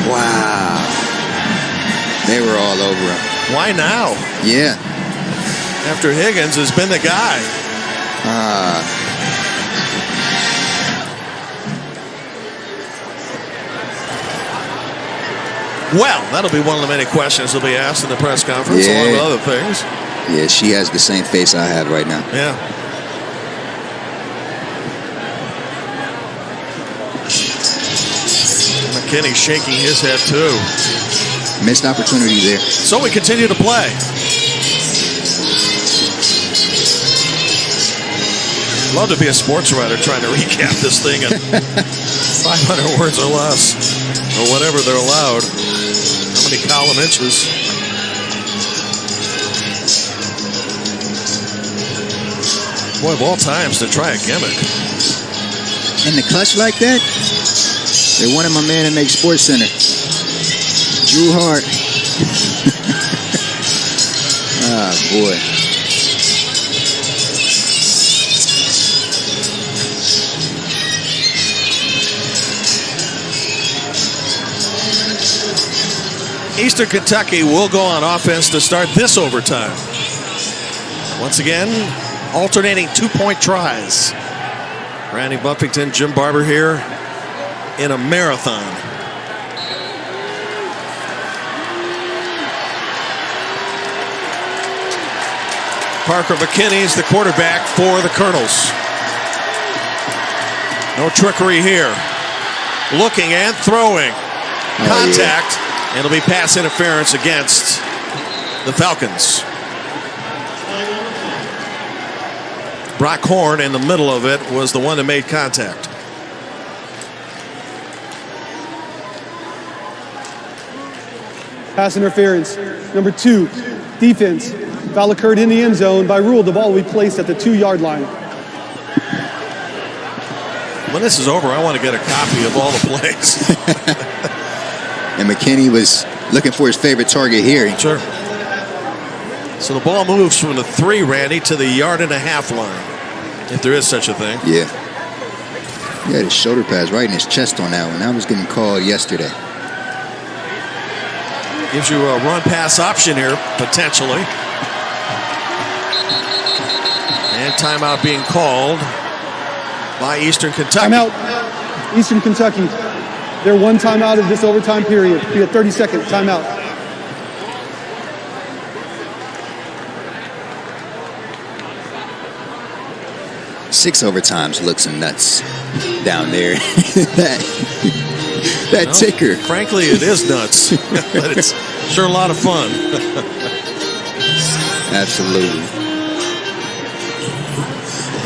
Wow. They were all over him. Why now? Yeah. After Higgins has been the guy. Well, that'll be one of the many questions that'll be asked in the press conference, along with other things. Yeah, she has the same face I have right now. Yeah. McKinney shaking his head, too. Missed opportunity there. So we continue to play. Love to be a sports writer trying to recap this thing in 500 words or less, or whatever they're allowed. How many column inches? Boy, of all times to try a gimmick. In the clutch like that, they wanted my man to make Sports Center. Drew Hart. Boy. Eastern Kentucky will go on offense to start this overtime. Once again, alternating two-point tries. Randy Buffington, Jim Barber here in a marathon. Parker McKinney is the quarterback for the Colonels. No trickery here. Looking and throwing. Contact. Yeah. It'll be pass interference against the Falcons. Brock Horn in the middle of it was the one that made contact. Pass interference. Number 2, defense. Foul occurred in the end zone. By rule, the ball will be placed at the 2-yard line. When this is over, I want to get a copy of all the plays. And McKinney was looking for his favorite target here. Sure. So the ball moves from the 3, Randy, to the 1.5-yard line, if there is such a thing. Yeah. He had his shoulder pads right in his chest on that one. That was getting called yesterday. Gives you a run-pass option here, potentially. And timeout being called by Eastern Kentucky. Timeout, Eastern Kentucky. They're one timeout of this overtime period. Be a 30-second timeout. Six overtimes looks nuts down there. that ticker. Frankly, it is nuts, but it's sure a lot of fun. Absolutely.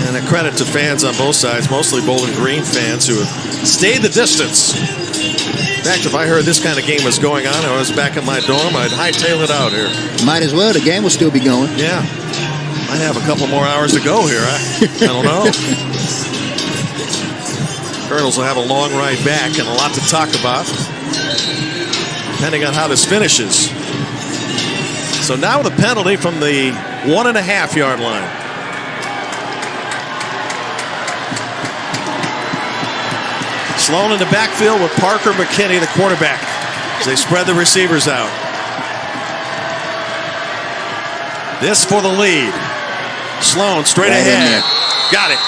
And a credit to fans on both sides, mostly Bowling Green fans who have stayed the distance. In fact, if I heard this kind of game was going on, I was back in my dorm, I'd hightail it out here. Might as well. The game will still be going. Yeah. I have a couple more hours to go here. I don't know. Colonels will have a long ride back and a lot to talk about, depending on how this finishes. So now the penalty from the 1.5-yard line. Sloan in the backfield with Parker McKinney, the quarterback, as they spread the receivers out. This for the lead. Sloan straight ahead. Got it.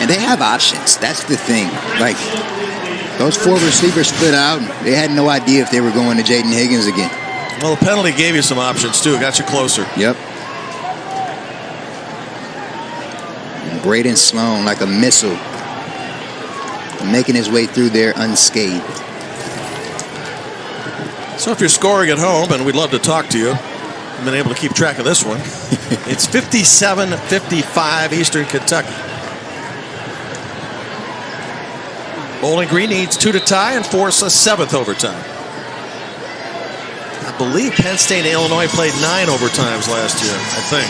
And they have options. That's the thing. Like, those 4 receivers split out. They had no idea if they were going to Jaden Higgins again. Well, the penalty gave you some options, too. It got you closer. Yep. And Braden Sloan, like a missile, making his way through there unscathed. So if you're scoring at home, and we'd love to talk to you, I've been able to keep track of this one. It's 57-55 Eastern Kentucky. Bowling Green needs 2 to tie and force a 7th overtime. I believe Penn State and Illinois played 9 overtimes last year, I think.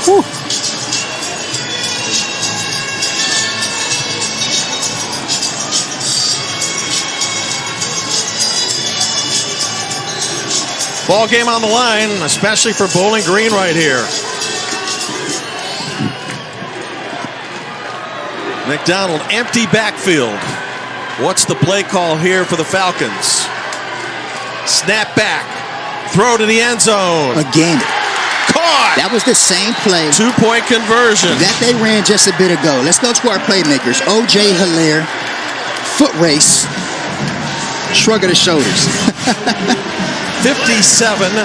Whew. Ball game on the line, especially for Bowling Green right here. McDonald, empty backfield. What's the play call here for the Falcons? Snap back. Throw to the end zone. Again. Caught. That was the same play. 2-point conversion. That they ran just a bit ago. Let's go to our playmakers. O.J. Hilaire. Foot race. Shrug of the shoulders. 57-57.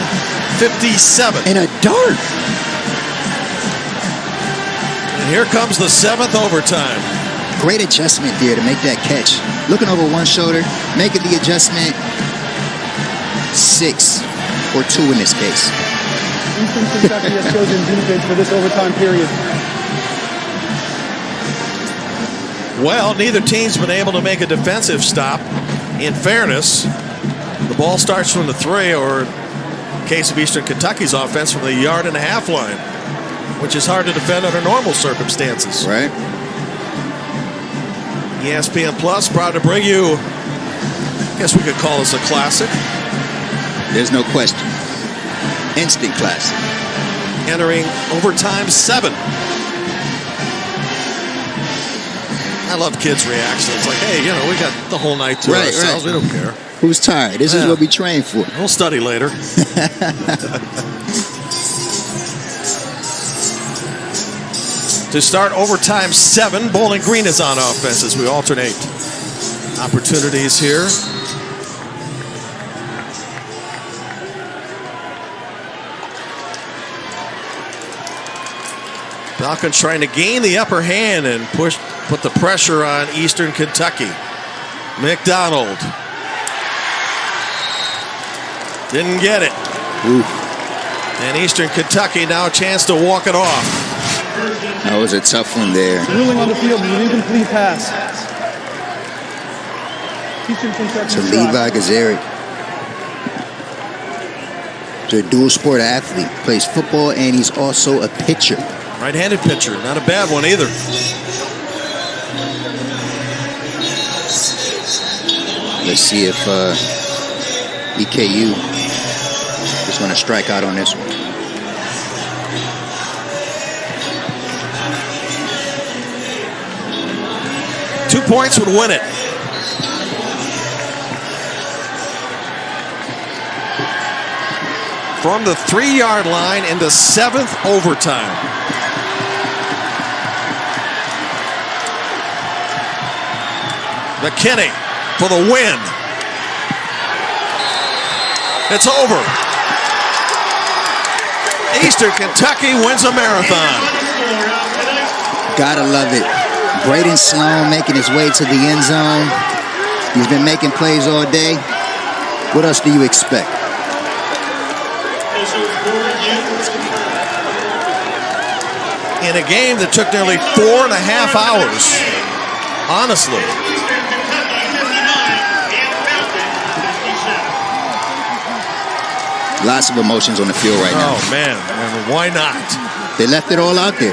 And a dart. And here comes the 7th overtime. Great adjustment there to make that catch. Looking over one shoulder, making the adjustment. 6 or 2 in this case. Eastern Kentucky has chosen defense for this overtime period. Well, neither team's been able to make a defensive stop. In fairness, the ball starts from the 3, or in case of Eastern Kentucky's offense, from the 1.5-yard line, which is hard to defend under normal circumstances. Right. ESPN Plus, proud to bring you, I guess we could call this a classic. There's no question. Instant classic. Entering overtime 7. I love kids' reactions. It's like, hey, you know, we got the whole night to ourselves. We don't care. Who's tired? This is what we train for. We'll study later. To start overtime 7, Bowling Green is on offense as we alternate opportunities here. Falcons trying to gain the upper hand and put the pressure on Eastern Kentucky. McDonald. Didn't get it. Oof. And Eastern Kentucky now a chance to walk it off. That was a tough one there. Ruling on the field, an incomplete pass. Eastern Kentucky To Levi Gazaric. He's a dual sport athlete. Plays football and he's also a pitcher. Right-handed pitcher, not a bad one either. Let's see if EKU is going to strike out on this one. Two points would win it. From the 3-yard line into 7th overtime. McKinney for the win. It's over. Eastern Kentucky wins a marathon. Gotta love it. Braden Sloan making his way to the end zone. He's been making plays all day. What else do you expect? In a game that took nearly 4.5 hours. Honestly. Lots of emotions on the field right now. Oh, man. Why not? They left it all out there.